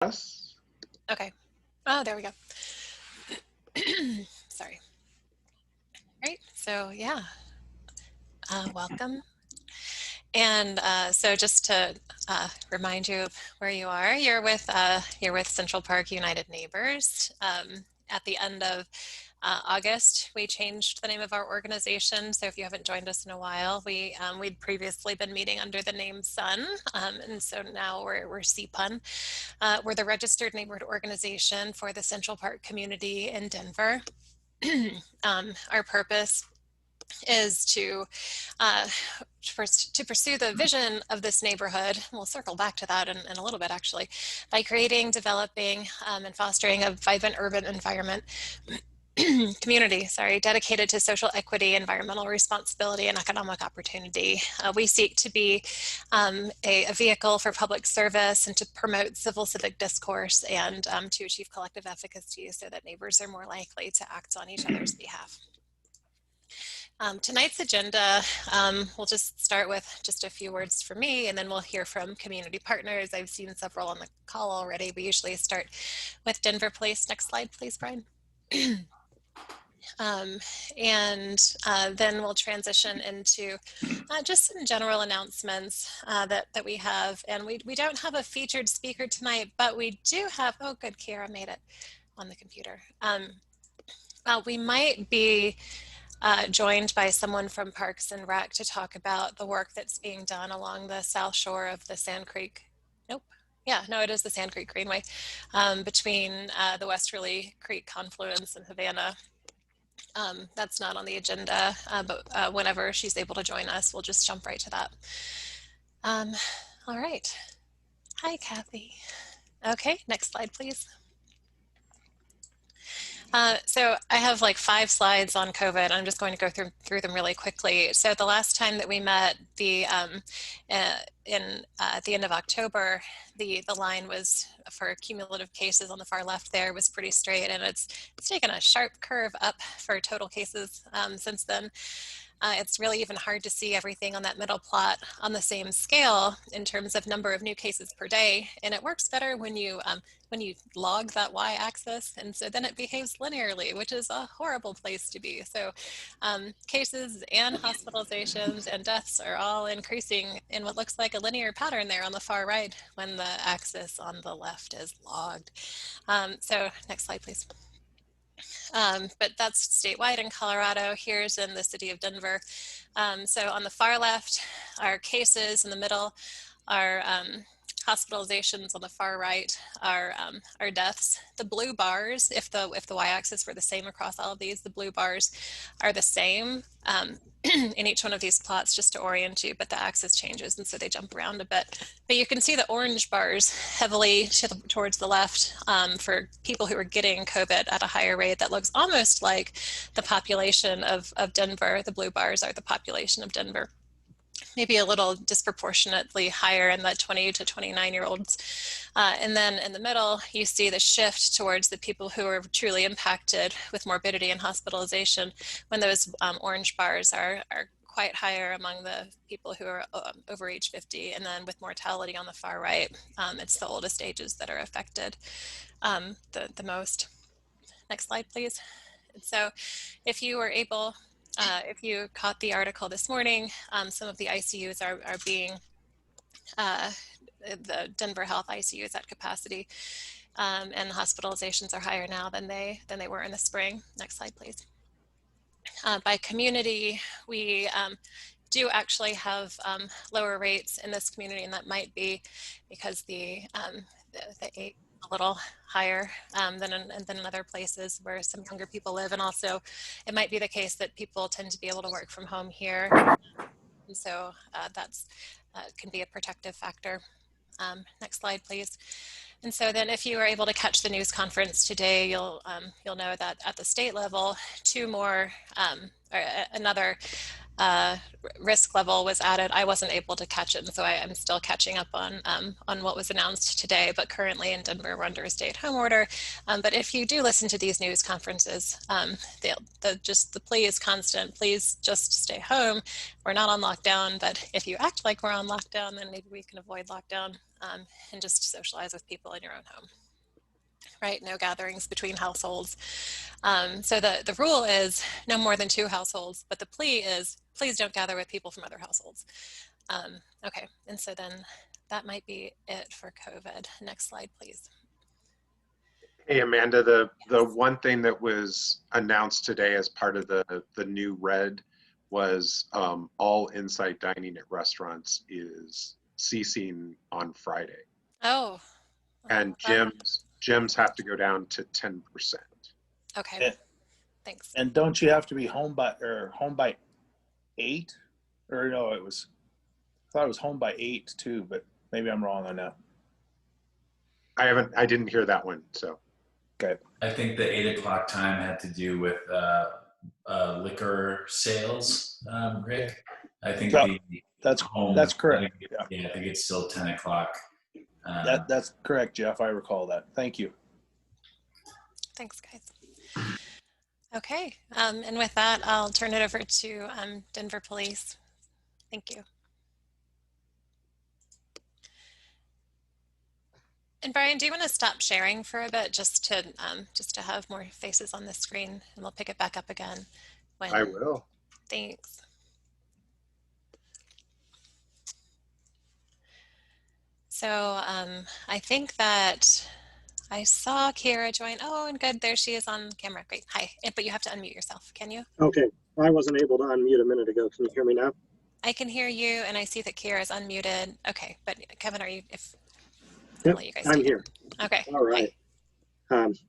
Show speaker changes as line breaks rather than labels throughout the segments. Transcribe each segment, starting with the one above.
Us.
Okay. Oh, there we go. Sorry. Right. So yeah, welcome. And so just to remind you of where you are, you're with Central Park United Neighbors. At the end of August, we changed the name of our organization. So if you haven't joined us in a while, we'd previously been meeting under the name SUN, and so now we're CPUN. We're the registered neighborhood organization for the Central Park community in Denver. Our purpose is first to pursue the vision of this neighborhood. We'll circle back to that in a little bit, actually, by creating, developing, and fostering a vibrant urban environment community, dedicated to social equity, environmental responsibility, and economic opportunity. We seek to be a vehicle for public service and to promote civil civic discourse and to achieve collective efficacy so that neighbors are more likely to act on each other's behalf. Tonight's agenda, we'll just start with just a few words from me, and then we'll hear from community partners. I've seen several on the call already. We usually start with Denver Police. Next slide, please, Brian. Then we'll transition into just some general announcements that we have. And we don't have a featured speaker tonight, but we do have, oh good, Kiara made it on the computer. We might be joined by someone from Parks and Rec to talk about the work that's being done along the south shore of the Sand Creek. Nope. Yeah, no, it is the Sand Creek Greenway between the Westerly Creek confluence and Havana. That's not on the agenda, but whenever she's able to join us, we'll just jump right to that. All right. Hi, Kathy. Okay, next slide, please. So I have like 5 slides on COVID. I'm just going to go through them really quickly. So the last time that we met, at the end of October, the line was for cumulative cases on the far left there was pretty straight, and it's taken a sharp curve up for total cases since then. It's really even hard to see everything on that middle plot on the same scale in terms of number of new cases per day, and it works better when you log that y-axis, and so then it behaves linearly, which is a horrible place to be. So cases and hospitalizations and deaths are all increasing in what looks like a linear pattern there on the far right when the axis on the left is logged. So next slide, please. But that's statewide in Colorado. Here's in the city of Denver. So on the far left are cases, in the middle are hospitalizations, on the far right are deaths. The blue bars, if the y-axis were the same across all of these, the blue bars are the same in each one of these plots, just to orient you, but the axis changes, and so they jump around a bit. But you can see the orange bars heavily towards the left for people who are getting COVID at a higher rate. That looks almost like the population of Denver. The blue bars are the population of Denver. Maybe a little disproportionately higher in the 20 to 29-year-olds. And then in the middle, you see the shift towards the people who are truly impacted with morbidity and hospitalization when those orange bars are quite higher among the people who are over age 50. And then with mortality on the far right, it's the oldest ages that are affected the most. Next slide, please. And so if you were able, if you caught the article this morning, some of the ICUs are being, the Denver Health ICU is at capacity, and hospitalizations are higher now than they were in the spring. Next slide, please. By community, we do actually have lower rates in this community, and that might be because the age a little higher than in other places where some younger people live, and also it might be the case that people tend to be able to work from home here, and so that's can be a protective factor. Next slide, please. And so then, if you were able to catch the news conference today, you'll know that at the state level, another risk level was added. I wasn't able to catch it, and so I'm still catching up on what was announced today. But currently in Denver, we're under a stay-at-home order. But if you do listen to these news conferences, the plea is constant. Please just stay home. We're not on lockdown, but if you act like we're on lockdown, then maybe we can avoid lockdown and just socialize with people in your own home. Right? No gatherings between households. So the rule is no more than 2 households, but the plea is please don't gather with people from other households. Okay, and so then that might be it for COVID. Next slide, please.
Hey, Amanda, the
Yes.
one thing that was announced today as part of the new red was all inside dining at restaurants is ceasing on Friday.
Oh.
And gyms have to go down to 10%.
Okay. Thanks.
And don't you have to be home by 8? Or no, I thought it was home by 8 too, but maybe I'm wrong on that.
I didn't hear that one, so.
Okay.
I think the 8 o'clock time had to do with liquor sales, Rick. I think
that's correct.
Yeah, I think it's still 10 o'clock.
That's correct, Jeff. I recall that. Thank you.
Thanks, guys. Okay, and with that, I'll turn it over to Denver Police. Thank you. And Brian, do you want to stop sharing for a bit just to have more faces on the screen, and we'll pick it back up again when.
I will.
Thanks. So I think that I saw Kira join. Oh, and good, there she is on camera. Great. Hi, but you have to unmute yourself. Can you?
Okay, I wasn't able to unmute a minute ago. Can you hear me now?
I can hear you, and I see that Kira is unmuted. Okay, but Kevin, are you?
Yep, I'm here.
Okay.
All right.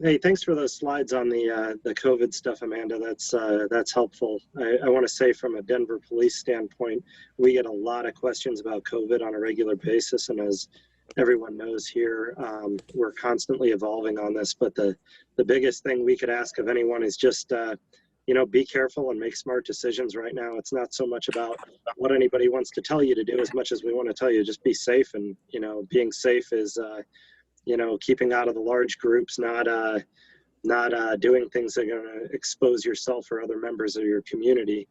Hey, thanks for those slides on the COVID stuff, Amanda. That's helpful. I want to say from a Denver police standpoint, we get a lot of questions about COVID on a regular basis, and as everyone knows here, we're constantly evolving on this. But the biggest thing we could ask of anyone is just be careful and make smart decisions right now. It's not so much about what anybody wants to tell you to do as much as we want to tell you just be safe. And being safe is keeping out of the large groups, not doing things that are going to expose yourself or other members of your community.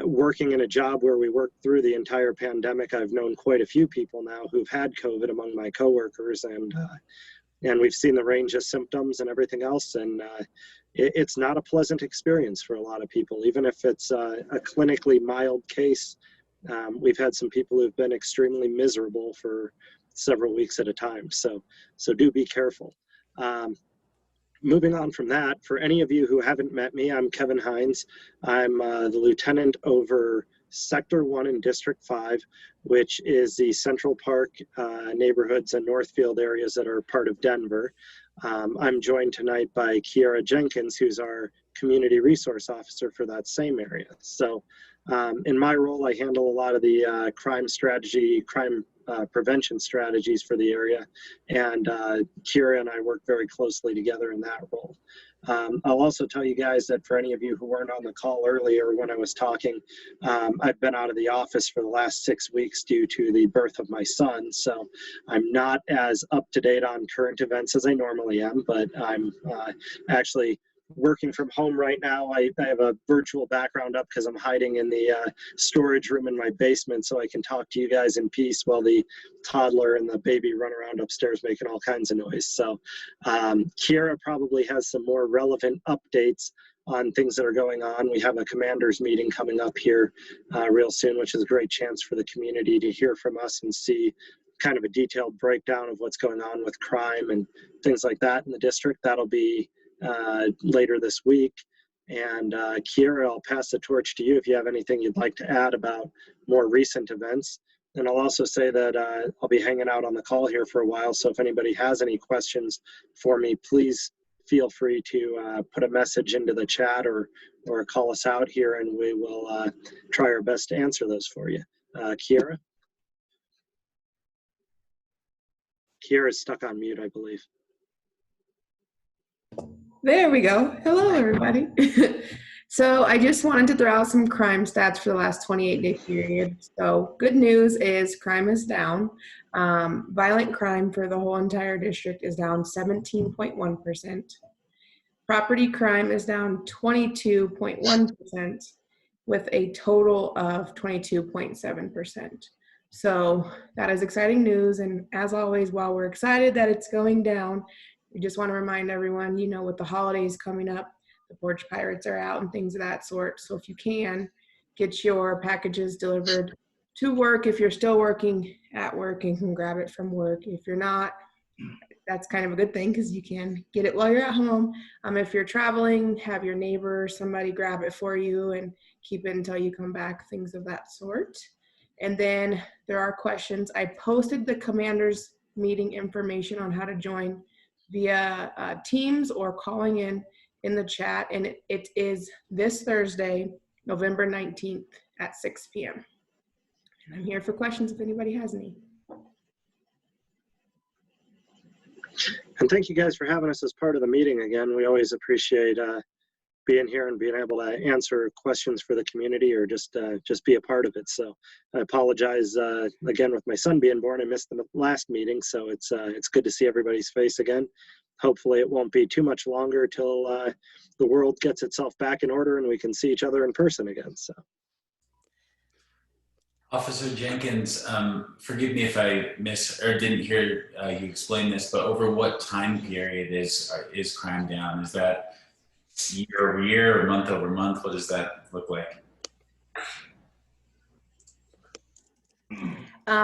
Working in a job where we worked through the entire pandemic, I've known quite a few people now who've had COVID among my coworkers, and we've seen the range of symptoms and everything else, and it's not a pleasant experience for a lot of people, even if it's a clinically mild case. We've had some people who've been extremely miserable for several weeks at a time, so do be careful. Moving on from that, for any of you who haven't met me, I'm Kevin Hines. I'm the lieutenant over Sector 1 in District 5, which is the Central Park neighborhoods and Northfield areas that are part of Denver. I'm joined tonight by Kiara Jenkins, who's our community resource officer for that same area. So in my role, I handle a lot of the crime prevention strategies for the area, and Kira and I work very closely together in that role. I'll also tell you guys that for any of you who weren't on the call earlier when I was talking, I've been out of the office for the last 6 weeks due to the birth of my son, so I'm not as up to date on current events as I normally am, but I'm actually working from home right now. I have a virtual background up because I'm hiding in the storage room in my basement so I can talk to you guys in peace while the toddler and the baby run around upstairs making all kinds of noise. So Kiara probably has some more relevant updates on things that are going on. We have a commanders meeting coming up here real soon, which is a great chance for the community to hear from us and see kind of a detailed breakdown of what's going on with crime and things like that in the district. That'll be later this week. And Kiera, I'll pass the torch to you if you have anything you'd like to add about more recent events. And I'll also say that I'll be hanging out on the call here for a while, so if anybody has any questions for me, please feel free to put a message into the chat or call us out here, and we will try our best to answer those for you. Kiera? Kiera is stuck on mute, I believe.
There we go. Hello, everybody. So I just wanted to throw out some crime stats for the last 28-day period. So good news is crime is down. Violent crime for the whole entire district is down 17.1%. Property crime is down 22.1% with a total of 22.7%. So that is exciting news. And as always, while we're excited that it's going down, we just want to remind everyone, with the holidays coming up, the porch pirates are out and things of that sort. So if you can, get your packages delivered to work. If you're still working at work and can grab it from work. If you're not, that's kind of a good thing because you can get it while you're at home. If you're traveling, have your neighbor or somebody grab it for you and keep it until you come back, things of that sort. And then there are questions. I posted the commanders meeting information on how to join via Teams or calling in the chat. And it is this Thursday, November 19th at 6 p.m. And I'm here for questions if anybody has any.
And thank you guys for having us as part of the meeting again. We always appreciate being here and being able to answer questions for the community or just be a part of it. So I apologize again with my son being born. I missed the last meeting, so it's good to see everybody's face again. Hopefully it won't be too much longer till the world gets itself back in order and we can see each other in person again. So.
Officer Jenkins, forgive me if I missed or didn't hear you explain this, but over what time period is crime down? Is that year over year or month over month? What does that look like?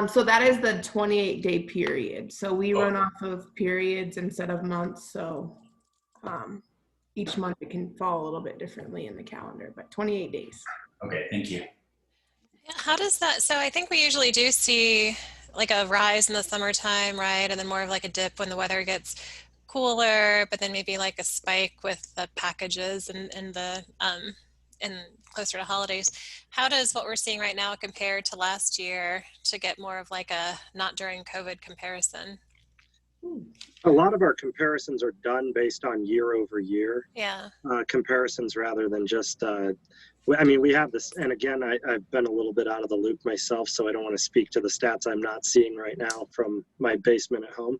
So that is the 28-day period. So we run off of periods instead of months. So each month it can fall a little bit differently in the calendar, but 28 days.
Okay, thank you.
Yeah, how does that, so I think we usually do see like a rise in the summertime, right? And then more of like a dip when the weather gets cooler, but then maybe like a spike with the packages and closer to holidays. How does what we're seeing right now compare to last year to get more of like a not during COVID comparison?
A lot of our comparisons are done based on year over year comparisons rather than just, I mean, we have this, and again, I've been a little bit out of the loop myself, so I don't want to speak to the stats I'm not seeing right now from my basement at home.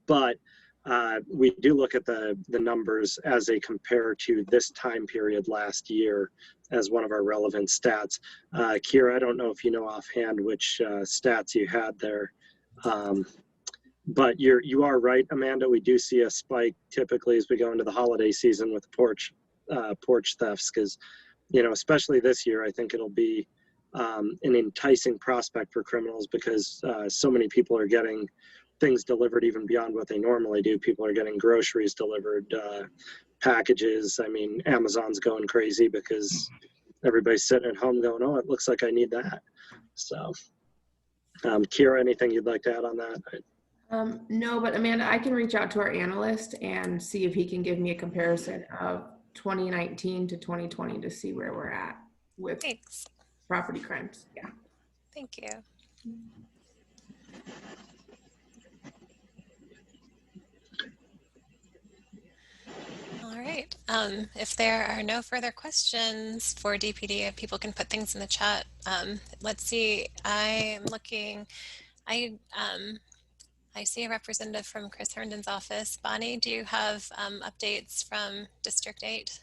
But we do look at the numbers as a compare to this time period last year as one of our relevant stats. Kira, I don't know if you know offhand which stats you had there. But you are right, Amanda. We do see a spike typically as we go into the holiday season with porch thefts, because especially this year, I think it'll be an enticing prospect for criminals because so many people are getting things delivered even beyond what they normally do. People are getting groceries delivered, packages. I mean, Amazon's going crazy because everybody's sitting at home going, "Oh, it looks like I need that." So, Kira, anything you'd like to add on that?
No, but Amanda, I can reach out to our analyst and see if he can give me a comparison of 2019 to 2020 to see where we're at with property crimes. Yeah.
Thank you. All right. If there are no further questions for DPD, if people can put things in the chat. Let's see. I am looking. I see a representative from Chris Herndon's office. Bonnie, do you have updates from District 8?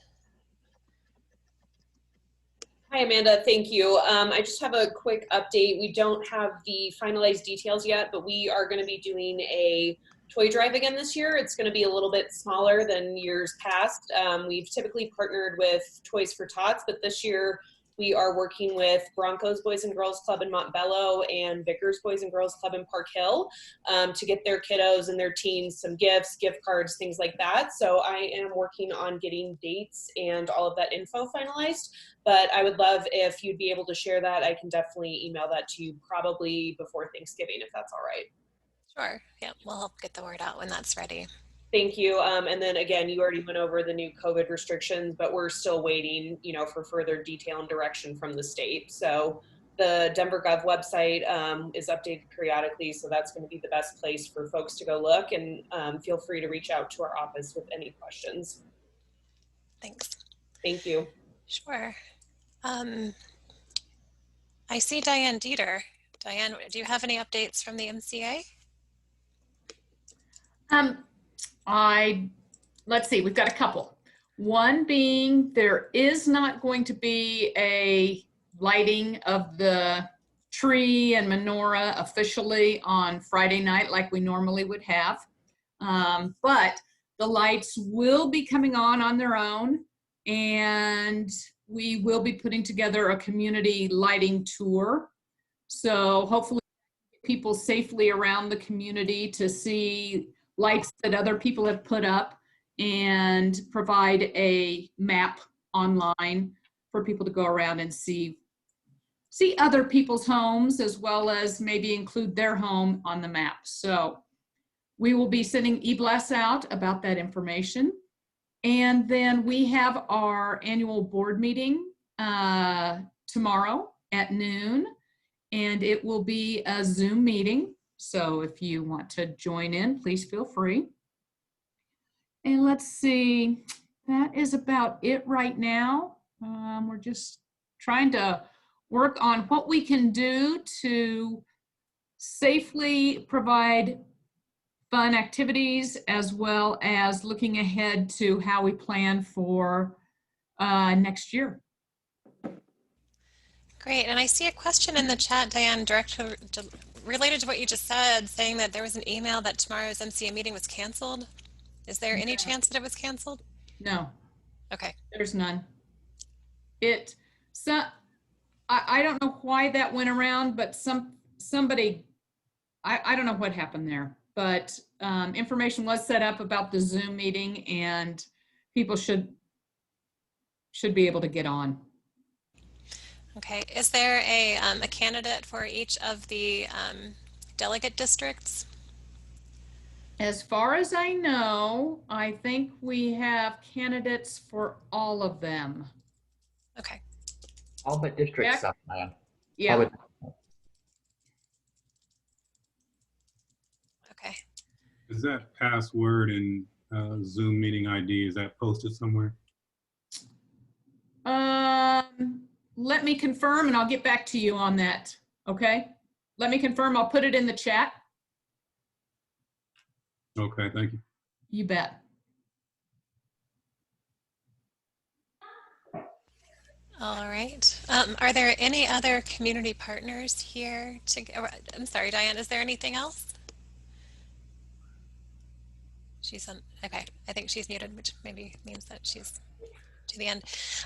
Hi, Amanda. Thank you. I just have a quick update. We don't have the finalized details yet, but we are going to be doing a toy drive again this year. It's going to be a little bit smaller than years past. We've typically partnered with Toys for Tots, but this year we are working with Broncos Boys and Girls Club in Montbello and Vickers Boys and Girls Club in Park Hill to get their kiddos and their teens some gifts, gift cards, things like that. So I am working on getting dates and all of that info finalized, but I would love if you'd be able to share that. I can definitely email that to you probably before Thanksgiving, if that's all right.
Sure. Yeah, we'll help get the word out when that's ready.
Thank you. And then again, you already went over the new COVID restrictions, but we're still waiting, for further detail and direction from the state. So the Denver Gov website is updated periodically. So that's going to be the best place for folks to go look, and feel free to reach out to our office with any questions.
Thanks.
Thank you.
Sure. I see Diane Dieter. Diane, do you have any updates from the MCA?
Let's see, we've got a couple. One being there is not going to be a lighting of the tree and menorah officially on Friday night like we normally would have. But the lights will be coming on their own, and we will be putting together a community lighting tour. So hopefully people safely around the community to see lights that other people have put up, and provide a map online for people to go around and see other people's homes, as well as maybe include their home on the map. So we will be sending e-blasts out about that information. And then we have our annual board meeting tomorrow at noon, and it will be a Zoom meeting. So if you want to join in, please feel free. And let's see, that is about it right now. We're just trying to work on what we can do to safely provide fun activities, as well as looking ahead to how we plan for next year.
Great, and I see a question in the chat, Diane, related to what you just said, saying that there was an email that tomorrow's MCA meeting was canceled. Is there any chance that it was canceled?
No.
Okay.
There's none. I don't know why that went around, but somebody, I don't know what happened there, but information was set up about the Zoom meeting, and people should be able to get on.
Okay. Is there a candidate for each of the delegate districts?
As far as I know, I think we have candidates for all of them.
Okay.
All but District
Jack?
7, man.
Yeah.
Okay.
Is that password and Zoom meeting ID, is that posted somewhere?
Let me confirm and I'll get back to you on that. Okay. Let me confirm. I'll put it in the chat.
Okay, thank you.
You bet.
All right. Are there any other community partners here I'm sorry, Diane, is there anything else? She's on, okay. I think she's muted, which maybe means that she's to the end.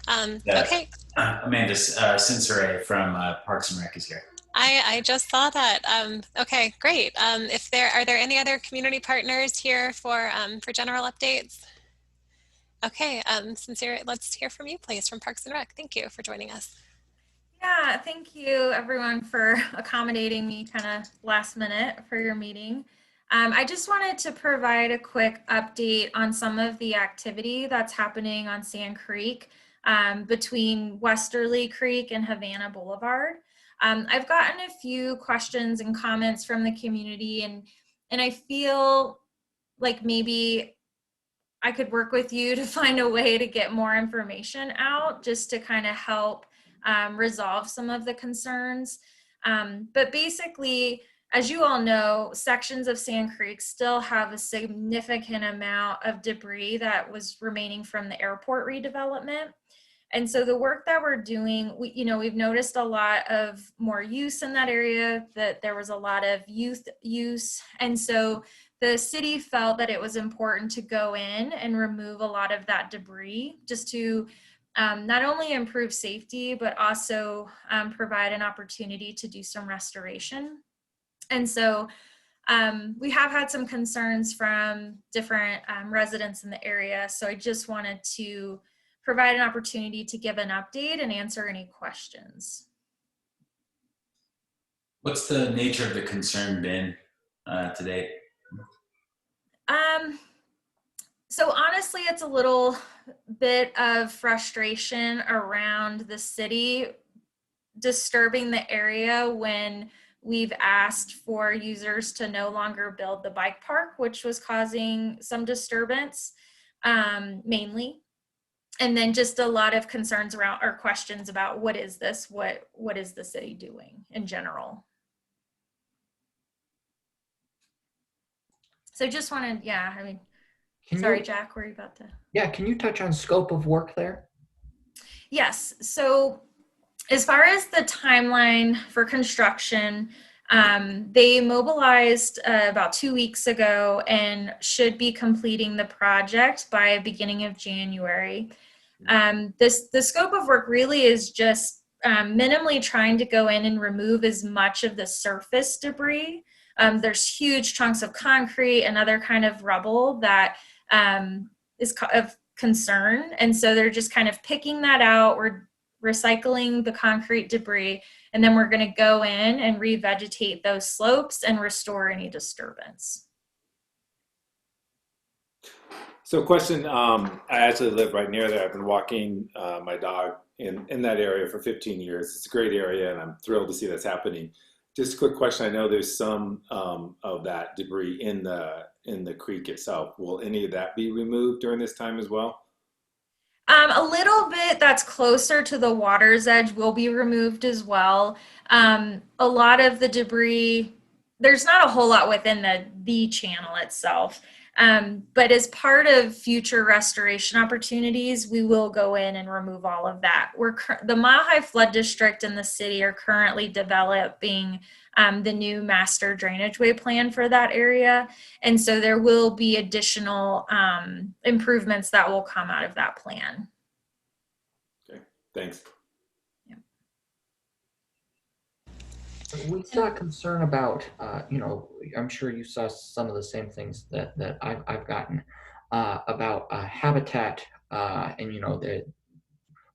Okay.
Amanda Sinsere from Parks and Rec is here.
I just saw that. Okay, great. Are there any other community partners here for general updates? Okay, Sincere, let's hear from you, please, from Parks and Rec. Thank you for joining us.
Yeah, thank you everyone for accommodating me kind of last minute for your meeting. I just wanted to provide a quick update on some of the activity that's happening on Sand Creek between Westerly Creek and Havana Boulevard. I've gotten a few questions and comments from the community, and I feel like maybe I could work with you to find a way to get more information out just to kind of help resolve some of the concerns. But basically, as you all know, sections of Sand Creek still have a significant amount of debris that was remaining from the airport redevelopment. And so the work that we're doing, we've noticed a lot of more use in that area, that there was a lot of youth use. And so the city felt that it was important to go in and remove a lot of that debris just to not only improve safety, but also provide an opportunity to do some restoration. And so we have had some concerns from different residents in the area. So I just wanted to provide an opportunity to give an update and answer any questions.
What's the nature of the concern been to date?
So honestly, it's a little bit of frustration around the city disturbing the area when we've asked for users to no longer build the bike park, which was causing some disturbance, mainly. And then just a lot of concerns around or questions about what is this? What is the city doing in general? So just wanted, yeah, I mean, sorry, Jack, were you about to?
Yeah, can you touch on scope of work there?
Yes. So as far as the timeline for construction, they mobilized about 2 weeks ago and should be completing the project by beginning of January. The scope of work really is just minimally trying to go in and remove as much of the surface debris. There's huge chunks of concrete and other kind of rubble that is of concern. And so they're just kind of picking that out. We're recycling the concrete debris, and then we're going to go in and revegetate those slopes and restore any disturbance.
So question, I actually live right near there. I've been walking my dog in that area for 15 years. It's a great area and I'm thrilled to see that's happening. Just a quick question. I know there's some of that debris in the creek itself. Will any of that be removed during this time as well?
A little bit that's closer to the water's edge will be removed as well. A lot of the debris, there's not a whole lot within the channel itself. But as part of future restoration opportunities, we will go in and remove all of that. The Mile High Flood District and the city are currently developing the new master drainage way plan for that area. And so there will be additional improvements that will come out of that plan.
Okay, thanks.
We saw concern about, you know, I'm sure you saw some of the same things that I've gotten about habitat, and you know that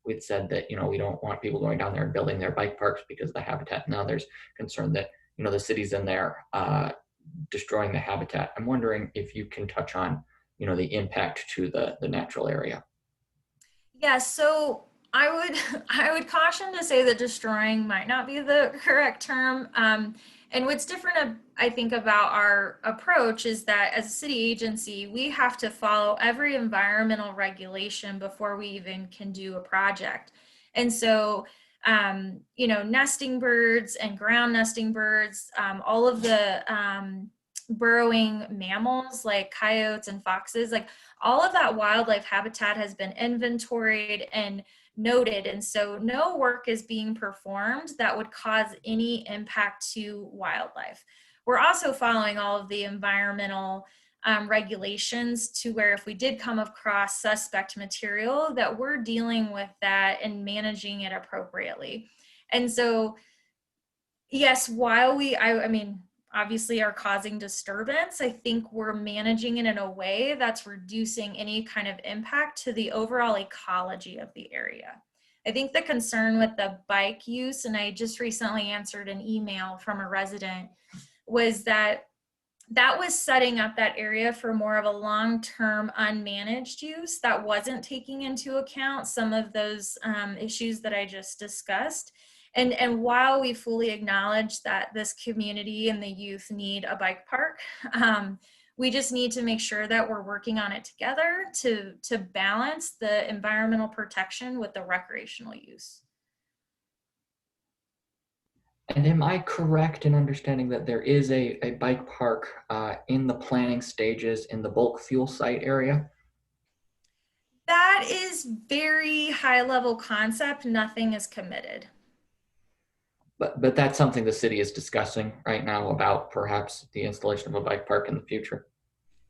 we'd said that you know we don't want people going down there and building their bike parks because of the habitat. Now there's concern that you know the city's in there destroying the habitat. I'm wondering if you can touch on you know the impact to the natural area.
Yeah, so I would caution to say that destroying might not be the correct term. And what's different, I think, about our approach is that as a city agency, we have to follow every environmental regulation before we even can do a project. And so, you know, nesting birds and ground nesting birds, all of the burrowing mammals like coyotes and foxes, like all of that wildlife habitat has been inventoried and noted, and so no work is being performed that would cause any impact to wildlife. We're also following all of the environmental regulations to where if we did come across suspect material that we're dealing with that and managing it appropriately. And so yes, while I mean obviously are causing disturbance, I think we're managing it in a way that's reducing any kind of impact to the overall ecology of the area. I think the concern with the bike use, and I just recently answered an email from a resident, was that was setting up that area for more of a long-term unmanaged use that wasn't taking into account some of those issues that I just discussed. And while we fully acknowledge that this community and the youth need a bike park, we just need to make sure that we're working on it together to balance the environmental protection with the recreational use.
And am I correct in understanding that there is a bike park in the planning stages in the bulk fuel site area?
That is very high level concept. Nothing is committed.
But that's something the city is discussing right now about perhaps the installation of a bike park in the future.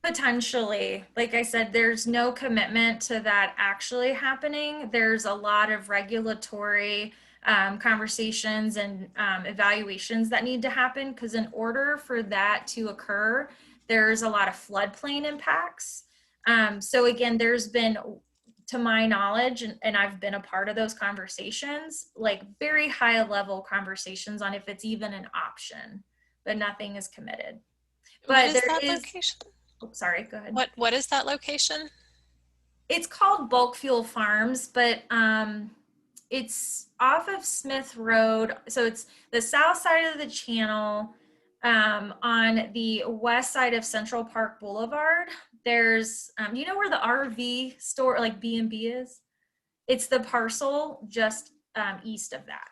Potentially. Like I said, there's no commitment to that actually happening. There's a lot of regulatory conversations and evaluations that need to happen, because in order for that to occur, there's a lot of floodplain impacts. So again, there's been, to my knowledge, and I've been a part of those conversations, like very high level conversations on if it's even an option, but nothing is committed. But
what is that location?
Oh, sorry, go ahead.
What is that location?
It's called Bulk Fuel Farms, but it's off of Smith Road. So it's the south side of the channel. On the west side of Central Park Boulevard, there's, you know where the RV store, like B&B is? It's the parcel just east of that.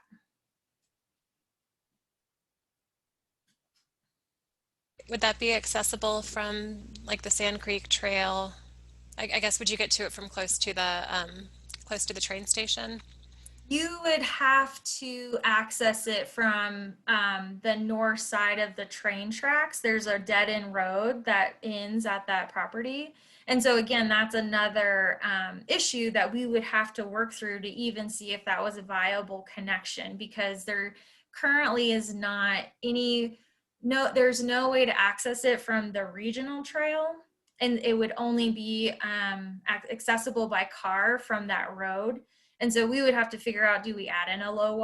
Would that be accessible from like the Sand Creek Trail? I guess would you get to it from close to the train station?
You would have to access it from the north side of the train tracks. There's a dead end road that ends at that property. And so again, that's another issue that we would have to work through to even see if that was a viable connection, because there currently is not there's no way to access it from the regional trail. And it would only be accessible by car from that road. And so we would have to figure out, do we add in a low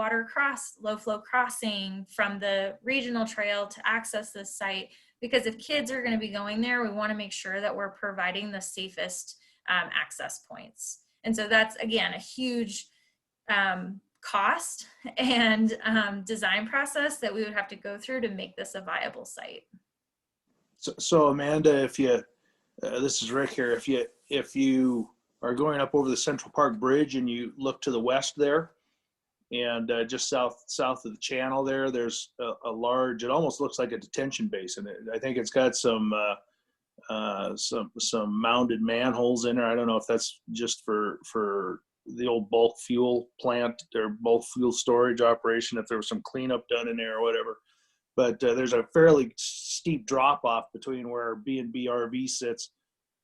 flow crossing from the regional trail to access this site? Because if kids are going to be going there, we want to make sure that we're providing the safest access points. And so that's, again, a huge cost and design process that we would have to go through to make this a viable site.
So Amanda, if you, this is Rick here, if you are going up over the Central Park Bridge and you look to the west there, and just south of the channel there's a large, it almost looks like a detention basin. I think it's got some mounded manholes in there. I don't know if that's just for the old bulk fuel plant or bulk fuel storage operation, if there was some cleanup done in there or whatever. But there's a fairly steep drop off between where B&B RV sits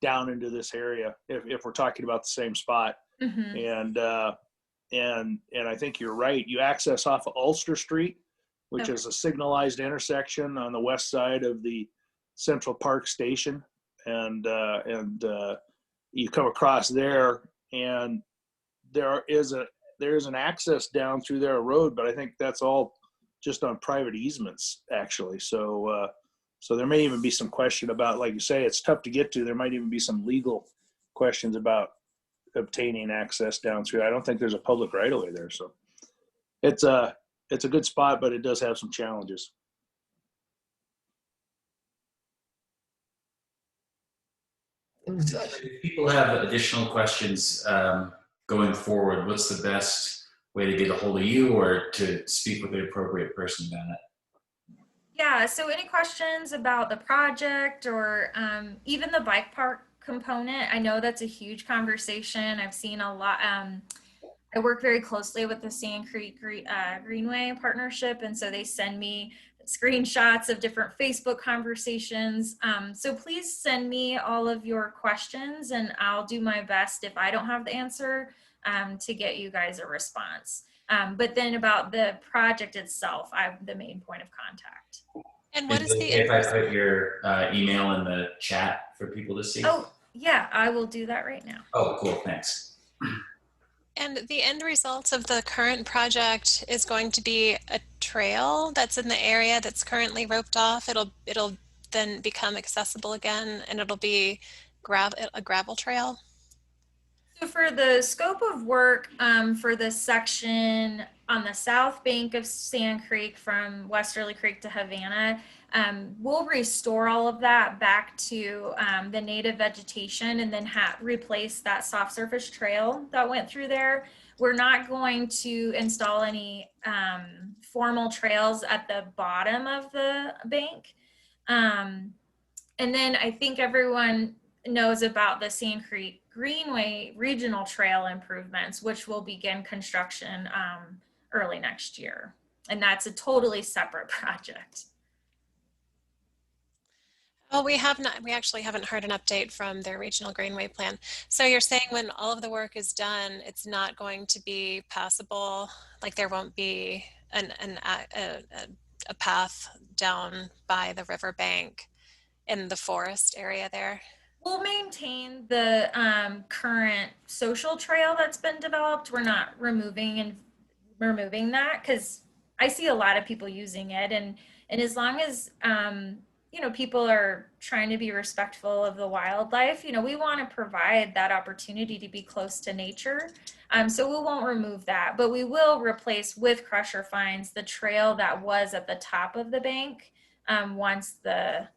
down into this area, if we're talking about the same spot. Mm-hmm. And I think you're right. You access off of Ulster Street, which is a signalized intersection on the west side of the Central Park Station, and you come across there, and there is an access down through their road, but I think that's all just on private easements, actually. So there may even be some question about, like you say, it's tough to get to. There might even be some legal questions about obtaining access down through. I don't think there's a public right of way there. So it's a good spot, but it does have some challenges.
If people have additional questions going forward, what's the best way to get a hold of you or to speak with the appropriate person about it?
Yeah, so any questions about the project or even the bike park component? I know that's a huge conversation. I've seen a lot. I work very closely with the Sand Creek Greenway partnership, and so they send me screenshots of different Facebook conversations. So please send me all of your questions, and I'll do my best, if I don't have the answer, to get you guys a response. But then about the project itself, I'm the main point of contact.
And what is the
if I put your email in the chat for people to see?
Oh, yeah, I will do that right now.
Oh, cool, thanks.
And the end result of the current project is going to be a trail that's in the area that's currently roped off. It'll then become accessible again, and it'll be a gravel trail.
So for the scope of work for the section on the south bank of Sand Creek from Westerly Creek to Havana, we'll restore all of that back to the native vegetation, and then replace that soft surface trail that went through there. We're not going to install any formal trails at the bottom of the bank. And then I think everyone knows about the Sand Creek Greenway regional trail improvements, which will begin construction early next year. And that's a totally separate project.
Well, we actually haven't heard an update from their regional greenway plan. So you're saying when all of the work is done, it's not going to be passable, like there won't be a path down by the riverbank in the forest area there?
We'll maintain the current social trail that's been developed. We're not removing that, because I see a lot of people using it, and as long as people are trying to be respectful of the wildlife, we want to provide that opportunity to be close to nature. So we won't remove that, but we will replace with crusher fines the trail that was at the top of the bank once that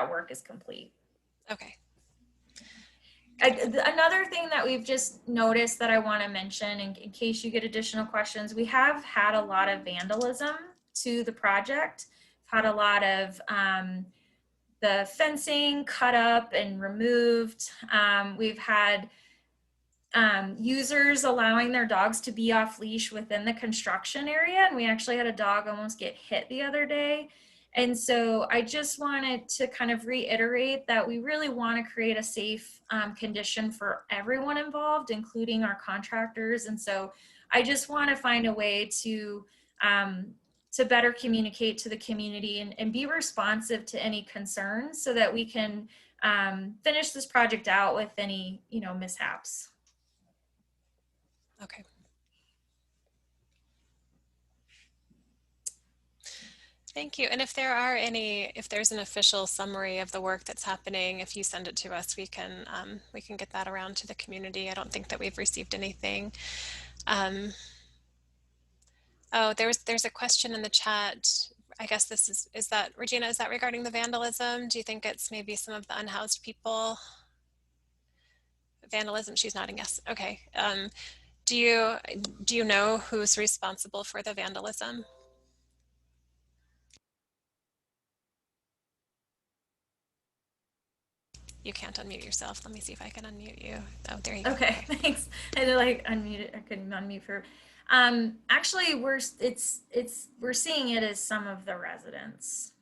work is complete.
Okay.
Another thing that we've just noticed that I want to mention in case you get additional questions, we have had a lot of vandalism to the project. We've had a lot of the fencing cut up and removed. We've had users allowing their dogs to be off leash within the construction area. And we actually had a dog almost get hit the other day. And so I just wanted to kind of reiterate that we really want to create a safe condition for everyone involved, including our contractors. And so I just want to find a way to better communicate to the community and be responsive to any concerns so that we can finish this project out with any, mishaps.
Okay. Thank you. And if there's an official summary of the work that's happening, if you send it to us, we can get that around to the community. I don't think that we've received anything. Oh, there's a question in the chat. I guess is that Regina, is that regarding the vandalism? Do you think it's maybe some of the unhoused people? Vandalism, she's nodding yes. Okay. Do you know who's responsible for the vandalism? You can't unmute yourself. Let me see if I can unmute you. Oh, there you go.
Okay, thanks. I did unmute it. I couldn't unmute for. Actually, we're seeing it as some of the residents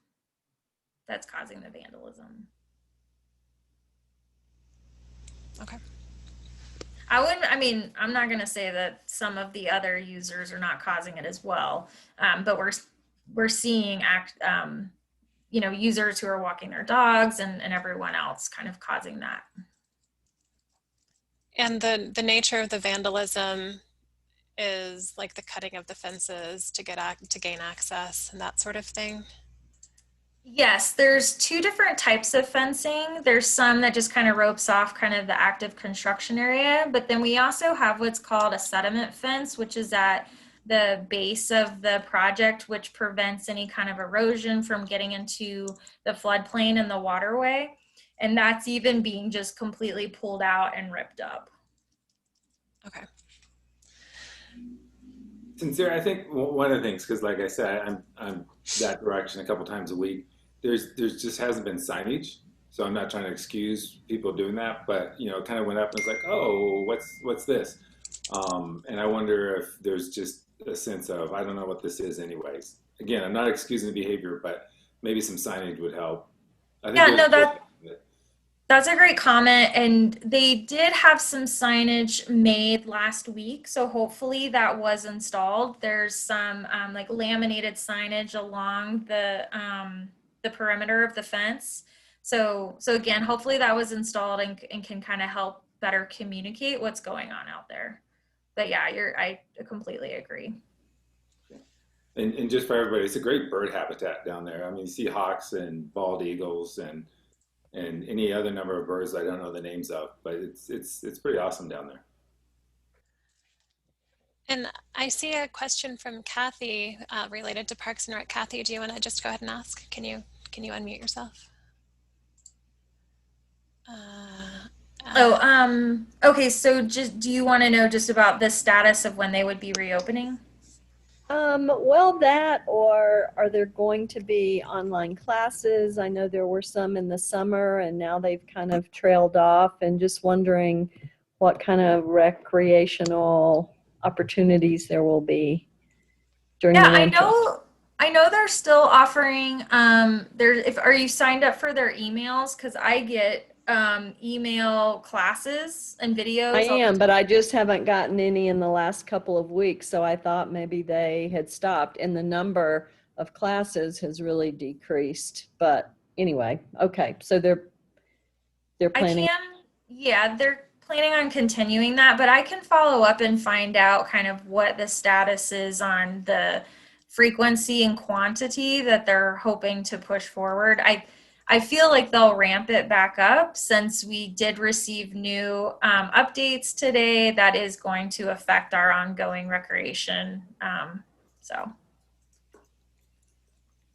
that's causing the vandalism.
Okay.
I'm not going to say that some of the other users are not causing it as well, but we're seeing users who are walking their dogs and everyone else kind of causing that.
And the nature of the vandalism is like the cutting of the fences to gain access and that sort of thing?
Yes, there's two different types of fencing. There's some that just kind of ropes off kind of the active construction area, but then we also have what's called a sediment fence, which is at the base of the project, which prevents any kind of erosion from getting into the floodplain and the waterway. And that's even being just completely pulled out and ripped up.
Okay.
Sincere, I think one of the things, because like I said, I'm that direction a couple times a week. There's just hasn't been signage, so I'm not trying to excuse people doing that, but it kind of went up and it's like, oh, what's this? And I wonder if there's just a sense of I don't know what this is, anyways. Again, I'm not excusing the behavior, but maybe some signage would help. I think
that's a great comment, and they did have some signage made last week, so hopefully that was installed. There's some like laminated signage along the perimeter of the fence. So again, hopefully that was installed and can kind of help better communicate what's going on out there. But yeah, I completely agree.
And just for everybody, it's a great bird habitat down there. I mean, you see hawks and bald eagles and any other number of birds I don't know the names of, but it's pretty awesome down there.
And I see a question from Kathy related to Parks and Rec. Kathy, do you want to just go ahead and ask? Can you unmute yourself?
Okay, so do you want to know just about the status of when they would be reopening?
Well, that, or are there going to be online classes? I know there were some in the summer and now they've kind of trailed off, and just wondering what kind of recreational opportunities there will be during the winter.
I know they're still offering, are you signed up for their emails? Because I get email classes and videos.
I am, but I just haven't gotten any in the last couple of weeks, so I thought maybe they had stopped, and the number of classes has really decreased. But anyway, okay, so they're planning.
They're planning on continuing that, but I can follow up and find out kind of what the status is on the frequency and quantity that they're hoping to push forward. I feel like they'll ramp it back up since we did receive new updates today that is going to affect our ongoing recreation.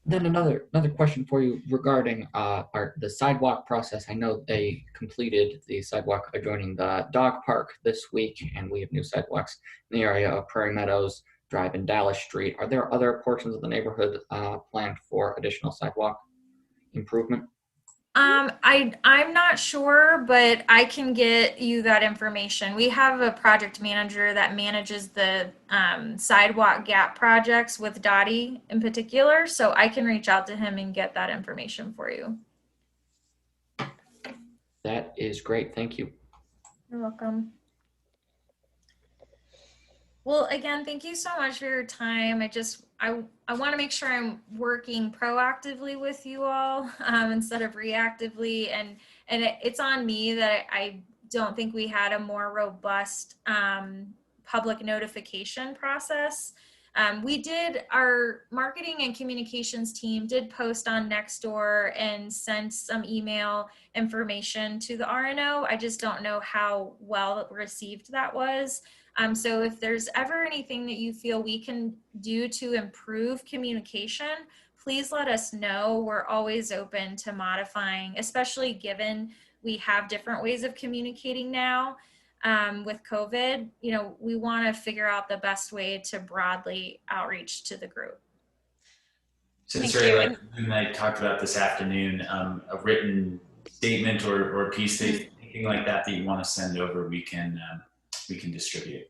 Then another question for you regarding the sidewalk process. I know they completed the sidewalk adjoining the dog park this week, and we have new sidewalks in the area of Prairie Meadows Drive and Dallas Street. Are there other portions of the neighborhood planned for additional sidewalk improvement?
I'm not sure, but I can get you that information. We have a project manager that manages the sidewalk gap projects with Dottie in particular, so I can reach out to him and get that information for you.
That is great. Thank you.
You're welcome. Well, again, thank you so much for your time. I want to make sure I'm working proactively with you all instead of reactively. And it's on me that I don't think we had a more robust public notification process. Our marketing and communications team did post on Nextdoor and sent some email information to the RNO. I just don't know how well received that was. So if there's ever anything that you feel we can do to improve communication, please let us know. We're always open to modifying, especially given we have different ways of communicating now with COVID. You know, we want to figure out the best way to broadly outreach to the group.
Since like you and I talked about this afternoon, a written statement or piece, anything like that you want to send over, we can distribute.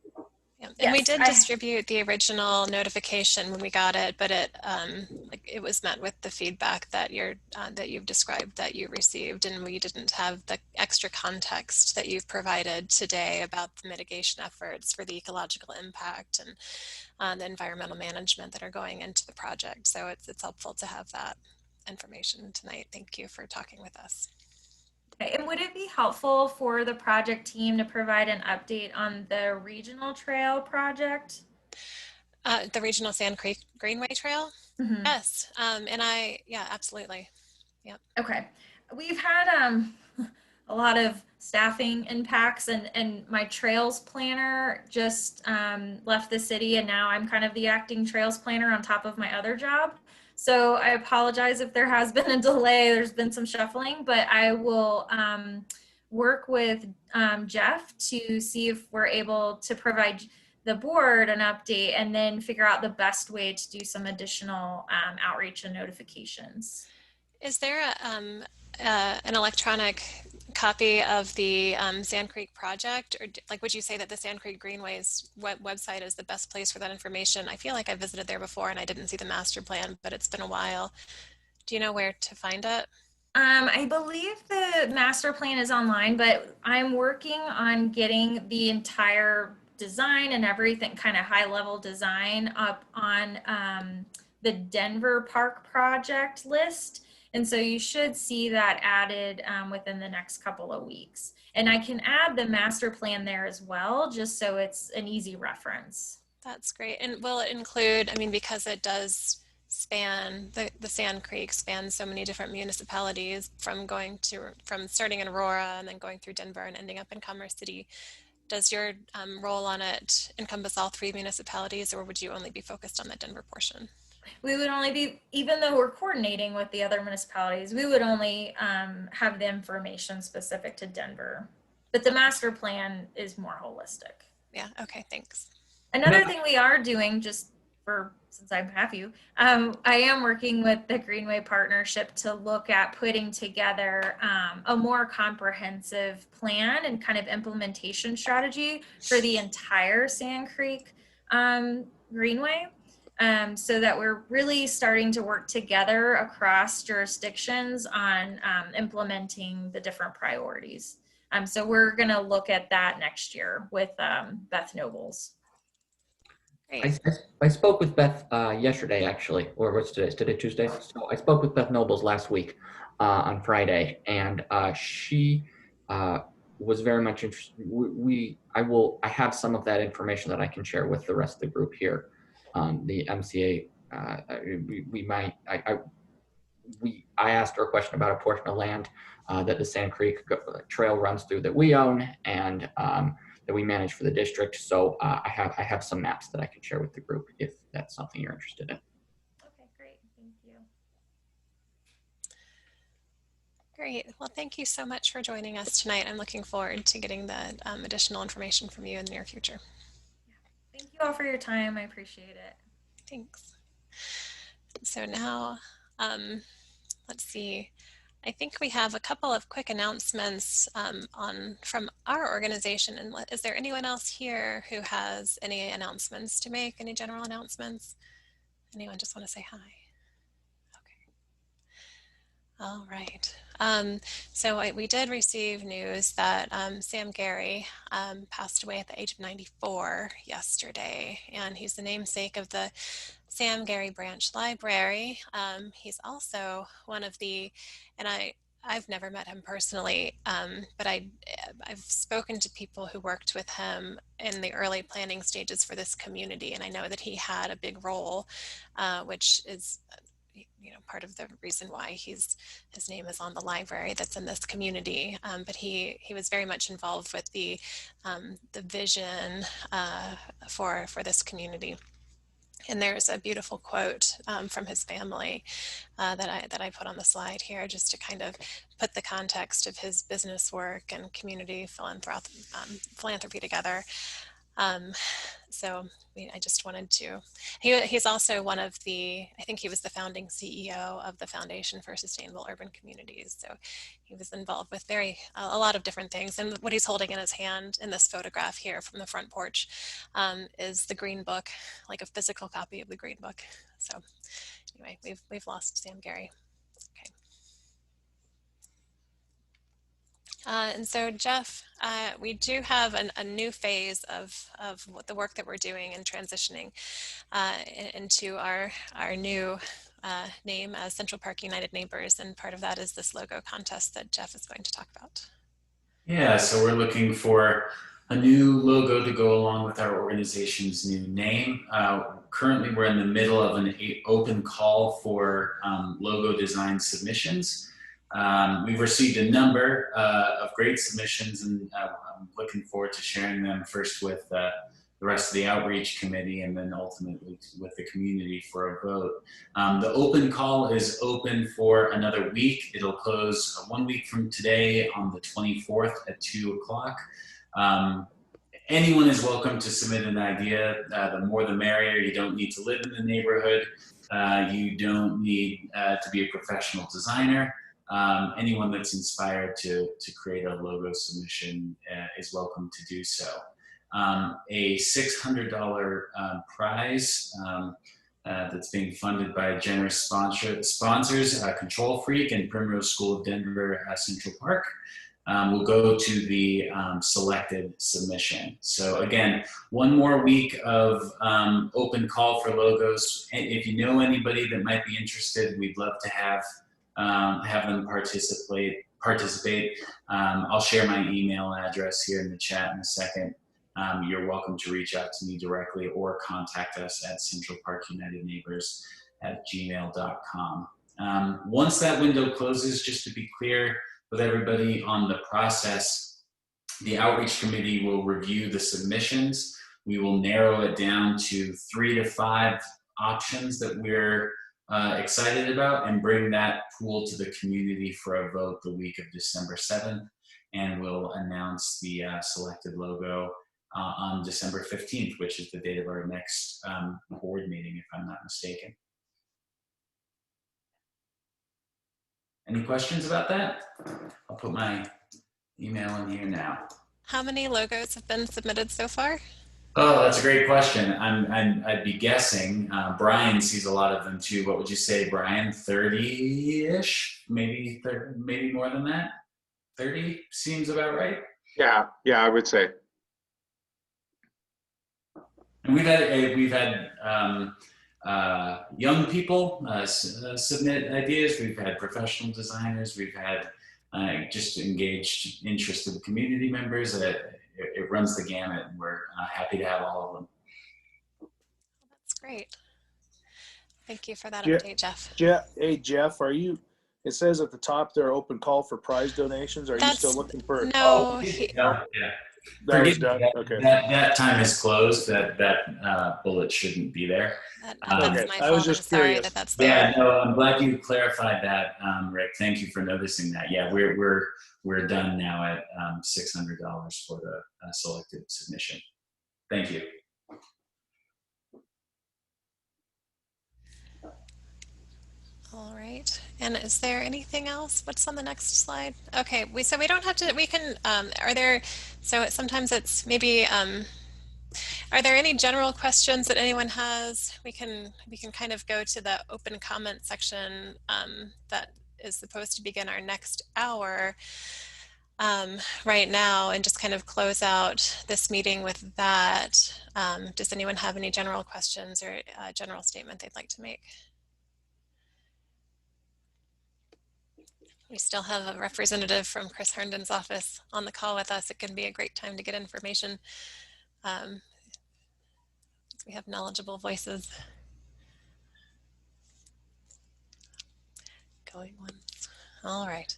Yeah. And we did distribute the original notification when we got it, but it was met with the feedback that you've described that you received, and we didn't have the extra context that you've provided today about the mitigation efforts for the ecological impact and the environmental management that are going into the project. So it's helpful to have that information tonight. Thank you for talking with us.
And would it be helpful for the project team to provide an update on the regional trail project?
The regional Sand Creek Greenway Trail? Mm-hmm. Yes. Yeah, absolutely. Yep.
Okay. We've had a lot of staffing impacts, and my trails planner just left the city, and now I'm kind of the acting trails planner on top of my other job. So I apologize if there has been a delay. There's been some shuffling, but I will work with Jeff to see if we're able to provide the board an update and then figure out the best way to do some additional outreach and notifications.
Is there an electronic copy of the Sand Creek project, or would you say that the Sand Creek Greenway's website is the best place for that information? I feel like I visited there before and I didn't see the master plan, but it's been a while. Do you know where to find it?
I believe the master plan is online, but I'm working on getting the entire design and everything, kind of high level design, up on the Denver Park project list. And so you should see that added within the next couple of weeks. And I can add the master plan there as well, just so it's an easy reference.
That's great. And will it include, I mean, because it does span, the Sand Creek spans so many different municipalities from starting in Aurora and then going through Denver and ending up in Commerce City. Does your role on it encompass all 3 municipalities, or would you only be focused on the Denver portion?
We would only be, even though we're coordinating with the other municipalities, we would only have the information specific to Denver. But the master plan is more holistic.
Yeah, okay, thanks.
Another thing we are doing, just since I have you, I am working with the Greenway Partnership to look at putting together a more comprehensive plan and kind of implementation strategy for the entire Sand Creek Greenway. So that we're really starting to work together across jurisdictions on implementing the different priorities. So we're going to look at that next year with Beth Nobles.
I spoke with Beth yesterday, actually, or what's today? Is today Tuesday? So I spoke with Beth Nobles last week on Friday, and she was very much interested. I have some of that information that I can share with the rest of the group here. The MCA, I asked her a question about a portion of land that the Sand Creek Trail runs through that we own and that we manage for the district. So I have some maps that I can share with the group if that's something you're interested in.
Okay, great, thank you.
Great. Well, thank you so much for joining us tonight. I'm looking forward to getting the additional information from you in the near future.
Thank you all for your time. I appreciate it.
Thanks. So now, let's see. I think we have a couple of quick announcements from our organization. And is there anyone else here who has any announcements to make? Any general announcements? Anyone just want to say hi? All right. So we did receive news that Sam Gary passed away at the age of 94 yesterday, and he's the namesake of the Sam Gary Branch Library. He's also one of the, and I've never met him personally, but I've spoken to people who worked with him in the early planning stages for this community, and I know that he had a big role, which is part of the reason why his name is on the library that's in this community. But he was very much involved with the vision for this community. And there's a beautiful quote from his family that I put on the slide here, just to kind of put the context of his business work and community philanthropy together. So I just wanted to, he's also one of the, I think he was the founding CEO of the Foundation for Sustainable Urban Communities. So he was involved with a lot of different things. And what he's holding in his hand in this photograph here from the front porch is the Green Book, like a physical copy of the Green Book. So anyway, we've lost Sam Gary. Okay. And so, Jeff, we do have a new phase of the work that we're doing and transitioning into our new name as Central Park United Neighbors. And part of that is this logo contest that Jeff is going to talk about.
Yeah, so we're looking for a new logo to go along with our organization's new name. Currently, we're in the middle of an open call for logo design submissions. We've received a number of great submissions, and I'm looking forward to sharing them first with the rest of the outreach committee and then ultimately with the community for a vote. The open call is open for another week. It'll close 1 week from today on the 24th at 2 o'clock. Anyone is welcome to submit an idea. The more the merrier. You don't need to live in the neighborhood. You don't need to be a professional designer. Anyone that's inspired to create a logo submission is welcome to do so. A $600 prize that's being funded by generous sponsors, Control Freak and Primrose School of Denver Central Park, will go to the selected submission. So again, 1 more week of open call for logos. If you know anybody that might be interested, we'd love to have them participate. I'll share my email address here in the chat in a second. You're welcome to reach out to me directly or contact us at centralparkunitedneighbors@gmail.com. Once that window closes, just to be clear with everybody on the process, the outreach committee will review the submissions. We will narrow it down to 3 to 5 options that we're excited about and bring that pool to the community for a vote the week of December 7th. And we'll announce the selected logo on December 15th, which is the date of our next board meeting, if I'm not mistaken. Any questions about that? I'll put my email in here now.
How many logos have been submitted so far?
Oh, that's a great question. I'd be guessing. Brian sees a lot of them too. What would you say, Brian? 30-ish? Maybe more than that? 30 seems about right.
Yeah, I would say.
And we've had young people submit ideas. We've had professional designers. We've had just engaged, interested community members. It runs the gamut, and we're happy to have all of them.
That's great. Thank you for that update, Jeff.
Hey, Jeff, it says at the top there, open call for prize donations. Are you still looking for?
No.
That was
Forgive me,
done? Okay.
that time is closed. That bullet shouldn't be there.
That's
Okay,
my
I was
fault. I'm
just
sorry
curious.
that that's there.
Yeah, no, I'm glad you clarified that, Rick. Thank you for noticing that. Yeah, we're done now at $600 for the selected submission. Thank you.
All right. And is there anything else? What's on the next slide? Okay, so we don't have to, we can, are there, so sometimes it's maybe, are there any general questions that anyone has? We can kind of go to the open comment section that is supposed to begin our next hour right now and just kind of close out this meeting with that. Does anyone have any general questions or a general statement they'd like to make? We still have a representative from Chris Herndon's office on the call with us. It can be a great time to get information. We have knowledgeable voices. Going once. All right.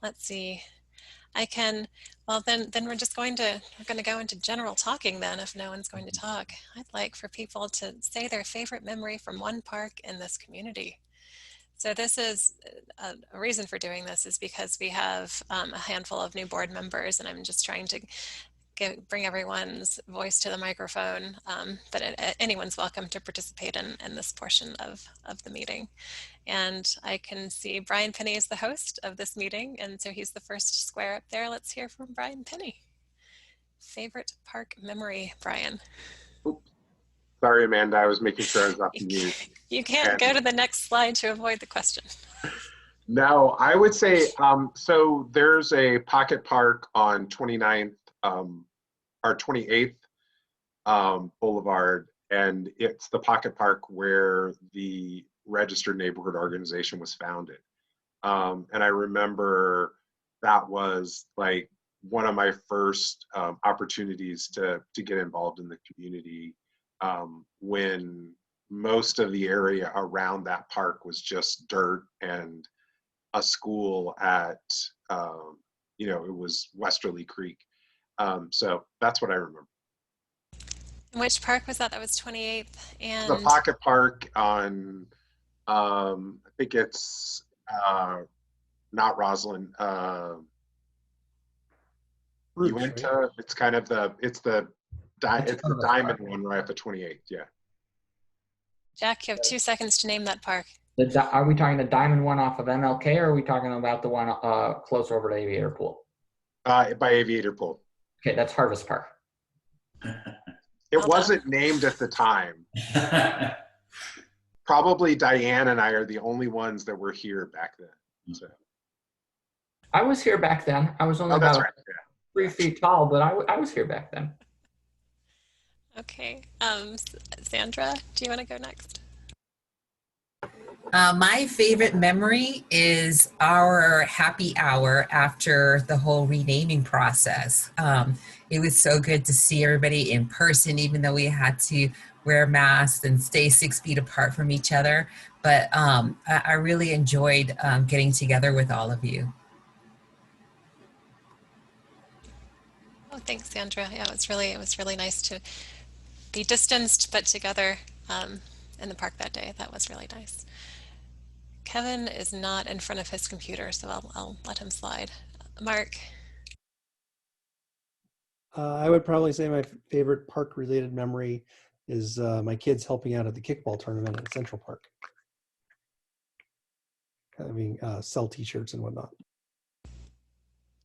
Let's see. I can, well then we're just going to go into general talking then if no one's going to talk. I'd like for people to say their favorite memory from one park in this community. So this is a reason for doing this is because we have a handful of new board members and I'm just trying to bring everyone's voice to the microphone, but anyone's welcome to participate in this portion of the meeting. And I can see Brian Penny is the host of this meeting, and so he's the first square up there. Let's hear from Brian Penny. Favorite park memory, Brian?
Oops. Sorry, Amanda, I was making sure I was off mute.
You can't go to the next slide to avoid the question.
No, I would say, so there's a pocket park on 29th, or 28th Boulevard, and it's the pocket park where the registered neighborhood organization was founded. And I remember that was like one of my first opportunities to get involved in the community when most of the area around that park was just dirt and a school at, you know, it was Westerly Creek. So that's what I remember.
Which park was that? That was 28th and
The pocket park on, I think it's not Roslyn. You went to, it's kind of the, it's the diamond one right at the 28th. Yeah.
Jack, you have 2 seconds to name that park.
Are we talking the diamond one off of MLK, or are we talking about the one closer over to Aviator Pool?
By Aviator Pool.
Okay, that's Harvest Park.
It wasn't named at the time. Probably Diane and I are the only ones that were here back then. So.
I was here back then. I was only about 3 feet tall, but I was here back then.
Okay. Sandra, do you want to go next?
My favorite memory is our happy hour after the whole renaming process. It was so good to see everybody in person, even though we had to wear masks and stay 6 feet apart from each other. But I really enjoyed getting together with all of you.
Oh, thanks, Sandra. Yeah, it was really nice to be distanced but together in the park that day. That was really nice. Kevin is not in front of his computer, so I'll let him slide. Mark.
I would probably say my favorite park-related memory is my kids helping out at the kickball tournament at Central Park. Having sell T-shirts and whatnot.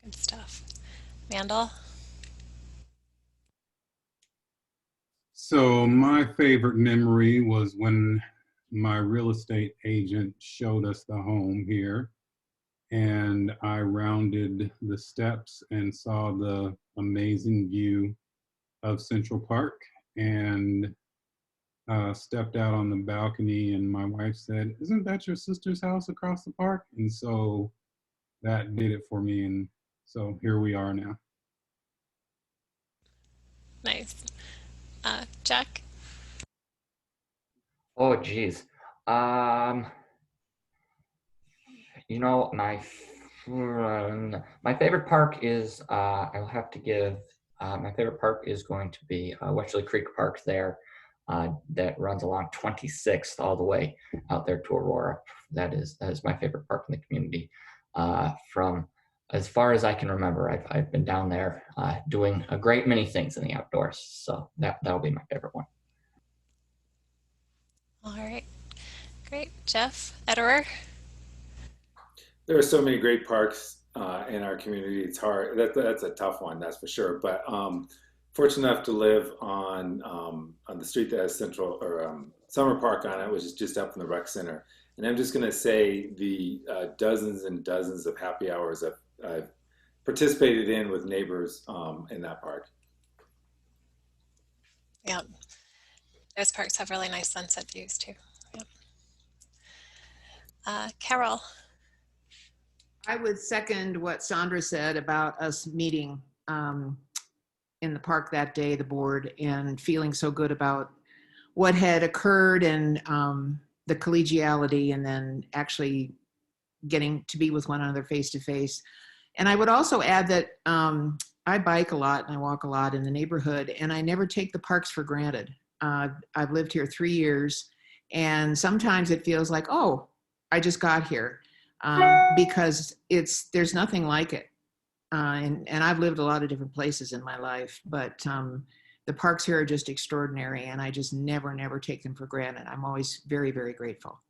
Good stuff. Mandel?
So my favorite memory was when my real estate agent showed us the home here, and I rounded the steps and saw the amazing view of Central Park, and stepped out on the balcony, and my wife said, "Isn't that your sister's house across the park?" And so that did it for me, and so here we are now.
Nice. Jack?
Oh, geez. You know, My favorite park is, I'll have to give, my favorite park is going to be Westerly Creek Park there, that runs along 26th all the way out there to Aurora. That is my favorite park in the community. From as far as I can remember, I've been down there doing a great many things in the outdoors. So that'll be my favorite one.
All right, great. Jeff, Edward?
There are so many great parks in our community. It's hard. That's a tough one, that's for sure. But fortunate enough to live on the street that has Central or Summer Park on it, which is just up from the rec center. And I'm just going to say the dozens and dozens of happy hours I've participated in with neighbors in that park.
Yeah, those parks have really nice sunset views too. Yeah. Carol?
I would second what Sandra said about us meeting in the park that day, the board, and feeling so good about what had occurred and the collegiality, and then actually getting to be with one another face to face. And I would also add that I bike a lot and I walk a lot in the neighborhood, and I never take the parks for granted. I've lived here 3 years, and sometimes it feels like, oh, I just got here. Because there's nothing like it. And I've lived a lot of different places in my life, but the parks here are just extraordinary, and I just never take them for granted. I'm always very, very grateful.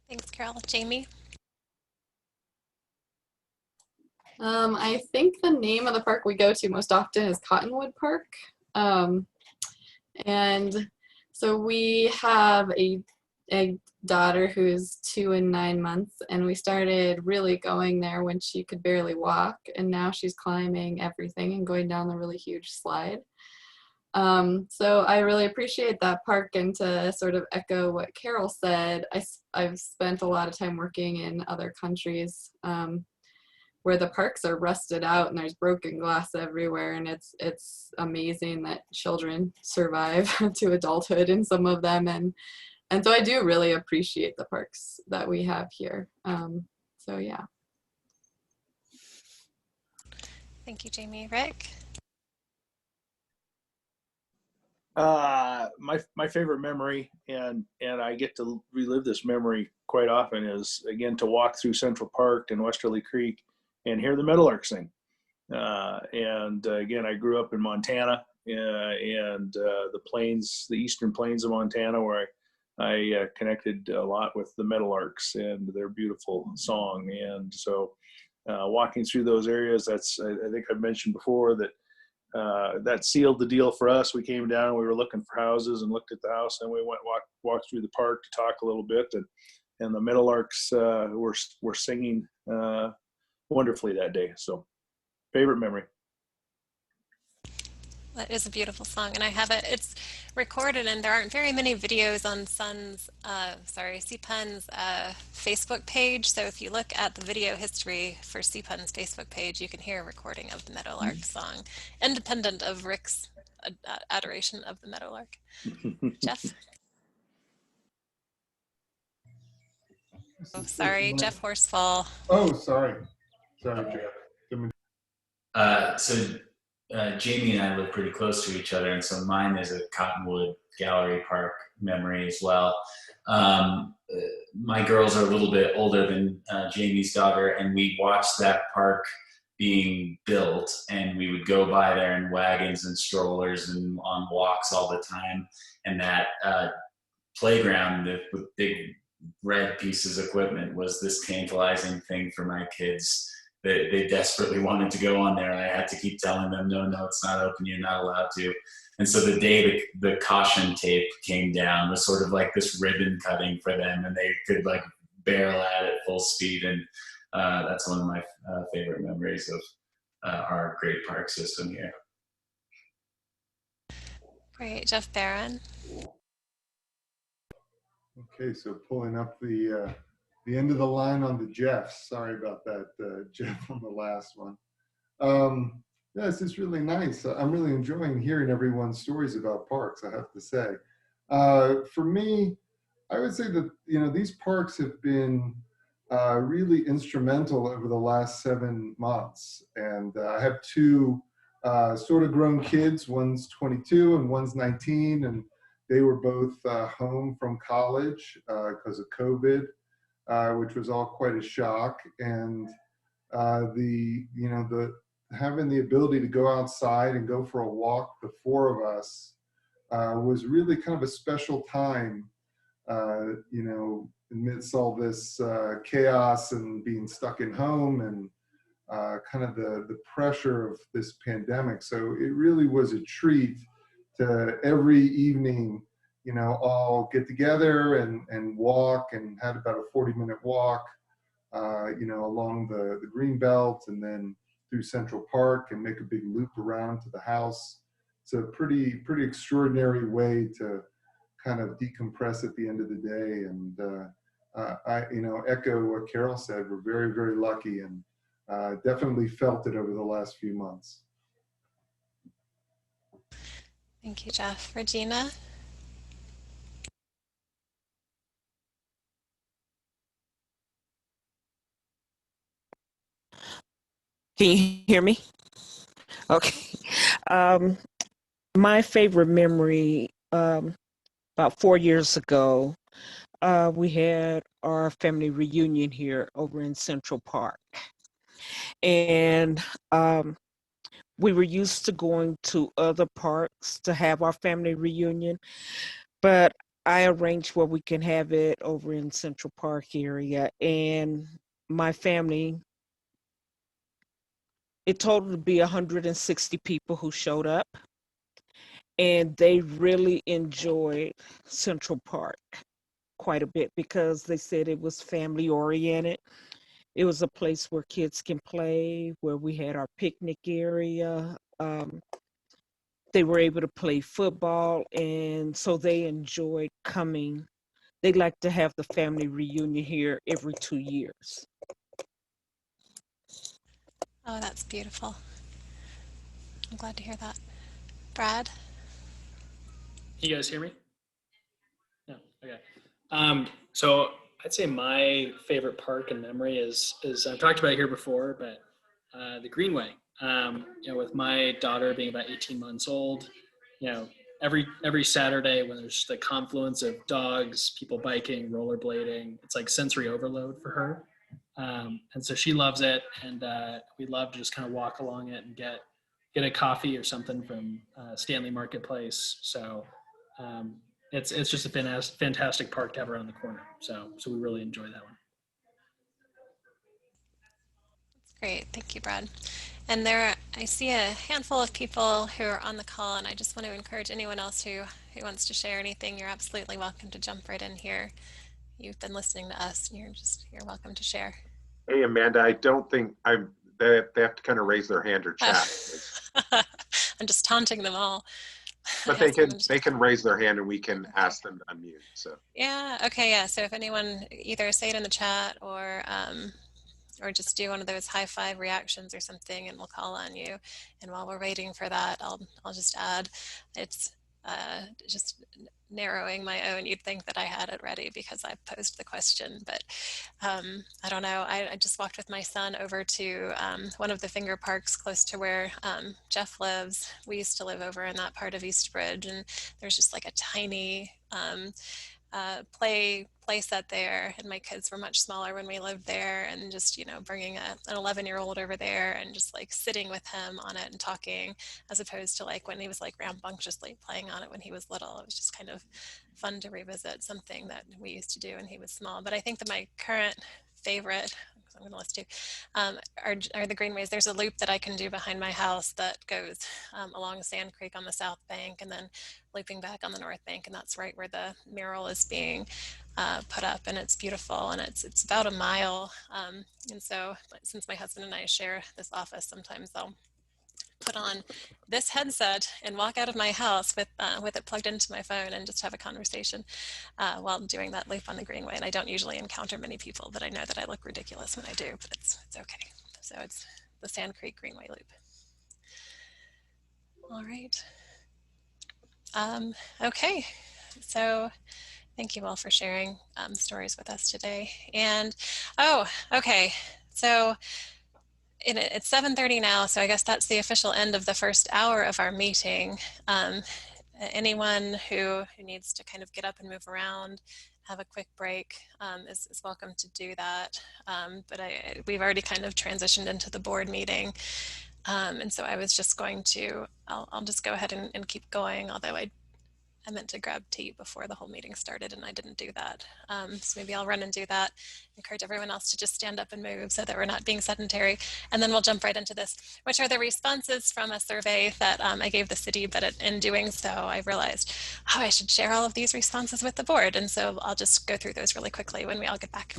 Thanks, Carol. Jamie?
I think the name of the park we go to most often is Cottonwood Park. And so we have a daughter who's 2 and 9 months, and we started really going there when she could barely walk, and now she's climbing everything and going down the really huge slide. So I really appreciate that park, and to sort of echo what Carol said, I've spent a lot of time working in other countries where the parks are rusted out and there's broken glass everywhere, and it's amazing that children survive to adulthood in some of them, and so I do really appreciate the parks that we have here. So yeah.
Thank you, Jamie. Rick?
My favorite memory, and I get to relive this memory quite often, is again to walk through Central Park and Westerly Creek and hear the meadowlark sing. And again, I grew up in Montana and the plains, the eastern plains of Montana, where I connected a lot with the meadowlarks and their beautiful song. And so walking through those areas, I think I've mentioned before that sealed the deal for us. We came down, we were looking for houses and looked at the house, and we went walked through the park to talk a little bit, and the meadowlarks were singing wonderfully that day. So favorite memory.
That is a beautiful song, and I have it. It's recorded, and there aren't very many videos on CPUN's Facebook page. So if you look at the video history for CPUN's Facebook page, you can hear a recording of the Meadowlark song, independent of Rick's adoration of the Meadowlark. Jeff? Oh, sorry, Jeff Horsfall.
Oh, sorry, Jeff.
So Jamie and I live pretty close to each other, and so mine is a Cottonwood Gallery Park memory as well. My girls are a little bit older than Jamie's daughter, and we watched that park being built, and we would go by there in wagons and strollers and on walks all the time. And that playground with big red pieces of equipment was this tantalizing thing for my kids. They desperately wanted to go on there, and I had to keep telling them, no, it's not open, you're not allowed to. And so the day the caution tape came down was sort of like this ribbon cutting for them, and they could like barrel at it full speed. And that's one of my favorite memories of our great park system here.
Great. Jeff Barron?
Okay, so pulling up the end of the line on the Jeffs. Sorry about that, Jeff, on the last one. Yes, it's really nice. I'm really enjoying hearing everyone's stories about parks, I have to say. For me, I would say that, these parks have been really instrumental over the last 7 months. And I have two sort of grown kids. One's 22 and one's 19. And they were both home from college because of COVID, which was all quite a shock. And the having the ability to go outside and go for a walk, the four of us, was really kind of a special time, amidst all this chaos and being stuck in home and kind of the pressure of this pandemic. So it really was a treat to every evening, all get together and walk, and had about a 40-minute walk, along the green belt and then through Central Park and make a big loop around to the house. It's a pretty extraordinary way to kind of decompress at the end of the day. And I echo what Carol said. We're very, very lucky, and definitely felt it over the last few months.
Thank you, Jeff. Regina?
Can you hear me? Okay. My favorite memory, about 4 years ago, we had our family reunion here over in Central Park. And we were used to going to other parks to have our family reunion, but I arranged where we can have it over in Central Park area. And my family, it totaled to be 160 people who showed up, and they really enjoyed Central Park quite a bit because they said it was family oriented. It was a place where kids can play, where we had our picnic area. They were able to play football, and so they enjoyed coming. They like to have the family reunion here every 2 years.
Oh, that's beautiful. I'm glad to hear that. Brad?
Can you guys hear me? No. Okay. So I'd say my favorite park in memory is I've talked about it here before, but the Greenway. With my daughter being about 18 months old, every Saturday when there's the confluence of dogs, people biking, rollerblading, it's like sensory overload for her. And so she loves it, and we love to just kind of walk along it and get a coffee or something from Stanley Marketplace. So it's just a fantastic park to have around the corner. So we really enjoy that one.
That's great. Thank you, Brad. And I see a handful of people who are on the call, and I just want to encourage anyone else who wants to share anything. You're absolutely welcome to jump right in here. You've been listening to us, and you're welcome to share.
Hey, Amanda, I don't think they have to kind of raise their hand or chat.
I'm just taunting them all.
But they can raise their hand and we can ask them to unmute. So
yeah, okay, yeah. So if anyone, either say it in the chat or just do one of those high five reactions or something, and we'll call on you. And while we're waiting for that, I'll just add, it's just narrowing my own. You'd think that I had it ready because I posed the question, but I don't know. I just walked with my son over to one of the finger parks close to where Jeff lives. We used to live over in that part of Eastbridge, and there's just like a tiny play set there, and my kids were much smaller when we lived there, and just bringing an 11-year-old over there and just like sitting with him on it and talking, as opposed to like when he was like rambunctiously playing on it when he was little. It was just kind of fun to revisit something that we used to do when he was small. But I think that my current favorite, I'm going to list two, are the greenways. There's a loop that I can do behind my house that goes along Sand Creek on the south bank and then looping back on the north bank, and that's right where the mural is being put up, and it's beautiful, and it's about a mile. And so since my husband and I share this office, sometimes I'll put on this headset and walk out of my house with it plugged into my phone and just have a conversation while doing that loop on the Greenway. And I don't usually encounter many people, but I know that I look ridiculous when I do, but it's okay. So it's the Sand Creek Greenway loop. All right. Okay, so Thank you all for sharing stories with us today. And, oh, okay. So it's 7:30 now, so I guess that's the official end of the first hour of our meeting. Anyone who needs to kind of get up and move around, have a quick break, is welcome to do that. But we've already kind of transitioned into the board meeting. And so I was just going to, I'll just go ahead and keep going, although I meant to grab tea before the whole meeting started and I didn't do that. So maybe I'll run and do that. Encourage everyone else to just stand up and move so that we're not being sedentary. And then we'll jump right into this, which are the responses from a survey that I gave the city, but in doing so, I realized, oh, I should share all of these responses with the board. And so I'll just go through those really quickly when we all get back.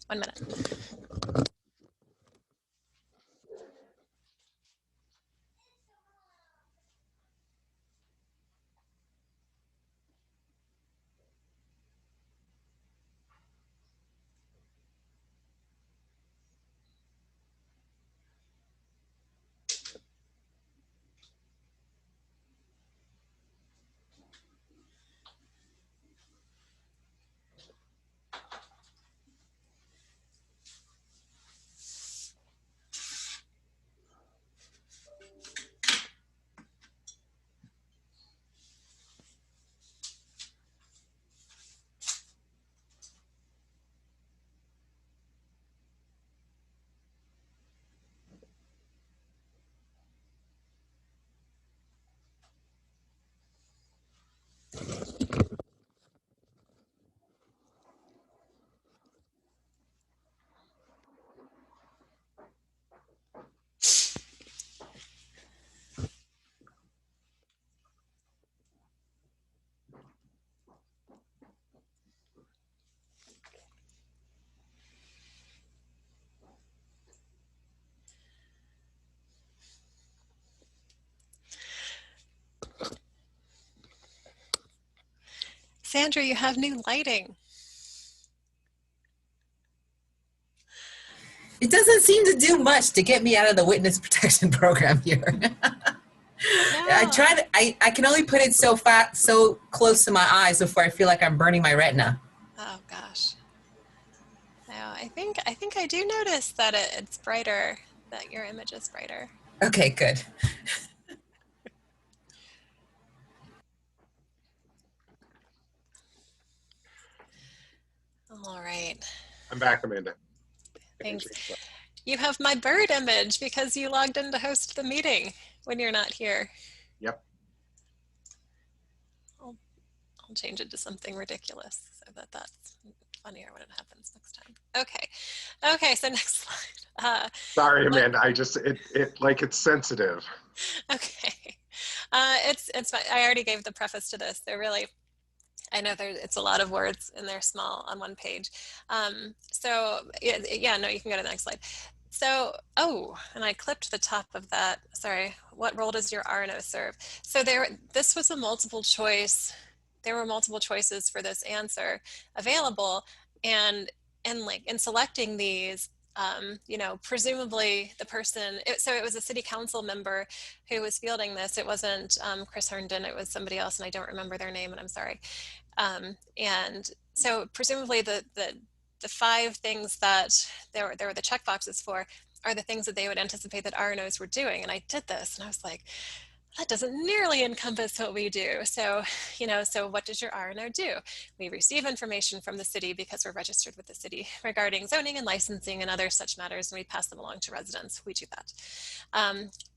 1 minute. Sandra, you have new lighting.
It doesn't seem to do much to get me out of the witness protection program here. I can only put it so close to my eyes before I feel like I'm burning my retina.
Oh gosh. Now I think I do notice that it's brighter, that your image is brighter.
Okay, good.
All right.
I'm back, Amanda.
Thanks. You have my bird image because you logged in to host the meeting when you're not here.
Yep.
I'll change it to something ridiculous so that's funnier when it happens next time. Okay, so next slide.
Sorry, Amanda, it's sensitive.
Okay. It's fine. I already gave the preface to this. They're really, I know it's a lot of words and they're small on one page. So yeah, no, you can go to the next slide. So, and I clipped the top of that. Sorry, what role does your RNO serve? So this was a multiple choice. There were multiple choices for this answer available. And like in selecting these, presumably the person, so it was a city council member who was fielding this. It wasn't Chris Herndon, it was somebody else, and I don't remember their name, and I'm sorry. And so presumably the 5 things that there were the check boxes for are the things that they would anticipate that RNOs were doing. And I did this and I was like, that doesn't nearly encompass what we do. So, so what does your RNO do? We receive information from the city because we're registered with the city regarding zoning and licensing and other such matters, and we pass them along to residents. We do that.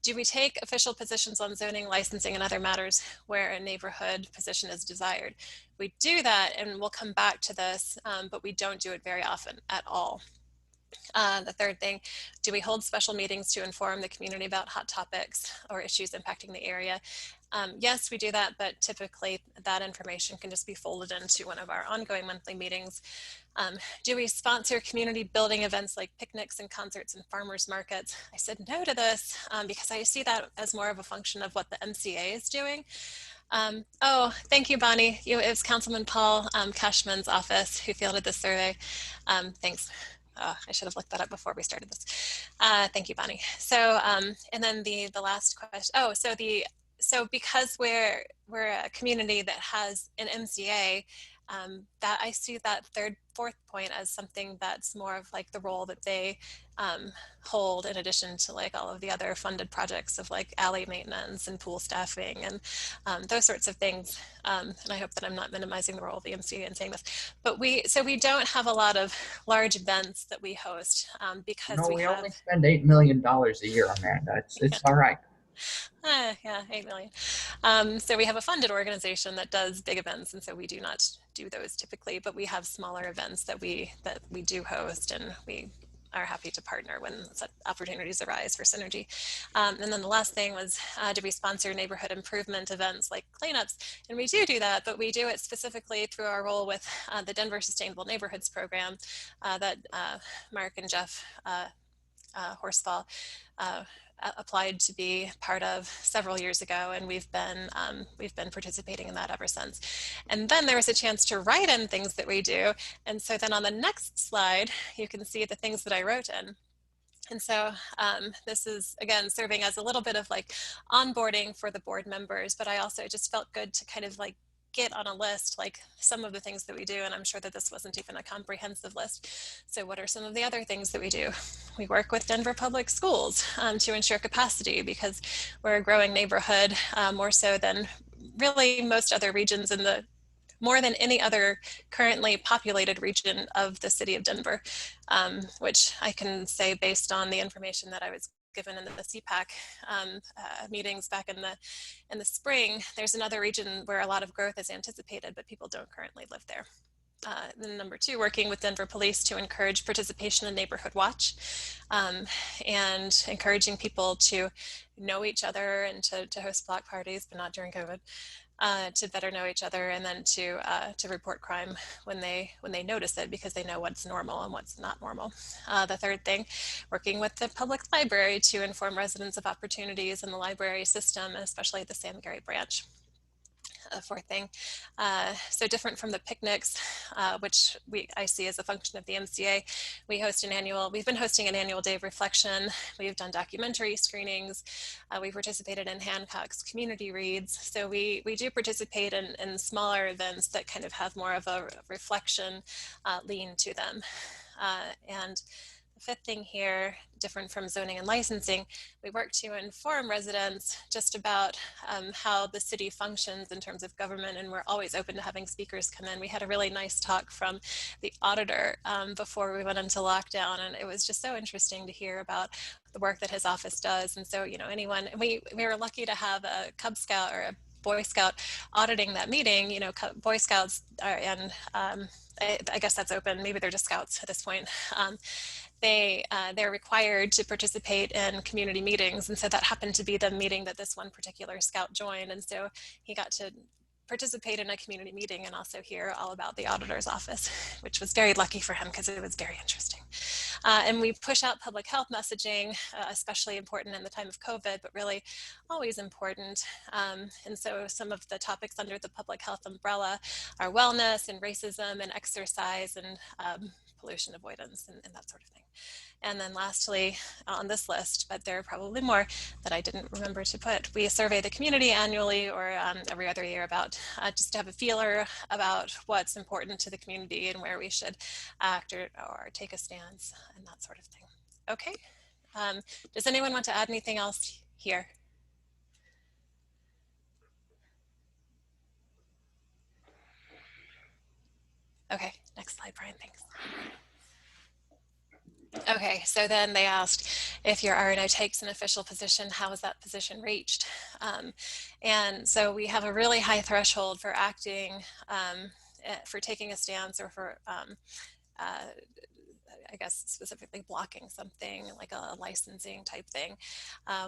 Do we take official positions on zoning, licensing, and other matters where a neighborhood position is desired? We do that, and we'll come back to this, but we don't do it very often at all. The third thing, do we hold special meetings to inform the community about hot topics or issues impacting the area? Yes, we do that, but typically that information can just be folded into one of our ongoing monthly meetings. Do we sponsor community building events like picnics and concerts and farmers markets? I said no to this because I see that as more of a function of what the MCA is doing. Thank you, Bonnie. It was Councilman Paul Cashman's office who fielded this survey. Thanks. I should have looked that up before we started this. Thank you, Bonnie. So, and then the last question. So because we're a community that has an MCA, that I see that fourth point as something that's more of like the role that they hold in addition to like all of the other funded projects of like alley maintenance and pool staffing and those sorts of things. And I hope that I'm not minimizing the role of the MCA in saying this, but we don't have a lot of large events that we host because
No,
we
we
have
only spend $8 million a year, Amanda. It's all right.
yeah, 8 million. So we have a funded organization that does big events, and so we do not do those typically, but we have smaller events that we do host, and we are happy to partner when such opportunities arise for synergy. And then the last thing was, do we sponsor neighborhood improvement events like cleanups? And we do that, but we do it specifically through our role with the Denver Sustainable Neighborhoods Program that Mark and Jeff Horsfall applied to be part of several years ago, and we've been participating in that ever since. And then there was a chance to write in things that we do, and so then on the next slide you can see the things that I wrote in. And so this is, again, serving as a little bit of like onboarding for the board members, but I also just felt good to kind of like get on a list like some of the things that we do, and I'm sure that this wasn't even a comprehensive list. So what are some of the other things that we do? We work with Denver Public Schools to ensure capacity because we're a growing neighborhood, more so than really most other regions in the more than any other currently populated region of the city of Denver, which I can say based on the information that I was given in the CPAC meetings back in the spring. There's another region where a lot of growth is anticipated, but people don't currently live there. Then number two, working with Denver Police to encourage participation in Neighborhood Watch and encouraging people to know each other and to host block parties, but not during COVID. To better know each other, and then to report crime when they notice it, because they know what's normal and what's not normal. The third thing, working with the public library to inform residents of opportunities in the library system, especially the Sam Gary branch. Fourth thing, so different from the picnics, which I see as a function of the MCA, we've been hosting an annual day of reflection. We've done documentary screenings. We participated in Hancock's community reads. So we do participate in smaller events that kind of have more of a reflection lean to them. And the fifth thing here, different from zoning and licensing, we work to inform residents just about how the city functions in terms of government, and we're always open to having speakers come in. We had a really nice talk from the auditor before we went into lockdown, and it was just so interesting to hear about the work that his office does. And so, anyone, we were lucky to have a Cub Scout or a Boy Scout auditing that meeting. Boy Scouts are, and I guess that's open, maybe they're just Scouts at this point. They're required to participate in community meetings, and so that happened to be the meeting that this one particular Scout joined, and so he got to participate in a community meeting and also hear all about the auditor's office, which was very lucky for him because it was very interesting. And we push out public health messaging, especially important in the time of COVID, but really always important. And so some of the topics under the public health umbrella are wellness and racism and exercise and pollution avoidance and that sort of thing. And then lastly, on this list, but there are probably more that I didn't remember to put, we survey the community annually or every other year about just to have a feeler about what's important to the community and where we should act or take a stance and that sort of thing. Okay, does anyone want to add anything else here? Okay, next slide, Brian, thanks. Okay, so then they asked if your RNO takes an official position, how is that position reached? And so we have a really high threshold for acting, for taking a stance, or for, I guess, specifically blocking something like a licensing type thing.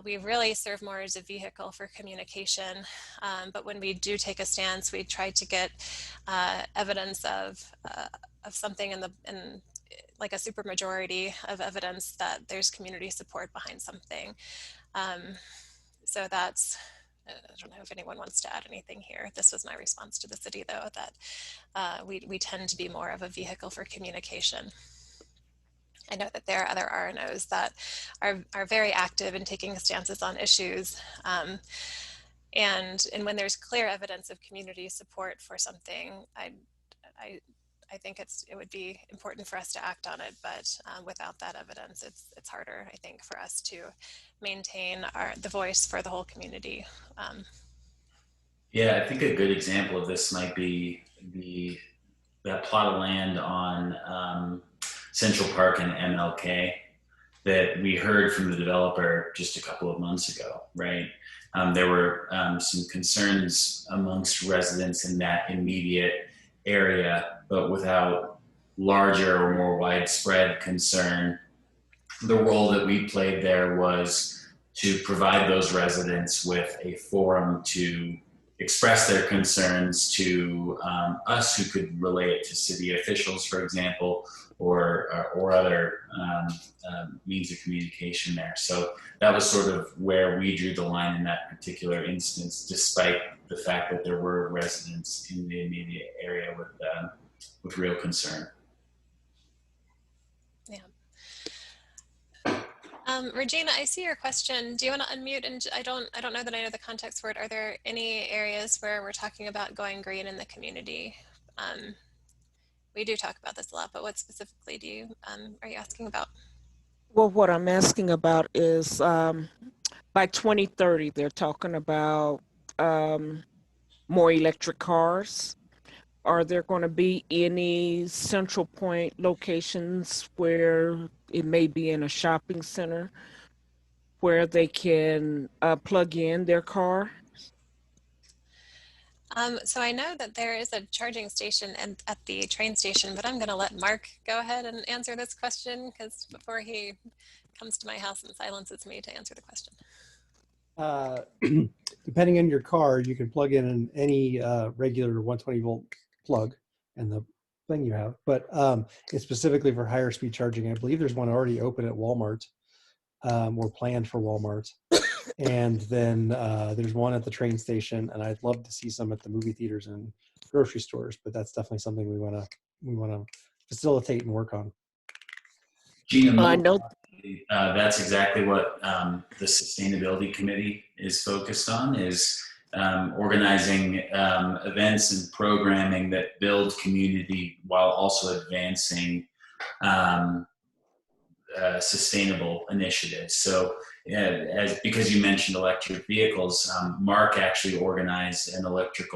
We really serve more as a vehicle for communication, but when we do take a stance, we try to get evidence of something in like a supermajority of evidence that there's community support behind something. So that's, I don't know if anyone wants to add anything here. This was my response to the city, though, that we tend to be more of a vehicle for communication. I know that there are other RNOs that are very active in taking stances on issues. And when there's clear evidence of community support for something, I think it would be important for us to act on it, but without that evidence, it's harder, I think, for us to maintain the voice for the whole community.
Yeah, I think a good example of this might be that plot of land on Central Park and MLK that we heard from the developer just a couple of months ago, right? There were some concerns amongst residents in that immediate area, but without larger or more widespread concern. The role that we played there was to provide those residents with a forum to express their concerns to us, who could relay it to city officials, for example, or other means of communication there. So that was sort of where we drew the line in that particular instance, despite the fact that there were residents in the immediate area with real concern.
Yeah. Regina, I see your question. Do you want to unmute? And I don't know that I know the context for it. Are there any areas where we're talking about going green in the community? We do talk about this a lot, but what specifically are you asking about?
Well, what I'm asking about is by 2030, they're talking about more electric cars. Are there going to be any central point locations where it may be in a shopping center where they can plug in their car?
So I know that there is a charging station at the train station, but I'm going to let Mark go ahead and answer this question, because before he comes to my house and silences me to answer the question.
Depending on your car, you can plug in any regular 120 volt plug and the thing you have, but it's specifically for higher speed charging. I believe there's one already open at Walmart, or planned for Walmart. And then there's one at the train station, and I'd love to see some at the movie theaters and grocery stores, but that's definitely something we want to facilitate and work on.
Gina,
I know.
That's exactly what the Sustainability Committee is focused on, is organizing events and programming that build community while also advancing sustainable initiatives. So because you mentioned electric vehicles, Mark actually organized an electric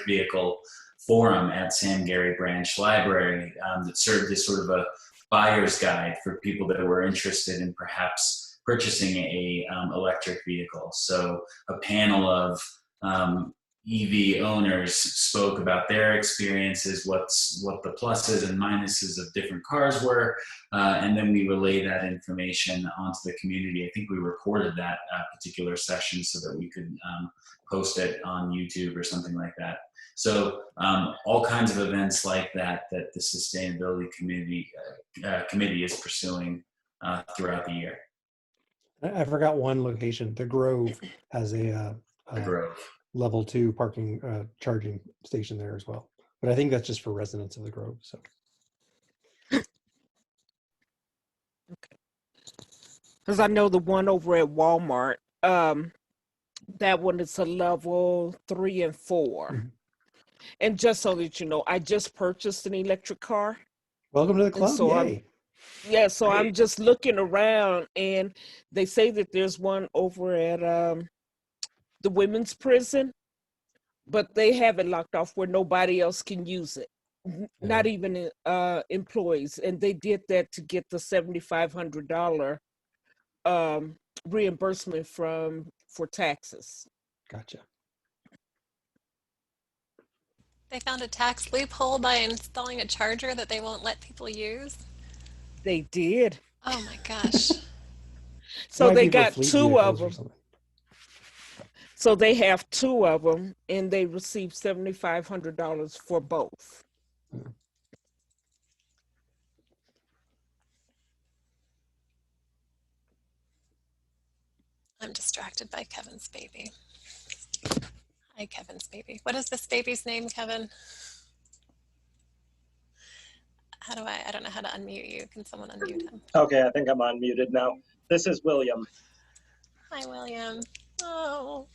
vehicle forum at Sam Gary Branch Library that served as sort of a buyer's guide for people that were interested in perhaps purchasing a electric vehicle. So a panel of EV owners spoke about their experiences, what the pluses and minuses of different cars were, and then we relay that information onto the community. I think we recorded that particular session so that we could post it on YouTube or something like that. So all kinds of events like that the Sustainability Committee is pursuing throughout the year.
I forgot one location. The Grove has a level 2 parking charging station there as well, but I think that's just for residents of the Grove. So
because I know the one over at Walmart, that one is a level 3 and 4.
Mm-hmm.
And just so that you know, I just purchased an electric car.
Welcome to the club.
So
Yay.
So I'm just looking around, and they say that there's one over at the women's prison, but they have it locked off where nobody else can use it, not even employees. And they did that to get the $7,500 reimbursement for taxes.
Gotcha.
They found a tax loophole by installing a charger that they won't let people use.
They did.
Oh my gosh.
So they got 2 of them. So they have 2 of them, and they received $7,500 for both.
I'm distracted by Kevin's baby. Hi, Kevin's baby. What is this baby's name, Kevin? I don't know how to unmute you. Can someone unmute him?
Okay, I think I'm unmuted now. This is William.
Hi, William. Oh.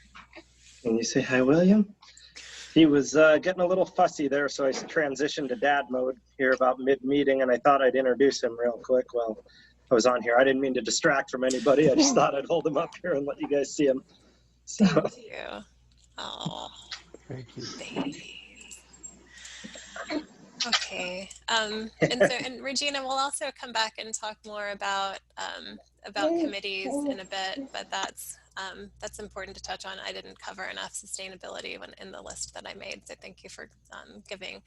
Can you say hi, William? He was getting a little fussy there, so I transitioned to dad mode here about mid-meeting, and I thought I'd introduce him real quick while I was on here. I didn't mean to distract from anybody. I just thought I'd hold him up here and let you guys see him. So.
Thank you. Oh,
thank you.
Babies. Okay. And Regina, we'll also come back and talk more about committees in a bit, but that's important to touch on. I didn't cover enough sustainability in the list that I made, so thank you for giving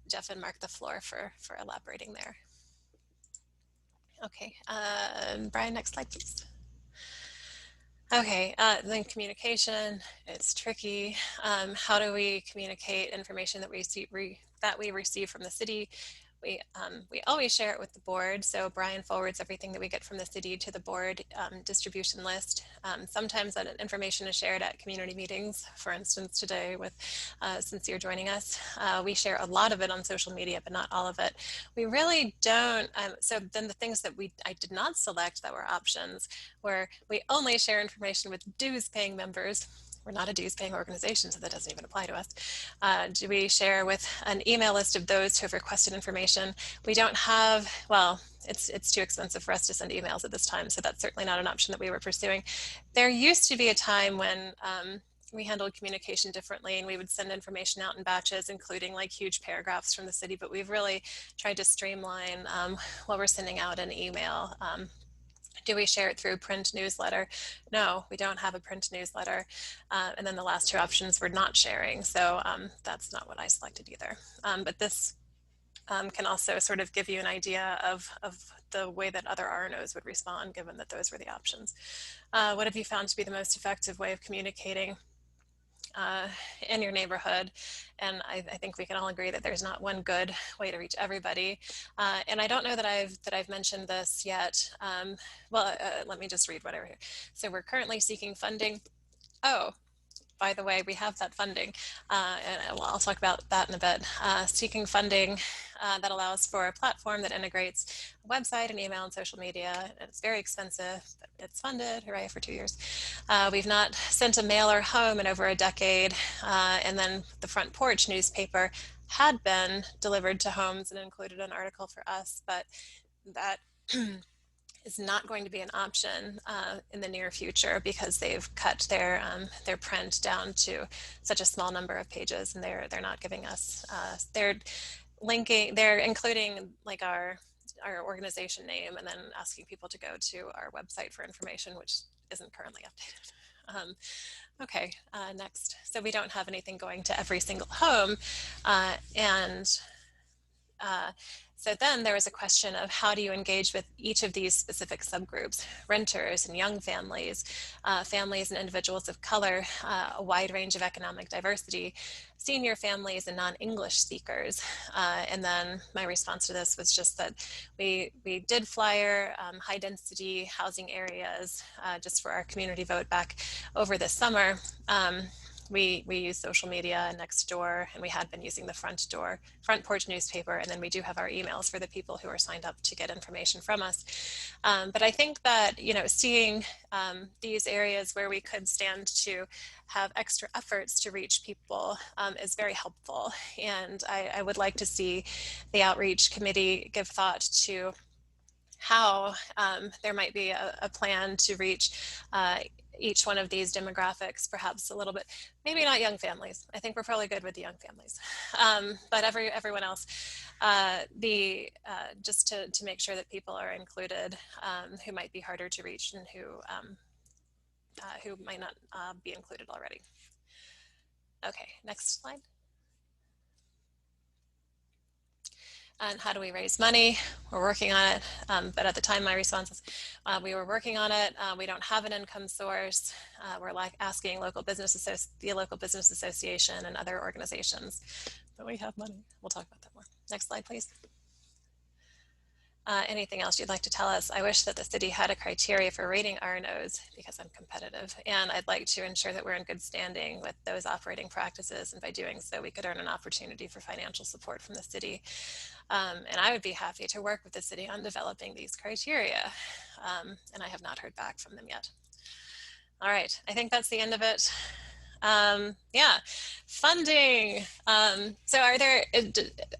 Jeff and Mark the floor for elaborating there. Okay, Brian, next slide, please. Okay, then communication, it's tricky. How do we communicate information that we receive from the city? We always share it with the board. So Brian forwards everything that we get from the city to the board distribution list. Sometimes that information is shared at community meetings. For instance, today with since you're joining us, we share a lot of it on social media, but not all of it. We really don't. So then the things that I did not select that were options were we only share information with dues paying members. We're not a dues paying organization, so that doesn't even apply to us. Do we share with an email list of those who have requested information? We don't have, well, it's too expensive for us to send emails at this time, so that's certainly not an option that we were pursuing. There used to be a time when we handled communication differently, and we would send information out in batches, including like huge paragraphs from the city, but we've really tried to streamline what we're sending out in email. Do we share it through print newsletter? No, we don't have a print newsletter. And then the last two options were not sharing. So that's not what I selected either. But this can also sort of give you an idea of the way that other RNOs would respond, given that those were the options. What have you found to be the most effective way of communicating in your neighborhood? And I think we can all agree that there's not one good way to reach everybody. And I don't know that I've mentioned this yet. Let me just read whatever here. So we're currently seeking funding. Oh, by the way, we have that funding, and I'll talk about that in a bit. Seeking funding that allows for a platform that integrates a website and email and social media. It's very expensive, but it's funded. Hooray for 2 years. We've not sent a mailer home in over a decade, and then the Front Porch newspaper had been delivered to homes and included an article for us, but that is not going to be an option in the near future because they've cut their print down to such a small number of pages, and they're not giving us they're including like our organization name and then asking people to go to our website for information, which isn't currently updated. Okay, next. So we don't have anything going to every single home, so then there was a question of how do you engage with each of these specific subgroups, renters and young families, families and individuals of color, a wide range of economic diversity, senior families and non-English speakers. And then my response to this was just that we did flyer high density housing areas just for our community vote back over the summer. We use social media next door, and we had been using the Front Porch newspaper, and then we do have our emails for the people who are signed up to get information from us. But I think that, seeing these areas where we could stand to have extra efforts to reach people is very helpful. And I would like to see the outreach committee give thought to how there might be a plan to reach each one of these demographics, perhaps a little bit, maybe not young families. I think we're probably good with the young families, but everyone else, just to make sure that people are included who might be harder to reach and who might not be included already. Okay, next slide. And how do we raise money? We're working on it, but at the time my response was, we were working on it. We don't have an income source. We're asking the local business association and other organizations, but we have money. We'll talk about that more. Next slide, please. Anything else you'd like to tell us? I wish that the city had a criteria for rating RNOs because I'm competitive, and I'd like to ensure that we're in good standing with those operating practices, and by doing so we could earn an opportunity for financial support from the city. And I would be happy to work with the city on developing these criteria, and I have not heard back from them yet. All right, I think that's the end of it. Yeah, funding. So are there,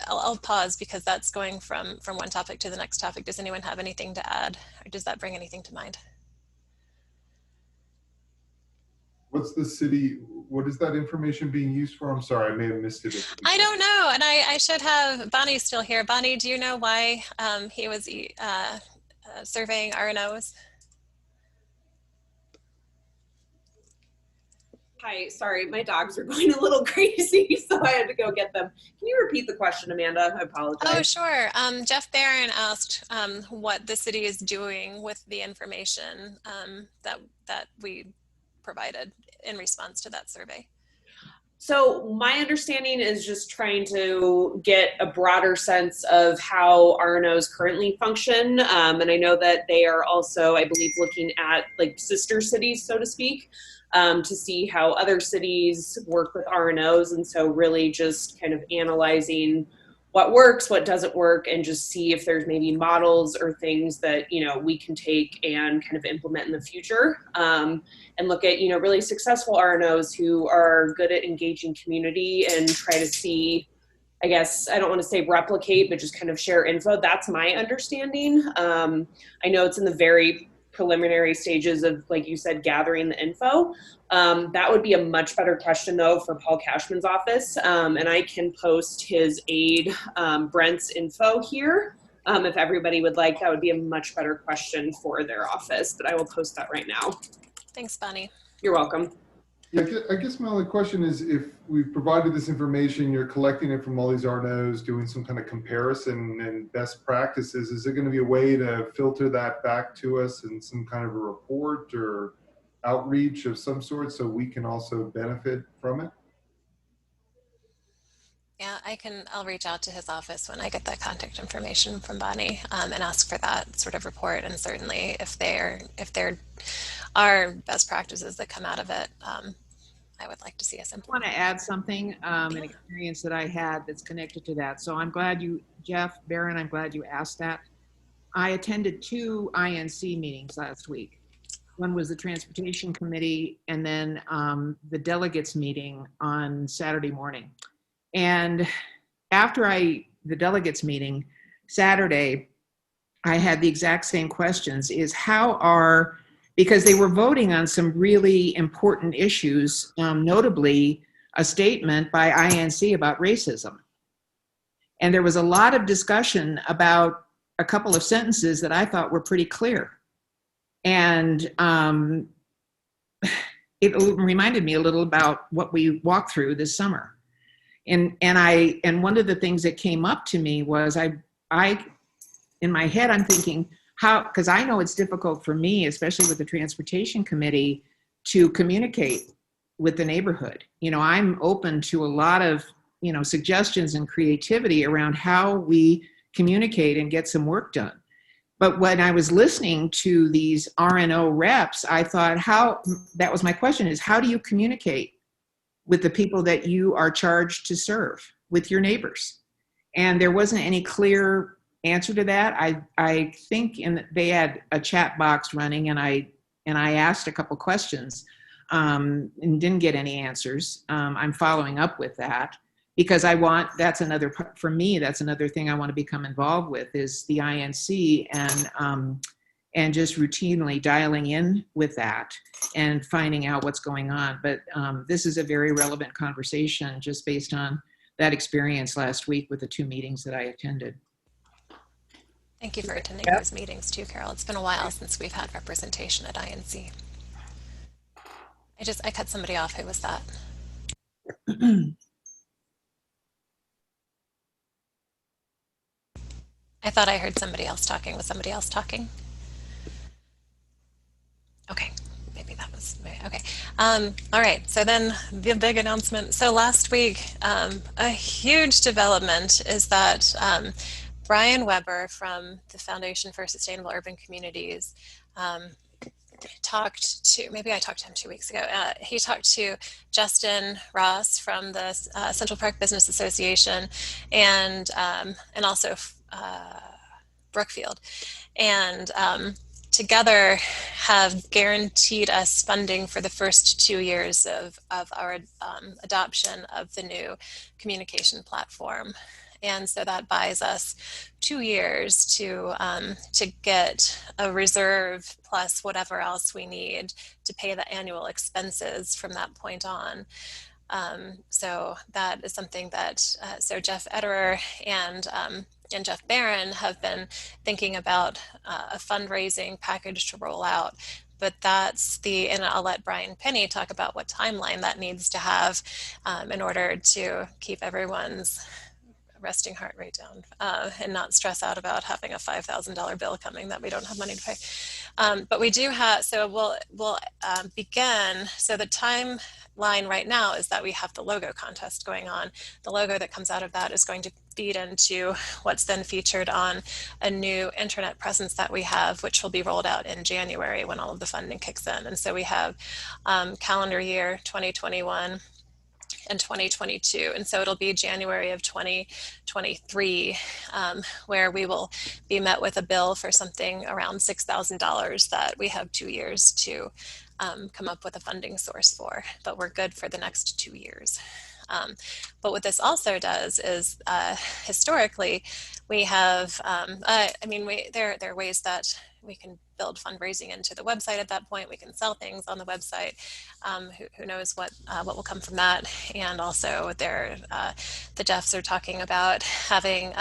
I'll pause because that's going from one topic to the next topic. Does anyone have anything to add, or does that bring anything to mind?
What's the city, what is that information being used for? I'm sorry, I may have missed it.
I don't know, and I should have Bonnie still here. Bonnie, do you know why he was surveying RNOs?
Hi, sorry, my dogs are going a little crazy, so I had to go get them. Can you repeat the question, Amanda? I apologize.
Oh, sure. Jeff Barron asked what the city is doing with the information that we provided in response to that survey.
So my understanding is just trying to get a broader sense of how RNOs currently function. And I know that they are also, I believe, looking at like sister cities, so to speak, to see how other cities work with RNOs. And so really just kind of analyzing what works, what doesn't work, and just see if there's maybe models or things that, you know, we can take and kind of implement in the future. And look at, you know, really successful RNOs who are good at engaging community and try to see, I guess, I don't want to say replicate, but just kind of share info. That's my understanding. I know it's in the very preliminary stages of, like you said, gathering the info. That would be a much better question, though, for Paul Cashman's office. And I can post his aide, Brent's info here. If everybody would like, that would be a much better question for their office, but I will post that right now.
Thanks, Bonnie.
You're welcome.
Yeah, I guess my only question is, if we've provided this information, you're collecting it from all these RNOs, doing some kind of comparison and best practices, is there going to be a way to filter that back to us in some kind of a report or outreach of some sort so we can also benefit from it?
Yeah, I'll reach out to his office when I get that contact information from Bonnie and ask for that sort of report. And certainly if there are best practices that come out of it, I would like to see us implement.
I want to add something, an experience that I had that's connected to that. So I'm glad Jeff Barron, I'm glad you asked that. I attended 2 INC meetings last week. One was the Transportation Committee, and then the delegates meeting on Saturday morning. And after the delegates meeting Saturday, I had the exact same questions, because they were voting on some really important issues, notably a statement by INC about racism. And there was a lot of discussion about a couple of sentences that I thought were pretty clear. And it reminded me a little about what we walked through this summer. And one of the things that came up to me was I in my head, I'm thinking, because I know it's difficult for me, especially with the Transportation Committee, to communicate with the neighborhood. You know, I'm open to a lot of, you know, suggestions and creativity around how we communicate and get some work done. But when I was listening to these RNO reps, I thought, that was my question, is how do you communicate with the people that you are charged to serve, with your neighbors? And there wasn't any clear answer to that. I think they had a chat box running, and I asked a couple questions and didn't get any answers. I'm following up with that because that's another thing I want to become involved with, is the INC, and just routinely dialing in with that and finding out what's going on. But this is a very relevant conversation just based on that experience last week with the 2 meetings that I attended.
Thank you for attending those meetings too, Carol. It's been a while since we've had representation at INC. I cut somebody off. Who was that? I thought I heard somebody else talking. Was somebody else talking? Okay, maybe that was, okay. All right, so then the big announcement. So last week, a huge development is that Brian Weber from the Foundation for Sustainable Urban Communities talked to, maybe I talked to him 2 weeks ago. He talked to Justin Ross from the Central Park Business Association and also Brookfield. And together have guaranteed us funding for the first 2 years of our adoption of the new communication platform. And so that buys us 2 years to get a reserve plus whatever else we need to pay the annual expenses from that point on. So that is something that, so Jeff Ederer and Jeff Barron have been thinking about a fundraising package to roll out. But that's and I'll let Brian Penny talk about what timeline that needs to have in order to keep everyone's resting heart rate down and not stress out about having a $5,000 bill coming that we don't have money to pay. But we do have, so we'll begin, so the timeline right now is that we have the logo contest going on. The logo that comes out of that is going to feed into what's then featured on a new internet presence that we have, which will be rolled out in January when all of the funding kicks in. And so we have calendar year 2021 and 2022. And so it'll be January of 2023 where we will be met with a bill for something around $6,000 that we have 2 years to come up with a funding source for, but we're good for the next 2 years. But what this also does is historically we have, there are ways that we can build fundraising into the website at that point. We can sell things on the website. Who knows what will come from that. And also the Jeffs are talking about having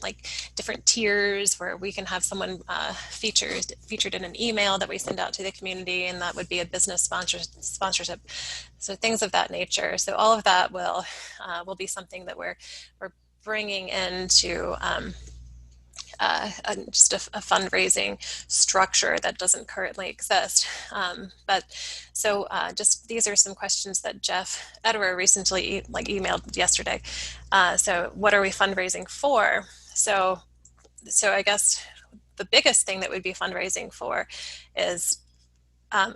like different tiers where we can have someone featured in an email that we send out to the community, and that would be a business sponsorship. So things of that nature. So all of that will be something that we're bringing into just a fundraising structure that doesn't currently exist. Just these are some questions that Jeff Ederer recently emailed yesterday. So what are we fundraising for? So I guess the biggest thing that we'd be fundraising for is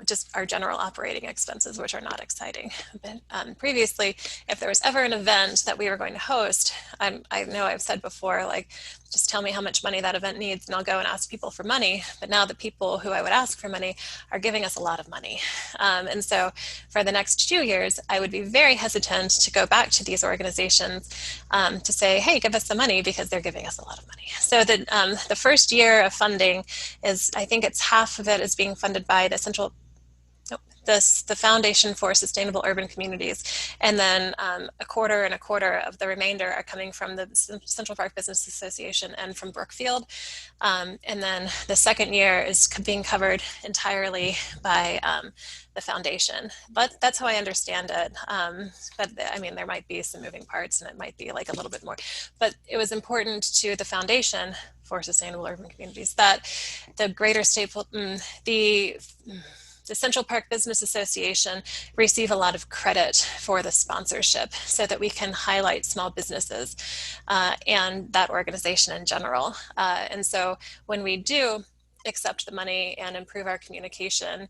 just our general operating expenses, which are not exciting. But, previously, if there was ever an event that we were going to host, I know I've said before, like, just tell me how much money that event needs and I'll go and ask people for money. But now the people who I would ask for money are giving us a lot of money. And so for the next 2 years, I would be very hesitant to go back to these organizations to say, hey, give us some money, because they're giving us a lot of money. So the first year of funding is, I think it's half of it is being funded by the the Foundation for Sustainable Urban Communities, and then a quarter and a quarter of the remainder are coming from the Central Park Business Association and from Brookfield. And then the second year is being covered entirely by the foundation. But that's how I understand it. But I mean, there might be some moving parts, and it might be like a little bit more. But it was important to the Foundation for Sustainable Urban Communities that the greater the Central Park Business Association receive a lot of credit for the sponsorship, so that we can highlight small businesses and that organization in general. And so when we do accept the money and improve our communication,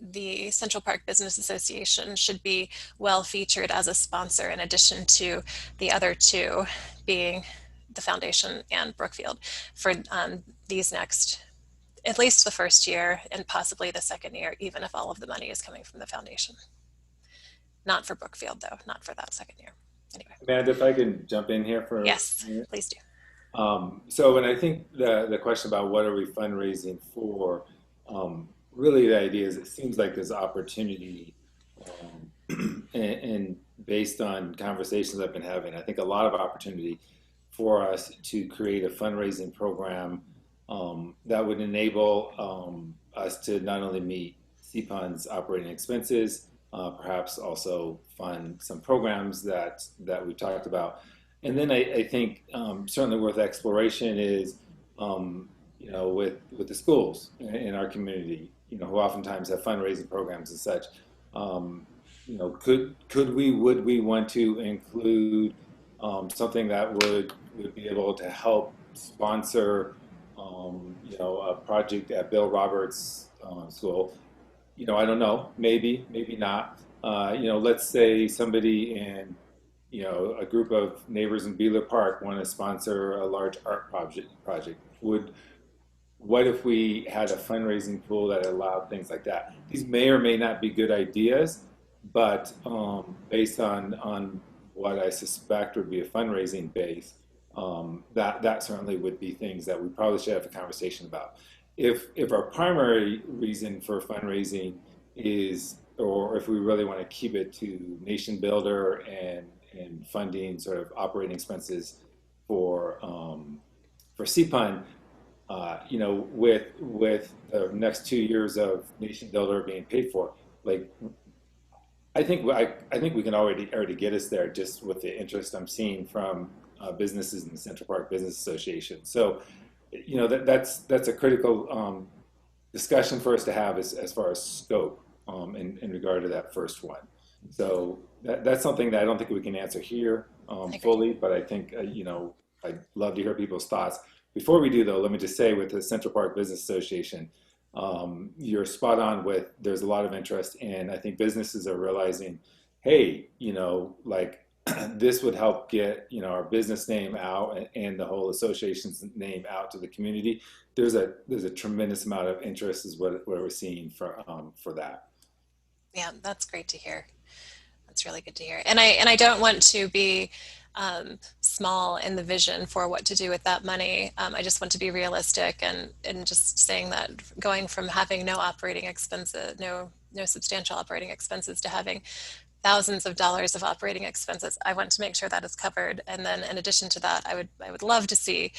the Central Park Business Association should be well featured as a sponsor, in addition to the other two being the Foundation and Brookfield, for these next, at least the first year and possibly the second year, even if all of the money is coming from the foundation. Not for Brookfield, though, not for that second year. Anyway.
Amanda, if I can jump in here for
yes, please do.
So when I think the question about what are we fundraising for, really the idea is it seems like there's opportunity, and based on conversations I've been having, I think a lot of opportunity for us to create a fundraising program that would enable us to not only meet CPUN's operating expenses, perhaps also fund some programs that we've talked about. And then I think certainly worth exploration is, with the schools in our community, who oftentimes have fundraising programs and such. Would we want to include something that would be able to help sponsor a project at Bill Roberts School? I don't know, maybe not. Let's say somebody in, a group of neighbors in Beeler Park want to sponsor a large art project. what if we had a fundraising pool that allowed things like that? These may or may not be good ideas, but based on what I suspect would be a fundraising base, that certainly would be things that we probably should have a conversation about. If our primary reason for fundraising is, or if we really want to keep it to nation builder and funding sort of operating expenses for CPUN, with the next 2 years of nation builder being paid for, like I think we can already get us there just with the interest I'm seeing from businesses in the Central Park Business Association. So, that's a critical discussion for us to have as far as scope in regard to that first one. So that's something that I don't think we can answer here fully, but I think I'd love to hear people's thoughts. Before we do, though, let me just say with the Central Park Business Association, you're spot on with there's a lot of interest, and I think businesses are realizing, hey, like this would help get our business name out and the whole association's name out to the community. There's a tremendous amount of interest is what we're seeing for that.
Yeah, that's great to hear. That's really good to hear. And I don't want to be small in the vision for what to do with that money. I just want to be realistic and just saying that going from having no operating expenses, no substantial operating expenses, to having thousands of dollars of operating expenses, I want to make sure that is covered. And then in addition to that, I would love to see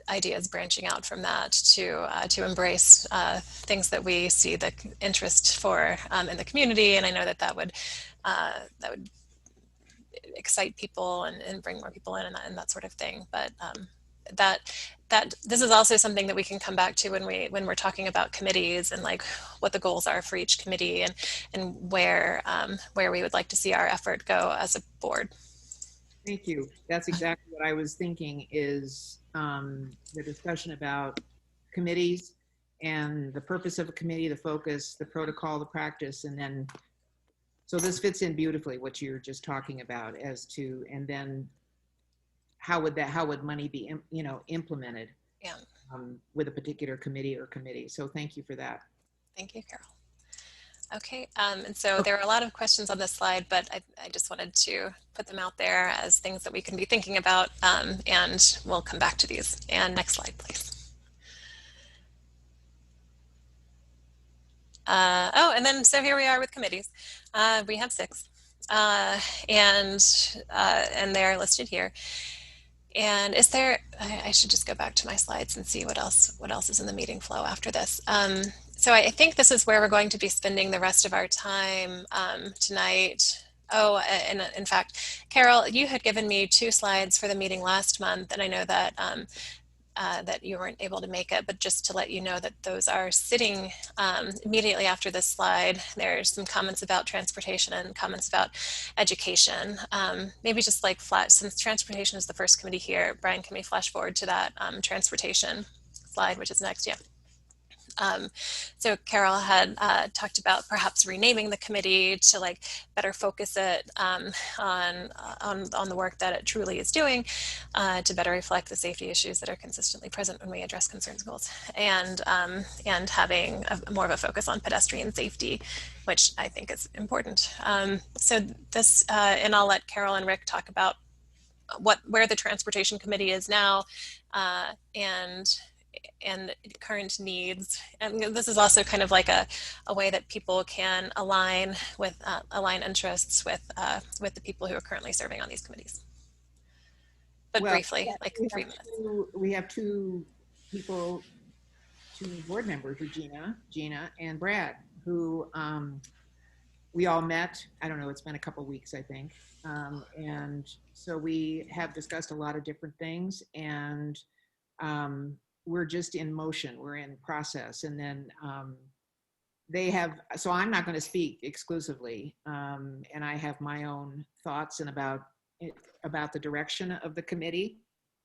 ideas branching out from that to embrace things that we see the interest for in the community. And I know that would excite people and bring more people in and that sort of thing. But that this is also something that we can come back to when we're talking about committees and like what the goals are for each committee and where we would like to see our effort go as a board.
Thank you. That's exactly what I was thinking is the discussion about committees and the purpose of a committee, the focus, the protocol, the practice, and then so this fits in beautifully what you're just talking about as to, and then how would money be implemented with a particular committee or committee. So thank you for that.
Thank you, Carol. Okay, and so there are a lot of questions on this slide, but I just wanted to put them out there as things that we can be thinking about, and we'll come back to these. And next slide, please. And then so here we are with committees. We have 6, and they're listed here. And is there? I should just go back to my slides and see what else is in the meeting flow after this. So I think this is where we're going to be spending the rest of our time tonight. Oh, and in fact, Carol, you had given me 2 slides for the meeting last month, and I know that that you weren't able to make it, but just to let you know that those are sitting immediately after this slide. There's some comments about transportation and comments about education. Maybe just like since transportation is the first committee here, Brian, can we flash forward to that transportation slide, which is next? Yeah. So Carol had talked about perhaps renaming the committee to like better focus it on the work that it truly is doing, to better reflect the safety issues that are consistently present when we address concerns and goals, and having more of a focus on pedestrian safety, which I think is important. So this, and I'll let Carol and Rick talk about where the transportation committee is now, and current needs. And this is also kind of like a way that people can align interests with the people who are currently serving on these committees. But well, briefly, like 3 minutes.
We have 2 people, 2 board members, Regina, Gina, and Brad, who we all met. I don't know, it's been a couple weeks, I think. And so we have discussed a lot of different things, and we're just in motion, we're in process. And then they have, so I'm not going to speak exclusively, and I have my own thoughts and about the direction of the committee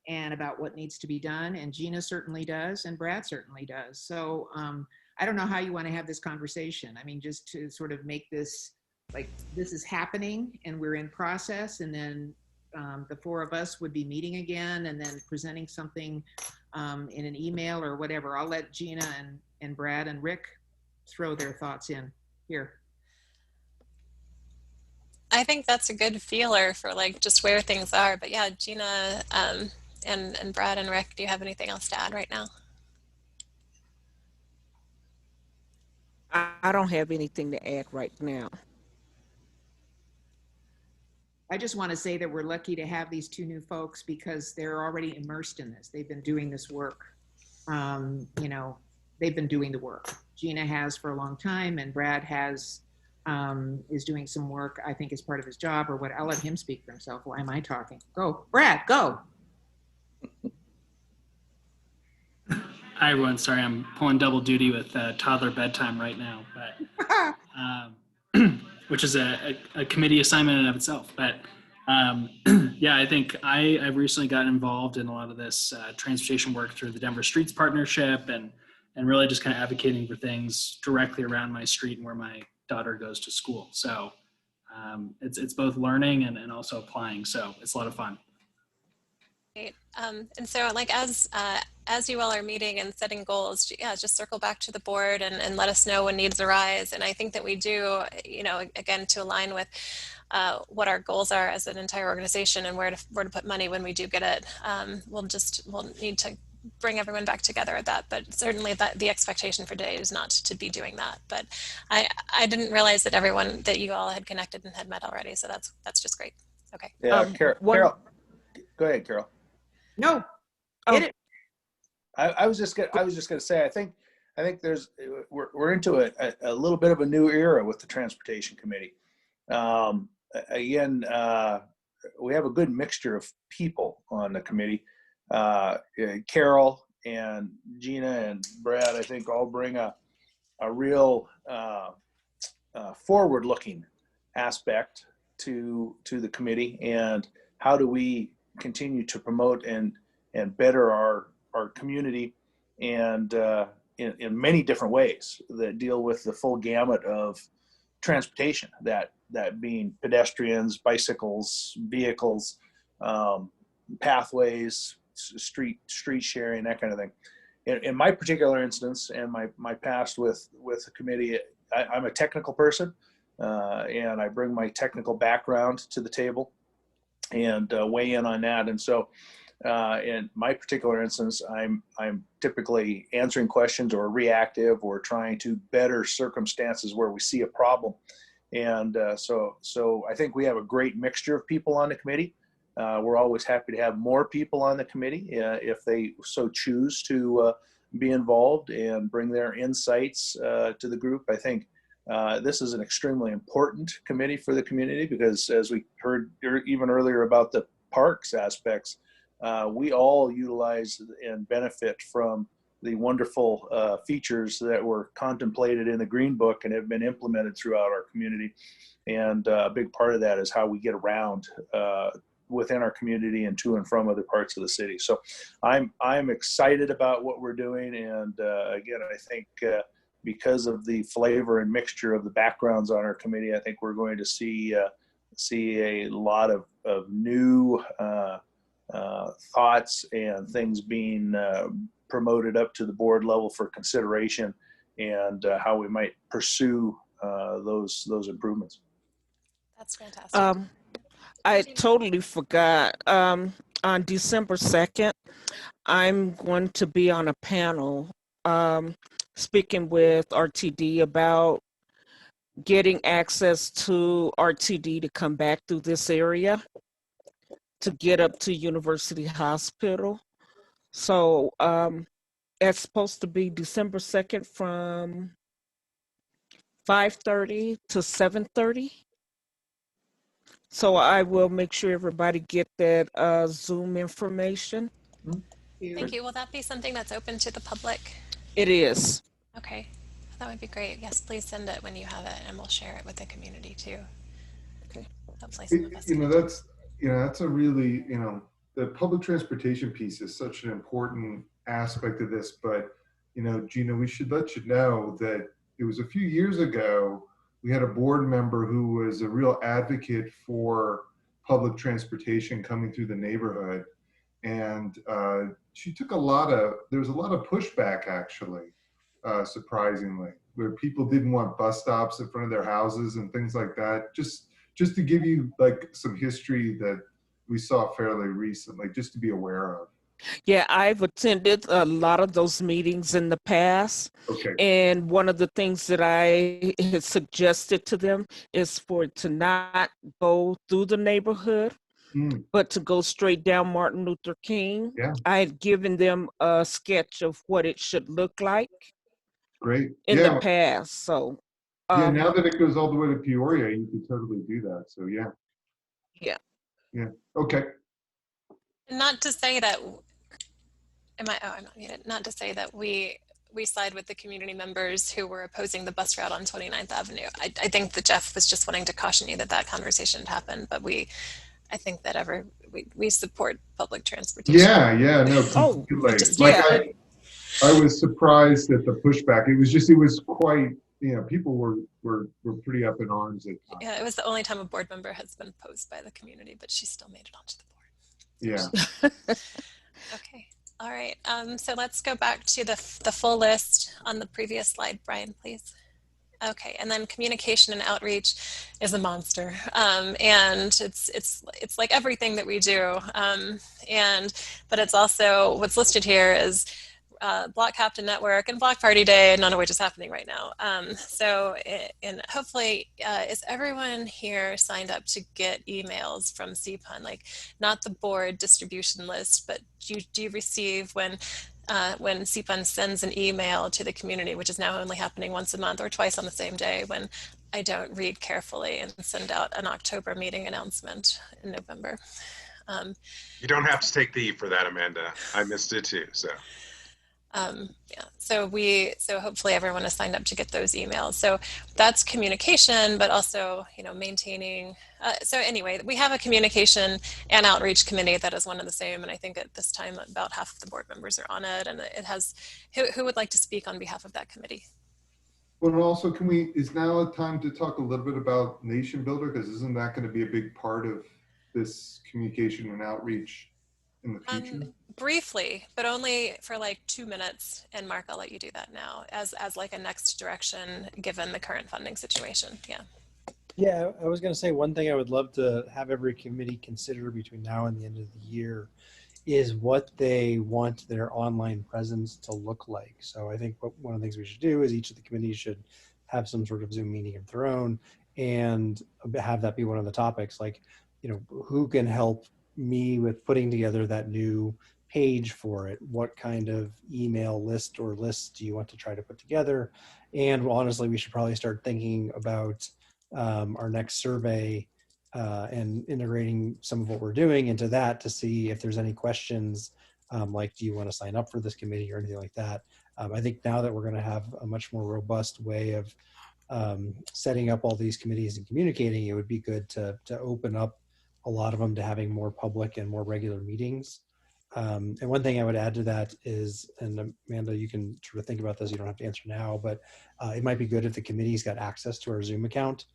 and about what needs to be done. And Gina certainly does, and Brad certainly does. So I don't know how you want to have this conversation. I mean, just to sort of make this like this is happening and we're in process, and then the 4 of us would be meeting again and then presenting something in an email or whatever. I'll let Gina and Brad and Rick throw their thoughts in here.
I think that's a good feeler for like just where things are. But yeah, Gina and Brad and Rick, do you have anything else to add right now?
I don't have anything to add right now.
I just want to say that we're lucky to have these two new folks because they're already immersed in this. They've been doing this work. You know, they've been doing the work. Gina has for a long time, and Brad has is doing some work, I think, as part of his job or what. I'll let him speak for himself. Why am I talking? Go, Brad, go.
Hi, everyone. Sorry, I'm pulling double duty with toddler bedtime right now, but which is a committee assignment in and of itself. But yeah, I think I've recently gotten involved in a lot of this transportation work through the Denver Streets Partnership and really just kind of advocating for things directly around my street and where my daughter goes to school. So it's both learning and also applying. So it's a lot of fun.
Great. And so like as you all are meeting and setting goals, yeah, just circle back to the board and let us know when needs arise. And I think that we do, you know, again, to align with what our goals are as an entire organization and where to put money when we do get it. We'll need to bring everyone back together at that, but certainly the expectation for today is not to be doing that. But I didn't realize that that you all had connected and had met already. So that's just great. Okay.
Yeah, Carol, go ahead, Carol.
No, get it.
I was just gonna say, I think there's we're into a little bit of a new era with the transportation committee. Again, we have a good mixture of people on the committee. Carol and Gina and Brad, I think, all bring a real forward-looking aspect to the committee, and how do we continue to promote and better our community, and in many different ways that deal with the full gamut of transportation, that being pedestrians, bicycles, vehicles, pathways, street sharing, that kind of thing. In my particular instance, and my past with the committee, I'm a technical person, and I bring my technical background to the table and weigh in on that. And so in my particular instance, I'm typically answering questions or reactive or trying to better circumstances where we see a problem. And so I think we have a great mixture of people on the committee. We're always happy to have more people on the committee if they so choose to be involved and bring their insights to the group. I think this is an extremely important committee for the community because, as we heard even earlier about the parks aspects, we all utilize and benefit from the wonderful features that were contemplated in the Green Book and have been implemented throughout our community. And a big part of that is how we get around within our community and to and from other parts of the city. So I'm excited about what we're doing. And again, I think because of the flavor and mixture of the backgrounds on our committee, I think we're going to see a lot of new thoughts and things being promoted up to the board level for consideration, and how we might pursue those improvements.
That's fantastic.
I totally forgot. On December 2nd, I'm going to be on a panel speaking with RTD about getting access to RTD to come back through this area to get up to University Hospital. So it's supposed to be December 2nd from 5:30 to 7:30. So I will make sure everybody get that Zoom information.
Thank you. Will that be something that's open to the public?
It is.
Okay, that would be great. Yes, please send it when you have it, and we'll share it with the community too.
Okay.
Hopefully, some of us.
That's a really, the public transportation piece is such an important aspect of this. But Gina, we should let you know that it was a few years ago we had a board member who was a real advocate for public transportation coming through the neighborhood. and she took there was a lot of pushback actually, surprisingly, where people didn't want bus stops in front of their houses and things like that. Just to give you like some history that we saw fairly recently, just to be aware of.
Yeah, I've attended a lot of those meetings in the past.
Okay.
And one of the things that I had suggested to them is for it to not go through the neighborhood, but to go straight down Martin Luther King.
Yeah.
I had given them a sketch of what it should look like
Great.
in the past. So
yeah, now that it goes all the way to Peoria, you could totally do that. So yeah.
Yeah.
Yeah. Okay.
Not to say that, I'm not muted. Not to say that we side with the community members who were opposing the bus route on 29th Avenue. I think that Jeff was just wanting to caution you that that conversation happened, but I think that we support public transportation.
Yeah, no, completely. I was surprised at the pushback. It was quite, people were pretty up in arms at times.
Yeah, it was the only time a board member has been opposed by the community, but she still made it onto the
board. Yeah.
Okay. All right. So let's go back to the full list on the previous slide, Brian, please. Okay, and then communication and outreach is a monster, and it's like everything that we do, but it's also what's listed here is Block Captain Network and Block Party Day, none of which is happening right now. And hopefully, is everyone here signed up to get emails from CPUN? Like, not the board distribution list, but do you receive when CPUN sends an email to the community, which is now only happening once a month or twice on the same day, when I don't read carefully and send out an October meeting announcement in November.
You don't have to take the E for that, Amanda. I missed it too, so.
Yeah, so hopefully everyone is signed up to get those emails. So that's communication, but also, maintaining. So anyway, we have a communication and outreach committee that is one and the same. And I think at this time, about half of the board members are on it. And it has, who would like to speak on behalf of that committee?
Well, and also is now a time to talk a little bit about Nation Builder? Because isn't that going to be a big part of this communication and outreach in the future?
Briefly, but only for like 2 minutes. And Mark, I'll let you do that now as like a next direction, given the current funding situation. Yeah.
Yeah, I was going to say one thing I would love to have every committee consider between now and the end of the year is what they want their online presence to look like. So I think one of the things we should do is each of the committees should have some sort of Zoom meeting of their own and have that be one of the topics. Like, who can help me with putting together that new page for it? What kind of email list or lists do you want to try to put together? And honestly, we should probably start thinking about our next survey and integrating some of what we're doing into that to see if there's any questions like, do you want to sign up for this committee or anything like that? I think now that we're going to have a much more robust way of setting up all these committees and communicating, it would be good to open up a lot of them to having more public and more regular meetings. And one thing I would add to that is, and Amanda, you can sort of think about this, you don't have to answer now, but it might be good if the committee's got access to our Zoom account,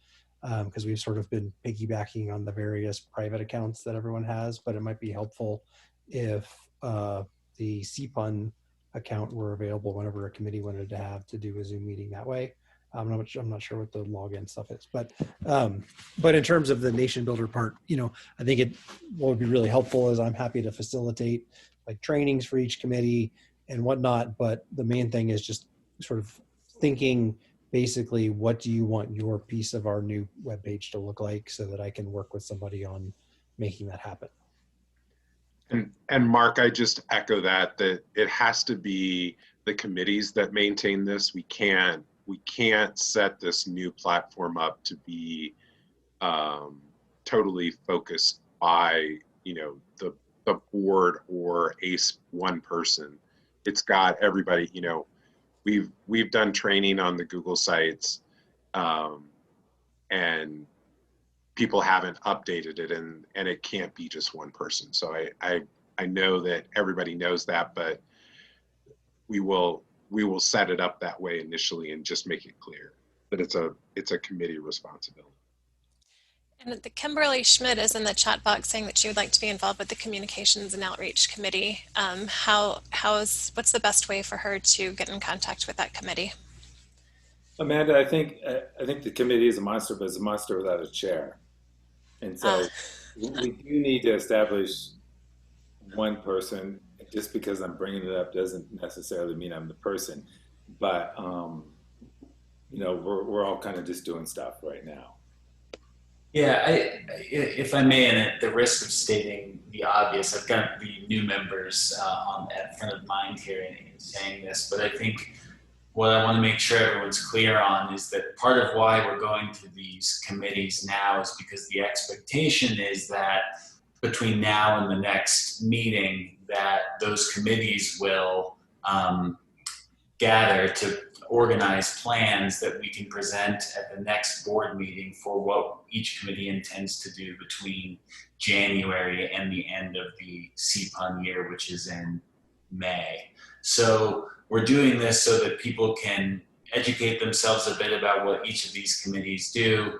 because we've sort of been piggybacking on the various private accounts that everyone has, but it might be helpful if the CPUN account were available whenever a committee wanted to do a Zoom meeting that way. I'm not sure what the login stuff is, but in terms of the Nation Builder part, I think what would be really helpful is I'm happy to facilitate like trainings for each committee and whatnot. But the main thing is just sort of thinking basically, what do you want your piece of our new webpage to look like so that I can work with somebody on making that happen.
And Mark, I just echo that it has to be the committees that maintain this. We can't set this new platform up to be totally focused by the board or one person. It's got everybody. We've done training on the Google sites, and people haven't updated it, and it can't be just one person. So I know that everybody knows that, but we will set it up that way initially and just make it clear that it's a committee responsibility.
And the Kimberly Schmidt is in the chat box saying that she would like to be involved with the Communications and Outreach Committee. What's the best way for her to get in contact with that committee?
Amanda, I think the committee is a monster, but it's a monster without a chair. And so we do need to establish one person. Just because I'm bringing it up doesn't necessarily mean I'm the person. But, you know, we're all kind of just doing stuff right now.
Yeah, if I may, and at the risk of stating the obvious, I've got the new members at front of mind here in saying this, but I think what I want to make sure everyone's clear on is that part of why we're going to these committees now is because the expectation is that between now and the next meeting that those committees will gather to organize plans that we can present at the next board meeting for what each committee intends to do between January and the end of the CPUN year, which is in May. So we're doing this so that people can educate themselves a bit about what each of these committees do.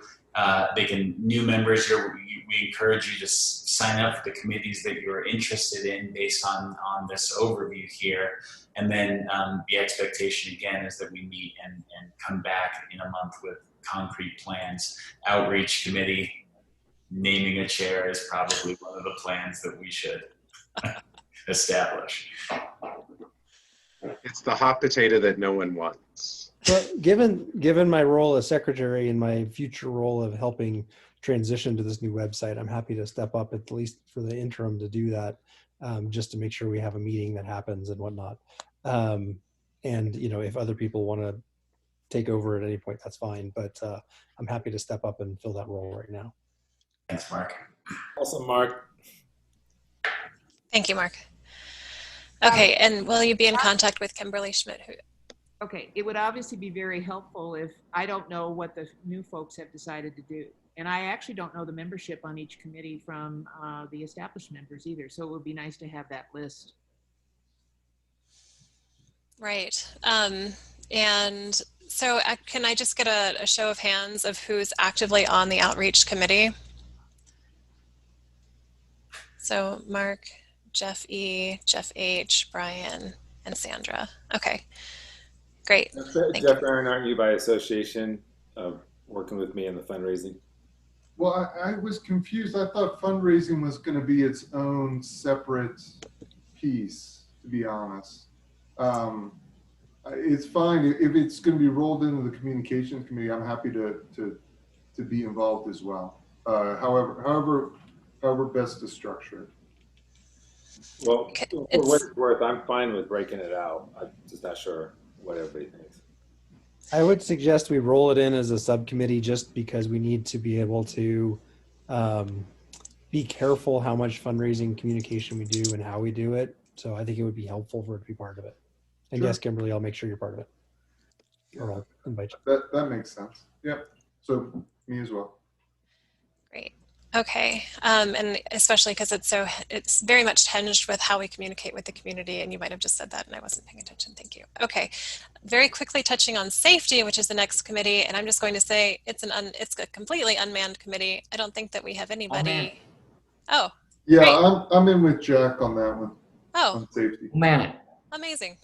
New members, we encourage you to sign up for the committees that you're interested in based on this overview here. And then the expectation again is that we meet and come back in a month with concrete plans. Outreach committee, naming a chair is probably one of the plans that we should establish.
It's the hot potato that no one wants.
Well, given my role as secretary and my future role of helping transition to this new website, I'm happy to step up at least for the interim to do that, just to make sure we have a meeting that happens and whatnot. And you know, if other people want to take over at any point, that's fine. But I'm happy to step up and fill that role right now.
Thanks, Mark.
Also, Mark.
Thank you, Mark. Okay, and will you be in contact with Kimberly Schmidt?
Okay, it would obviously be very helpful if I don't know what the new folks have decided to do. And I actually don't know the membership on each committee from the established members either. So it would be nice to have that list.
Right. And so can I just get a show of hands of who's actively on the outreach committee? So Mark, Jeff E, Jeff H, Brian, and Sandra. Okay, great.
Jeff Aaron, aren't you by association working with me in the fundraising?
Well, I was confused. I thought fundraising was going to be its own separate piece, to be honest. It's fine. If it's going to be rolled into the communications committee, I'm happy to be involved as well. However best to structure it.
Well, for what it's worth, I'm fine with breaking it out. I'm just not sure what everybody thinks.
I would suggest we roll it in as a subcommittee just because we need to be able to be careful how much fundraising communication we do and how we do it. So I think it would be helpful for it to be part of it. And
Sure.
yes, Kimberly, I'll make sure you're part of it.
Yeah.
Or I'll invite you.
That makes sense. Yep. So me as well.
Great. Okay, and especially because it's very much tinged with how we communicate with the community, and you might have just said that and I wasn't paying attention. Thank you. Okay, very quickly touching on safety, which is the next committee, and I'm just going to say it's a completely unmanned committee. I don't think that we have anybody. Oh.
Yeah,
great.
I'm in with Jack on that one.
Oh.
On safety.
Man it.
Amazing.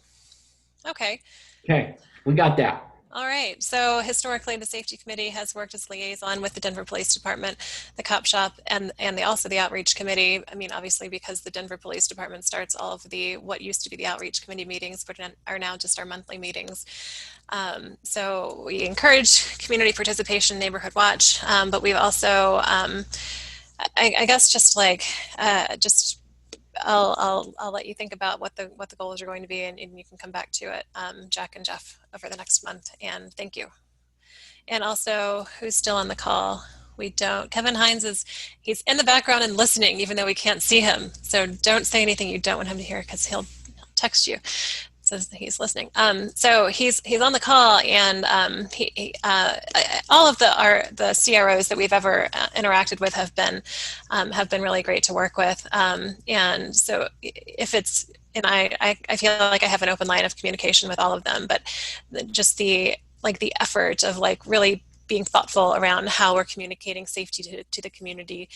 Okay.
Okay, we got that.
All right. So historically, the safety committee has worked as liaison with the Denver Police Department, the cop shop, and also the outreach committee. I mean, obviously, because the Denver Police Department starts all of what used to be the outreach committee meetings, but are now just our monthly meetings. So we encourage community participation, neighborhood watch, but we've also, I guess, I'll let you think about what the goals are going to be, and you can come back to it, Jack and Jeff, over the next month. And thank you. And also, who's still on the call? Kevin Hines he's in the background and listening, even though we can't see him. So don't say anything you don't want him to hear, because he'll text you. Says that he's listening. So he's on the call, and all of the CROs that we've ever interacted with have been really great to work with. And so I feel like I have an open line of communication with all of them, but just the effort of really being thoughtful around how we're communicating safety to the community.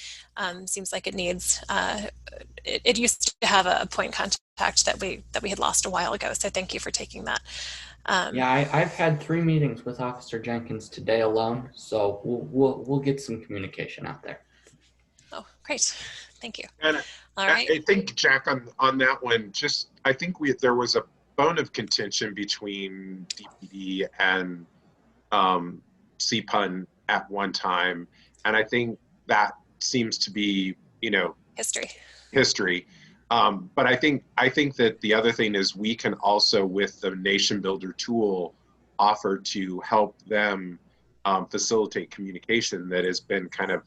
Seems like it needs, it used to have a point contact that we had lost a while ago. So thank you for taking that.
Yeah, I've had 3 meetings with Officer Jenkins today alone, so we'll get some communication out there.
Oh, great. Thank you.
And
All right.
I think, Jack, on that one, I think there was a bone of contention between DPD and CPUN at one time, and I think that seems to be, history. But I think that the other thing is we can also, with the Nation Builder tool, offer to help them facilitate communication that has been kind of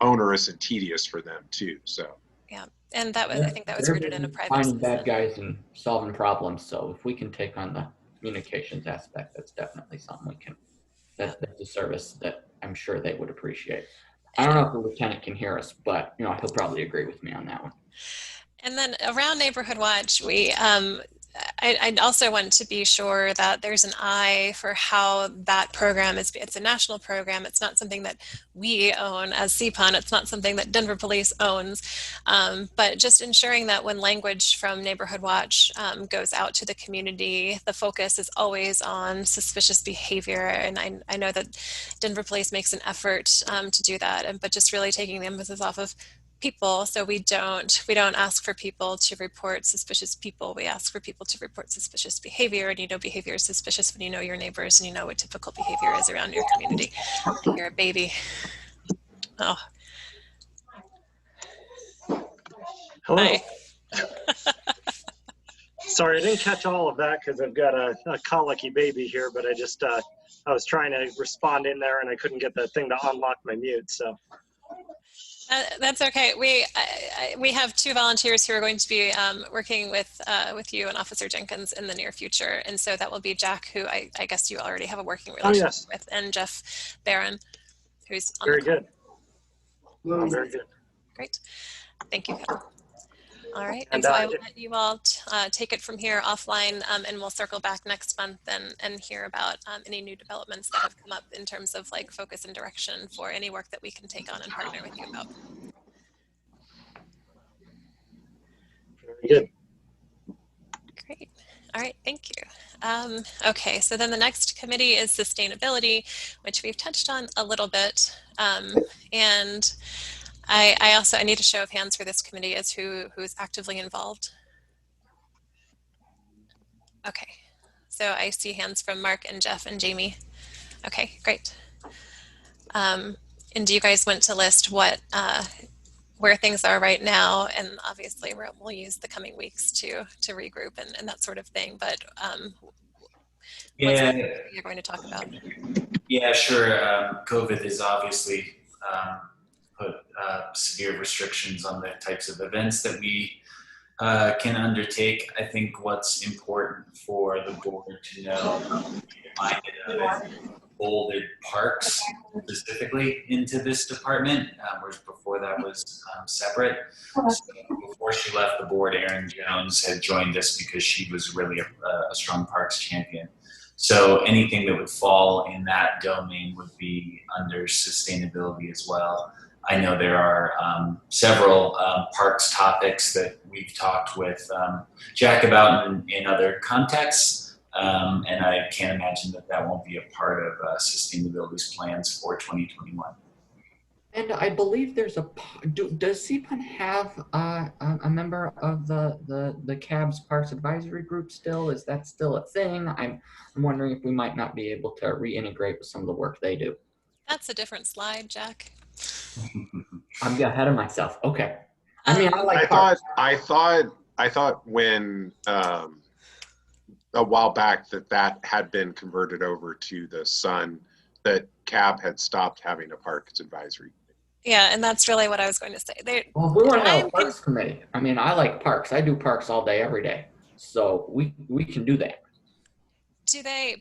onerous and tedious for them too. So
yeah, and that was, I think that was
They're
rooted in a private
finding
citizen.
bad guys and solving problems. So if we can take on the communications aspect, that's definitely something we can. That's a service that I'm sure they would appreciate. I don't know if the lieutenant can hear us, but he'll probably agree with me on that one.
And then around Neighborhood Watch, I also want to be sure that there's an eye for how that program is. It's a national program. It's not something that we own as CPUN. It's not something that Denver Police owns. But just ensuring that when language from Neighborhood Watch goes out to the community, the focus is always on suspicious behavior. And I know that Denver Police makes an effort to do that, but just really taking the emphasis off of people. So we don't ask for people to report suspicious people. We ask for people to report suspicious behavior, and behavior is suspicious when you know your neighbors and you know what typical behavior is around your community. You're a baby. Oh.
Hello. Sorry, I didn't catch all of that because I've got a colicky baby here, but I was trying to respond in there and I couldn't get the thing to unlock my mute, so.
That's okay. We have 2 volunteers who are going to be working with you and Officer Jenkins in the near future, and so that will be Jack, who I guess you already have a working relationship with, and Jeff Barron, who's on
very
the call.
good. Well, very good.
Great. Thank you, Kevin. All right, and
And,
so I will let you all take it from here offline, and we'll circle back next month and hear about any new developments that have come up in terms of focus and direction for any work that we can take on and partner with you about.
Very good.
Great. All right, thank you. Okay, so then the next committee is sustainability, which we've touched on a little bit, and I need a show of hands for this committee as who's actively involved. Okay, so I see hands from Mark and Jeff and Jamie. Okay, great. And do you guys want to list where things are right now? And obviously we'll use the coming weeks to regroup and that sort of thing, but what's you're going to talk about?
Yeah, sure. COVID has obviously put severe restrictions on the types of events that we can undertake. I think what's important for the board to know, be reminded of, folded parks specifically into this department, whereas before that was separate. So before she left the board, Erin Jones had joined us because she was really a strong parks champion. So anything that would fall in that domain would be under sustainability as well. I know there are several parks topics that we've talked with Jack about in other contexts, and I can't imagine that won't be a part of sustainability's plans for 2021.
And I believe there's does CPUN have a member of the CABS Parks Advisory Group still? Is that still a thing? I'm wondering if we might not be able to reintegrate with some of the work they do.
That's a different slide, Jack.
I'm ahead of myself. Okay. I mean, I
thought when a while back that had been converted over to the Sun, that CAB had stopped having a Parks Advisory.
Yeah, and that's really what I was going to say.
Well, we want to have a parks committee. I mean, I like parks. I do parks all day, every day. So we can do that.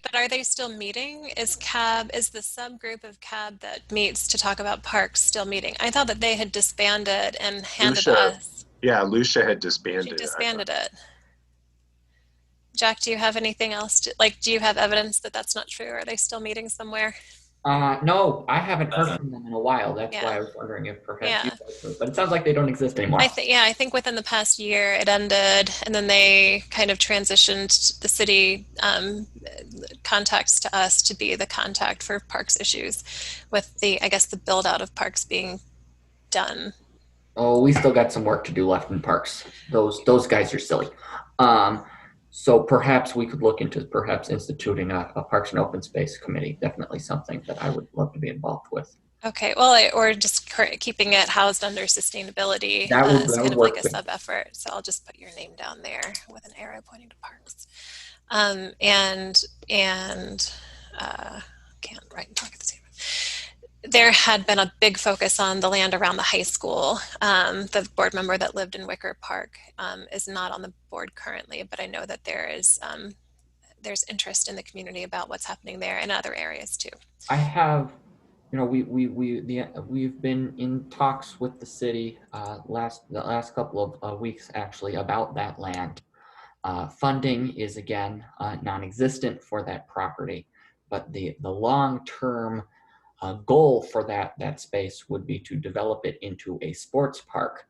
But are they still meeting? Is the subgroup of CAB that meets to talk about parks still meeting? I thought that they had disbanded and handed us.
Yeah, Lucia had disbanded.
She disbanded it. Jack, do you have anything else? Like, do you have evidence that that's not true? Are they still meeting somewhere?
No, I haven't heard from them in a while. That's why
Yeah.
I was wondering if perhaps you
Yeah.
guys would, but it sounds like they don't exist anymore.
I think within the past year it ended, and then they kind of transitioned the city contacts to us to be the contact for parks issues, with I guess the build out of parks being done.
Oh, we still got some work to do left in parks. Those guys are silly. So perhaps we could look into perhaps instituting a Parks and Open Space Committee. Definitely something that I would love to be involved with.
Okay, well, or just keeping it housed under sustainability as kind of like a sub effort. So I'll just put your name down there with an arrow pointing to parks. Can't write and talk at the same time. There had been a big focus on the land around the high school. The board member that lived in Wicker Park is not on the board currently, but I know that there's interest in the community about what's happening there and other areas too.
I have, we've been in talks with the city the last couple of weeks actually about that land. Funding is again non-existent for that property, but the long-term goal for that space would be to develop it into a sports park.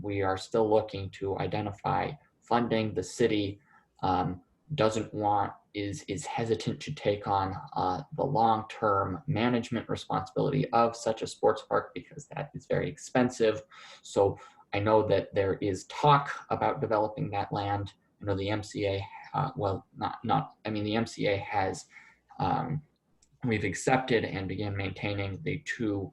We are still looking to identify funding. The city is hesitant to take on the long-term management responsibility of such a sports park because that is very expensive. So I know that there is talk about developing that land. I know the MCA, the MCA has, we've accepted and began maintaining the two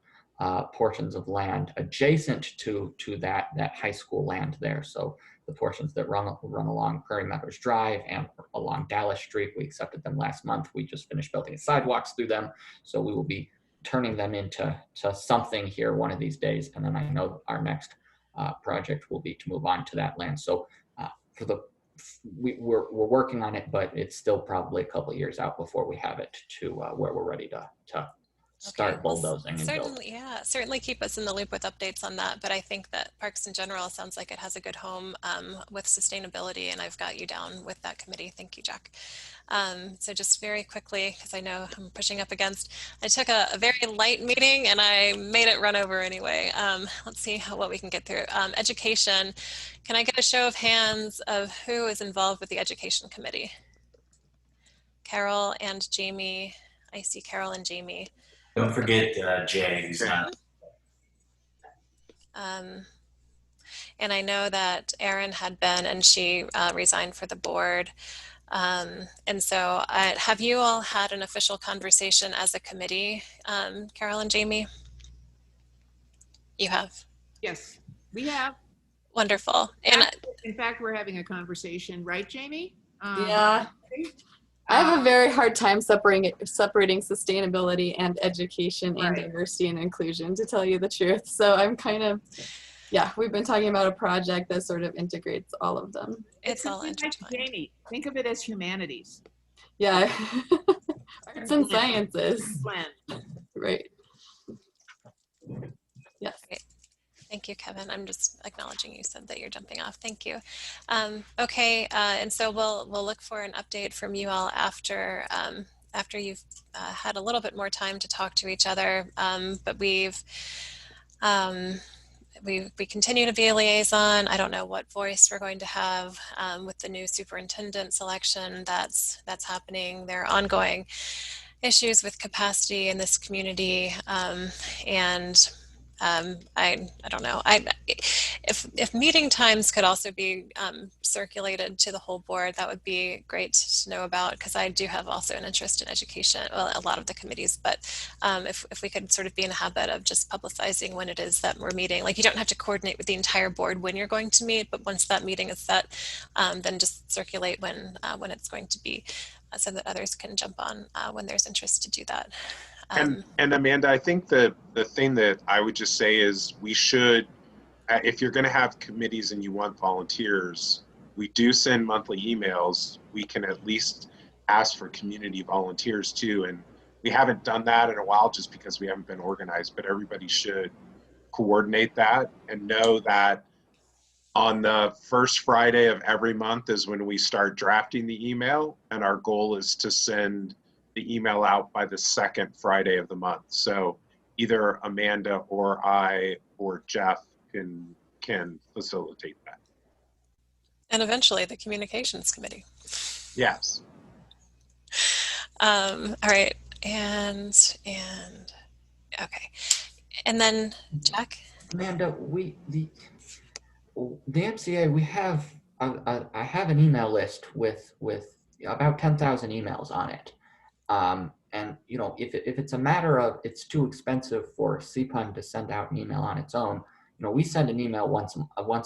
portions of land adjacent to that high school land there. So the portions that run along Prairie Meadows Drive and along Dallas Street, we accepted them last month. We just finished building sidewalks through them. So we will be turning them into something here one of these days. And then I know our next project will be to move on to that land. So we're working on it, but it's still probably a couple of years out before we have it to where we're ready to start bulldozing and build.
Certainly keep us in the loop with updates on that. But I think that parks in general sounds like it has a good home with sustainability, and I've got you down with that committee. Thank you, Jack. So just very quickly, because I know I'm pushing up against, I took a very light meeting and I made it run over anyway. Let's see what we can get through. Education. Can I get a show of hands of who is involved with the education committee? Carol and Jamie. I see Carol and Jamie.
Don't forget Jay, who's not.
And I know that Erin had been, and she resigned for the board. And so have you all had an official conversation as a committee, Carol and Jamie? You have?
Yes, we have.
Wonderful.
In fact, we're having a conversation, right, Jamie?
Yeah. I have a very hard time separating sustainability and education and diversity and inclusion, to tell you the truth. So I'm kind of, we've been talking about a project that sort of integrates all of them.
It's all intertwined.
Jamie, think of it as humanities.
Yeah. Arts and sciences. Right. Yes.
Great. Thank you, Kevin. I'm just acknowledging you said that you're jumping off. Thank you. Okay, and so we'll look for an update from you all after you've had a little bit more time to talk to each other. But we continue to be a liaison. I don't know what voice we're going to have with the new superintendent selection that's happening. There are ongoing issues with capacity in this community, and I don't know. If meeting times could also be circulated to the whole board, that would be great to know about, because I do have also an interest in education, well, a lot of the committees, but if we could sort of be in a habit of just publicizing when it is that we're meeting. Like, you don't have to coordinate with the entire board when you're going to meet, but once that meeting is set, then just circulate when it's going to be, so that others can jump on when there's interest to do that.
And Amanda, I think the thing that I would just say is we should, if you're going to have committees and you want volunteers, we do send monthly emails. We can at least ask for community volunteers too. And we haven't done that in a while just because we haven't been organized, but everybody should coordinate that and know that On the first Friday of every month is when we start drafting the email, and our goal is to send the email out by the second Friday of the month. So either Amanda or I or Jeff can facilitate that.
And eventually the communications committee.
Yes.
All right, and okay, and then Jack.
Amanda, the MCA, we have I have an email list with about 10,000 emails on it. And you know, if it's a matter of it's too expensive for CPUN to send out an email on its own, you know, we send an email once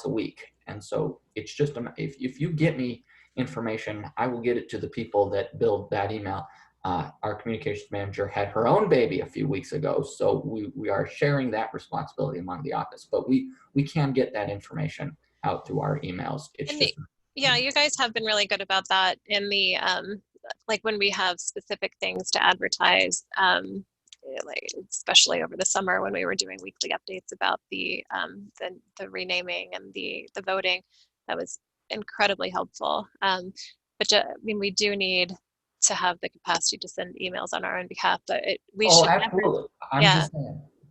a week, and so it's just if you get me information, I will get it to the people that build that email. Our communications manager had her own baby a few weeks ago, so we are sharing that responsibility among the office. But we can get that information out through our emails. It's just
Yeah, you guys have been really good about that in the like when we have specific things to advertise, like especially over the summer when we were doing weekly updates about the renaming and the voting. That was incredibly helpful. But I mean, we do need to have the capacity to send emails on our own behalf, but we should
absolutely.
never,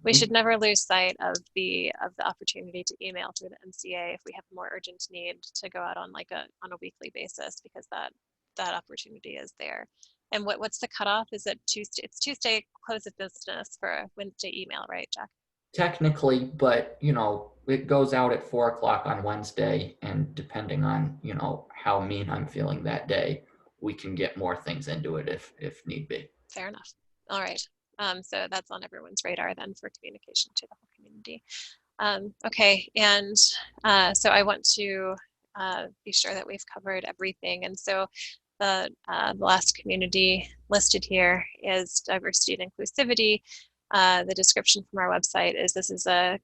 we should never lose sight of the opportunity to email through the MCA if we have a more urgent need to go out on on a weekly basis, because that opportunity is there. And what's the cutoff? Is it Tuesday? It's Tuesday close of business for a Wednesday email, right, Jack?
Technically, but you know, it goes out at 4 o'clock on Wednesday, and depending on, you know, how mean I'm feeling that day, we can get more things into it if need be.
Fair enough. All right. So that's on everyone's radar then for communication to the whole community. Okay, and so I want to be sure that we've covered everything. And so the last community listed here is diversity and inclusivity. The description from our website is this is a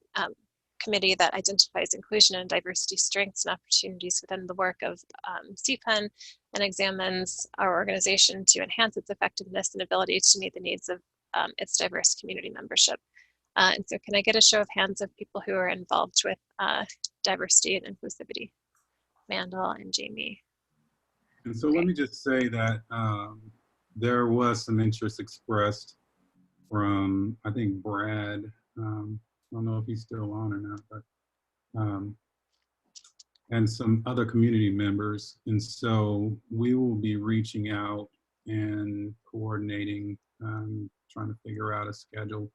committee that identifies inclusion and diversity strengths and opportunities within the work of CPUN and examines our organization to enhance its effectiveness and ability to meet the needs of its diverse community membership. And so can I get a show of hands of people who are involved with diversity and inclusivity? Mandel and Jamie.
And so let me just say that there was some interest expressed from, I think, Brad. I don't know if he's still on or not, but and some other community members. And so we will be reaching out and coordinating, trying to figure out a schedule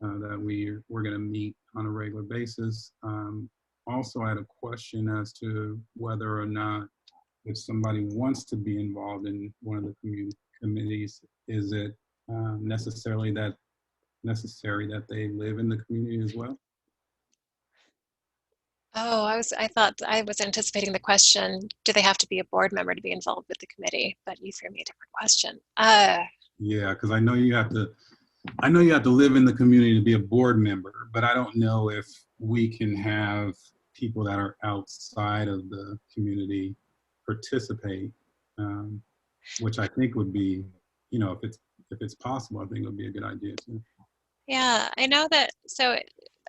that we're going to meet on a regular basis. Also, I had a question as to whether or not, if somebody wants to be involved in one of the community committees, is it necessary that they live in the community as well?
Oh, I thought I was anticipating the question, do they have to be a board member to be involved with the committee? But you threw me a different question.
Yeah, because I know you have to live in the community to be a board member, but I don't know if we can have people that are outside of the community participate, which I think would be, you know, if it's possible, I think it would be a good idea too.
Yeah, I know that. So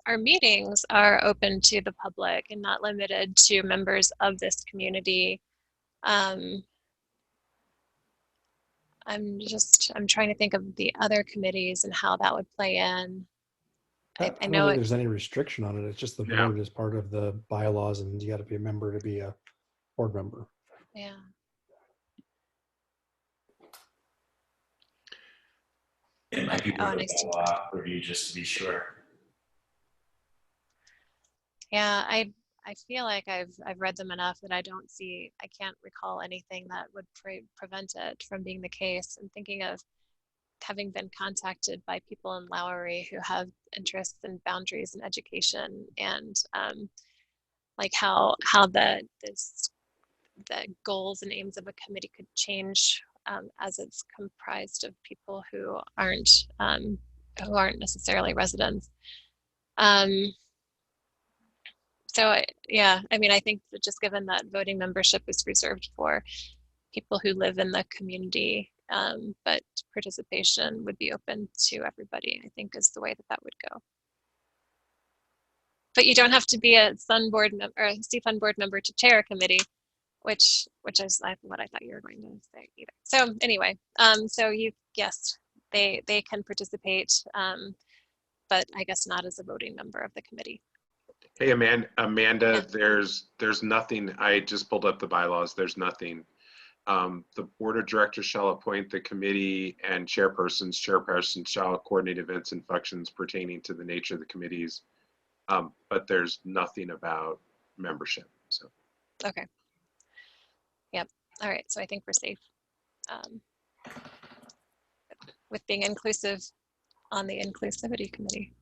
our meetings are open to the public and not limited to members of this community. I'm trying to think of the other committees and how that would play in.
I
I
don't
know
think there's any restriction on it. It's just the board is part of the bylaws, and you got to be a member to be a board member.
Yeah.
It might be worth a review just to be sure.
Yeah, I feel like I've read them enough that I can't recall anything that would prevent it from being the case. I'm thinking of having been contacted by people in Lowry who have interests in boundaries and education, and like how the goals and aims of a committee could change as it's comprised of people who aren't necessarily residents. So yeah, I mean, I think that just given that voting membership is reserved for people who live in the community, but participation would be open to everybody, I think is the way that would go. But you don't have to be a CPUN board member or a CPUN board member to chair a committee, which is what I thought you were going to say either. So anyway, so yes, they can participate, but I guess not as a voting member of the committee.
Hey, Amanda, there's nothing, I just pulled up the bylaws, there's nothing. The board of directors shall appoint the committee and chairpersons. Chairpersons shall coordinate events and functions pertaining to the nature of the committees. But there's nothing about membership, so.
Okay. Yep. All right, so I think we're safe with being inclusive on the inclusivity committee.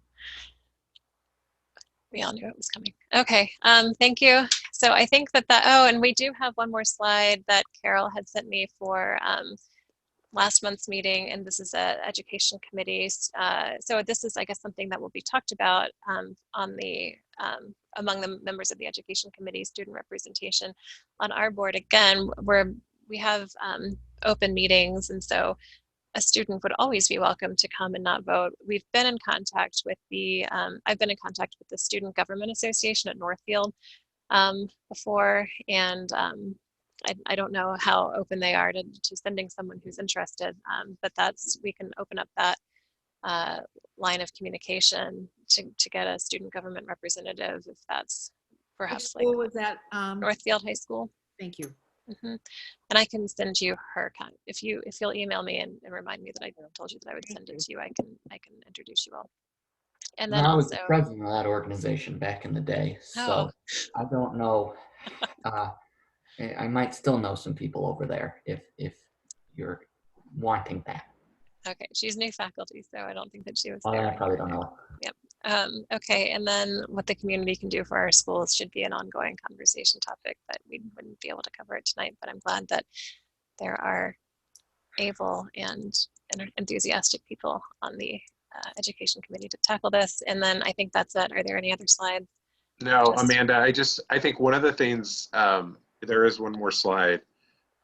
We all knew it was coming. Okay, thank you. So I think that oh, and we do have one more slide that Carol had sent me for last month's meeting, and this is education committees. So this is, I guess, something that will be talked about on the among the members of the education committee, student representation on our board. Again, we have open meetings, and so a student would always be welcome to come and not vote. We've been in contact with I've been in contact with the Student Government Association at Northfield before, and I don't know how open they are to sending someone who's interested, but we can open up that line of communication to get a student government representative if that's perhaps like.
What was that?
Northfield High School.
Thank you.
Mm-hmm. And I can send you her contact if you'll email me and remind me that I told you that I would send it to you. I can introduce you all. And then
I was
also
the president of that organization back in the day, so I don't know. I might still know some people over there if you're wanting that.
Okay, she's new faculty, so I don't think that she was
Well,
there.
I probably don't know.
Yep. Okay, and then what the community can do for our schools should be an ongoing conversation topic, but we wouldn't be able to cover it tonight. But I'm glad that there are able and enthusiastic people on the education committee to tackle this. And then I think that's it. Are there any other slides?
No, Amanda, I think one of the things, there is one more slide,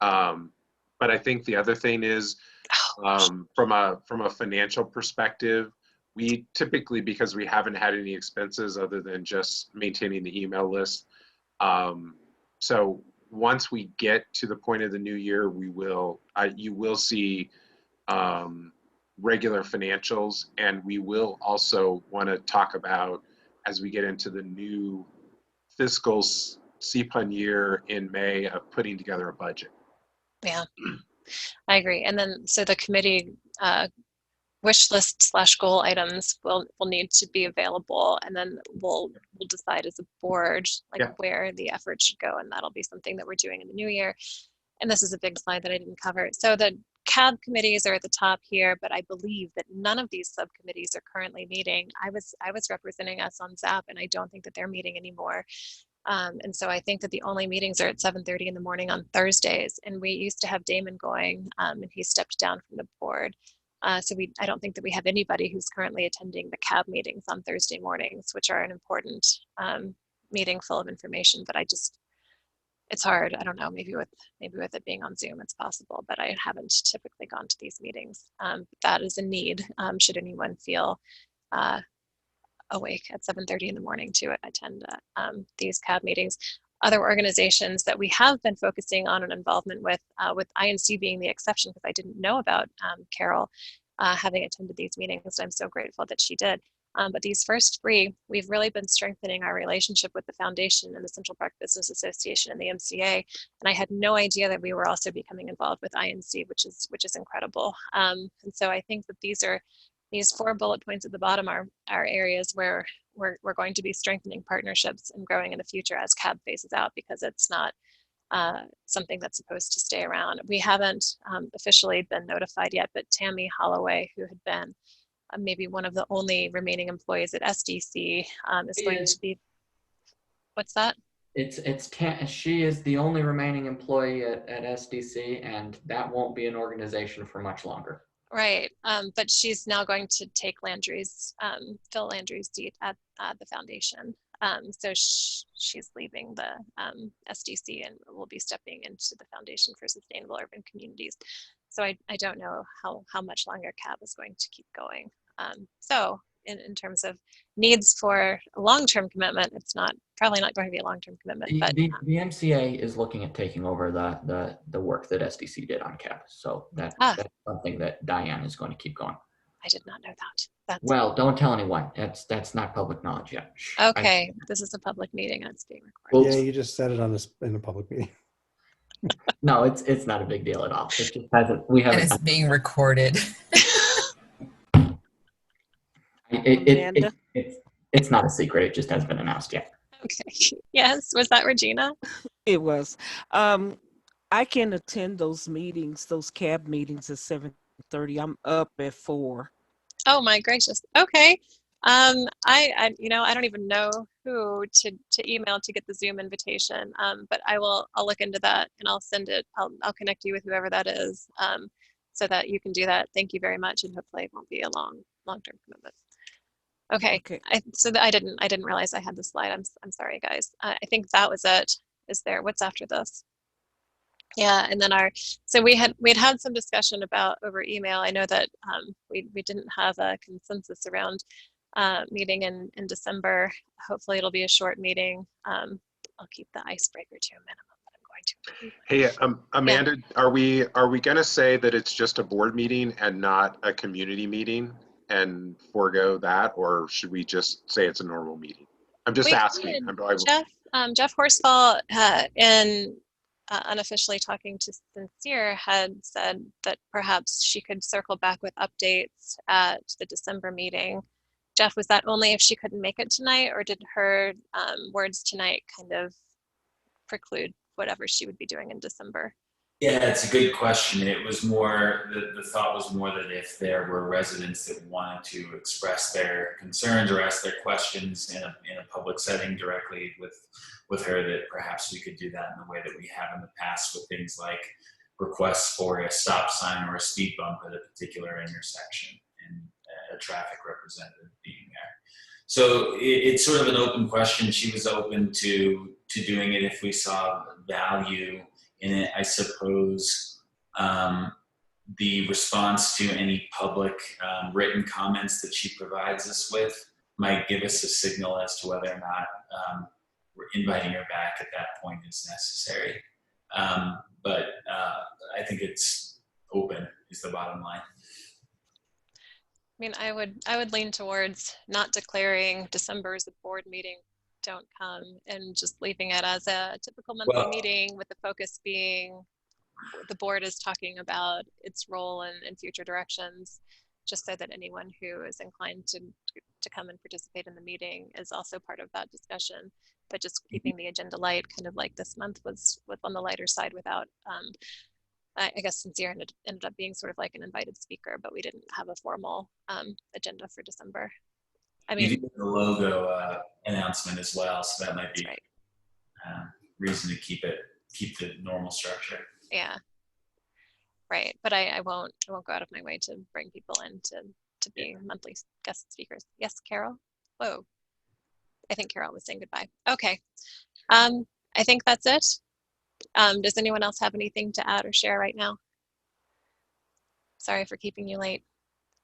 but I think the other thing is from a financial perspective, we typically, because we haven't had any expenses other than just maintaining the email list. So once we get to the point of the new year, you will see regular financials, and we will also want to talk about, as we get into the new fiscal CPUN year in May, of putting together a budget.
Yeah, I agree. And then so the committee wish list / goal items will need to be available, and then we'll decide as a board where the effort should go, and that'll be something that we're doing in the new year. And this is a big slide that I didn't cover. So the CAB committees are at the top here, but I believe that none of these subcommittees are currently meeting. I was representing us on ZAP, and I don't think that they're meeting anymore. And so I think that the only meetings are at 7:30 in the morning on Thursdays. And we used to have Damon going, and he stepped down from the board. So I don't think that we have anybody who's currently attending the CAB meetings on Thursday mornings, which are an important meeting full of information. But it's hard. I don't know. Maybe with it being on Zoom, it's possible. But I haven't typically gone to these meetings. That is a need. Should anyone feel awake at 7:30 in the morning to attend these CAB meetings. Other organizations that we have been focusing on an involvement with INC being the exception, because I didn't know about Carol having attended these meetings. I'm so grateful that she did. But these first three, we've really been strengthening our relationship with the Foundation and the Central Park Business Association and the MCA. And I had no idea that we were also becoming involved with INC, which is incredible. And so I think that these 4 bullet points at the bottom are areas where we're going to be strengthening partnerships and growing in the future as CAB phases out, because it's not something that's supposed to stay around. We haven't officially been notified yet, but Tammy Holloway, who had been maybe one of the only remaining employees at SDC, is going to be. What's that?
She is the only remaining employee at SDC, and that won't be an organization for much longer.
Right, but she's now going to take Phil Landry's seat at the foundation. So she's leaving the SDC and will be stepping into the Foundation for Sustainable Urban Communities. So I don't know how much longer CAB is going to keep going. So in terms of needs for a long-term commitment, it's probably not going to be a long-term commitment. But
The MCA is looking at taking over the work that SDC did on campus. So that's something that Diane is going to keep going.
I did not know that.
Well, don't tell anyone. That's not public knowledge yet. Shh.
Okay, this is a public meeting and it's being recorded.
Yeah, you just said it in a public meeting.
No, it's not a big deal at all. It just hasn't. We haven't.
And it's being recorded.
It's not a secret. It just hasn't been announced yet.
Okay. Yes. Was that Regina?
It was. I can attend those meetings, those CAB meetings at 7:30. I'm up at 4.
Oh my gracious. Okay. I don't even know who to email to get the Zoom invitation. But I'll look into that and I'll send it. I'll connect you with whoever that is, so that you can do that. Thank you very much, and hopefully it won't be a long-term commitment. Okay. I didn't realize I had the slide. I'm sorry, guys. I think that was it. What's after this? Yeah, and then we'd had some discussion about over email. I know that we didn't have a consensus around meeting in December. Hopefully it'll be a short meeting. I'll keep the icebreaker to a minimum, but I'm going to.
Hey, Amanda, yeah. Are we going to say that it's just a board meeting and not a community meeting and forego that, or should we just say it's a normal meeting? I'm just asking.
Jeff Horsfall in unofficially talking to Sincere had said that perhaps she could circle back with updates at the December meeting. Jeff, was that only if she couldn't make it tonight, or did her words tonight kind of preclude whatever she would be doing in December?
Yeah, it's a good question. It was more, the thought was more that if there were residents that wanted to express their concerns or ask their questions in a public setting directly with her, that perhaps we could do that in the way that we have in the past with things like requests for a stop sign or a speed bump at a particular intersection and a traffic representative being there. So it's sort of an open question. She was open to doing it if we saw value in it. I suppose the response to any public written comments that she provides us with might give us a signal as to whether or not we're inviting her back at that point is necessary. But I think it's open is the bottom line.
I mean, I would lean towards not declaring December as a board meeting, don't come, and just leaving it as a typical monthly meeting with the focus being the board is talking about its role and future directions, just so that anyone who is inclined to come and participate in the meeting is also part of that discussion, but just keeping the agenda light, kind of like this month was on the lighter side without, I guess Sincere ended up being sort of like an invited speaker, but we didn't have a formal agenda for December. I mean,
you do the logo announcement as well, so that might be reason to keep the normal structure.
Yeah, right. But I won't go out of my way to bring people in to be monthly guest speakers. Yes, Carol. Whoa, I think Carol was saying goodbye. Okay, I think that's it. Does anyone else have anything to add or share right now? Sorry for keeping you late.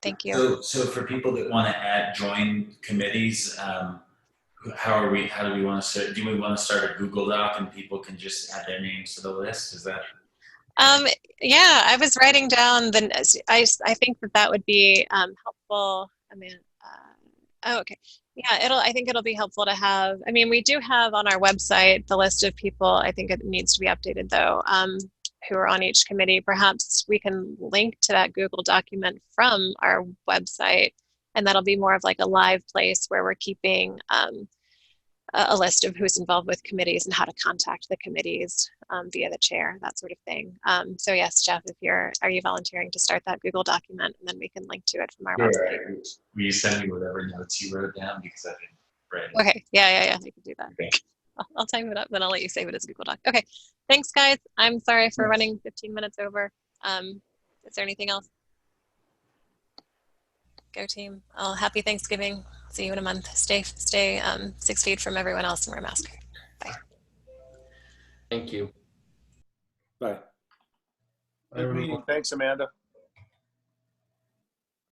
Thank you.
So for people that want to join committees, how do we want to start? Do we want to start a Google Doc and people can just add their names to the list? Is that?
Yeah, I was writing down I think that would be helpful. I mean, oh, okay. Yeah, I think it'll be helpful to have. I mean, we do have on our website the list of people. I think it needs to be updated though. Who are on each committee. Perhaps we can link to that Google document from our website, and that'll be more of like a live place where we're keeping a list of who's involved with committees and how to contact the committees via the chair, that sort of thing. So yes, Jeff, are you volunteering to start that Google document, and then we can link to it from our website?
Will you send me whatever notes you wrote down, because I didn't write it.
Okay, yeah, I can do that. Okay. I'll type it up, then I'll let you save it as a Google Doc. Okay, thanks guys. I'm sorry for running 15 minutes over. Is there anything else? Go team. Happy Thanksgiving. See you in a month. Stay 6 feet from everyone else and wear a mask. Bye.
Thank you.
Bye.
Good meeting. Thanks, Amanda.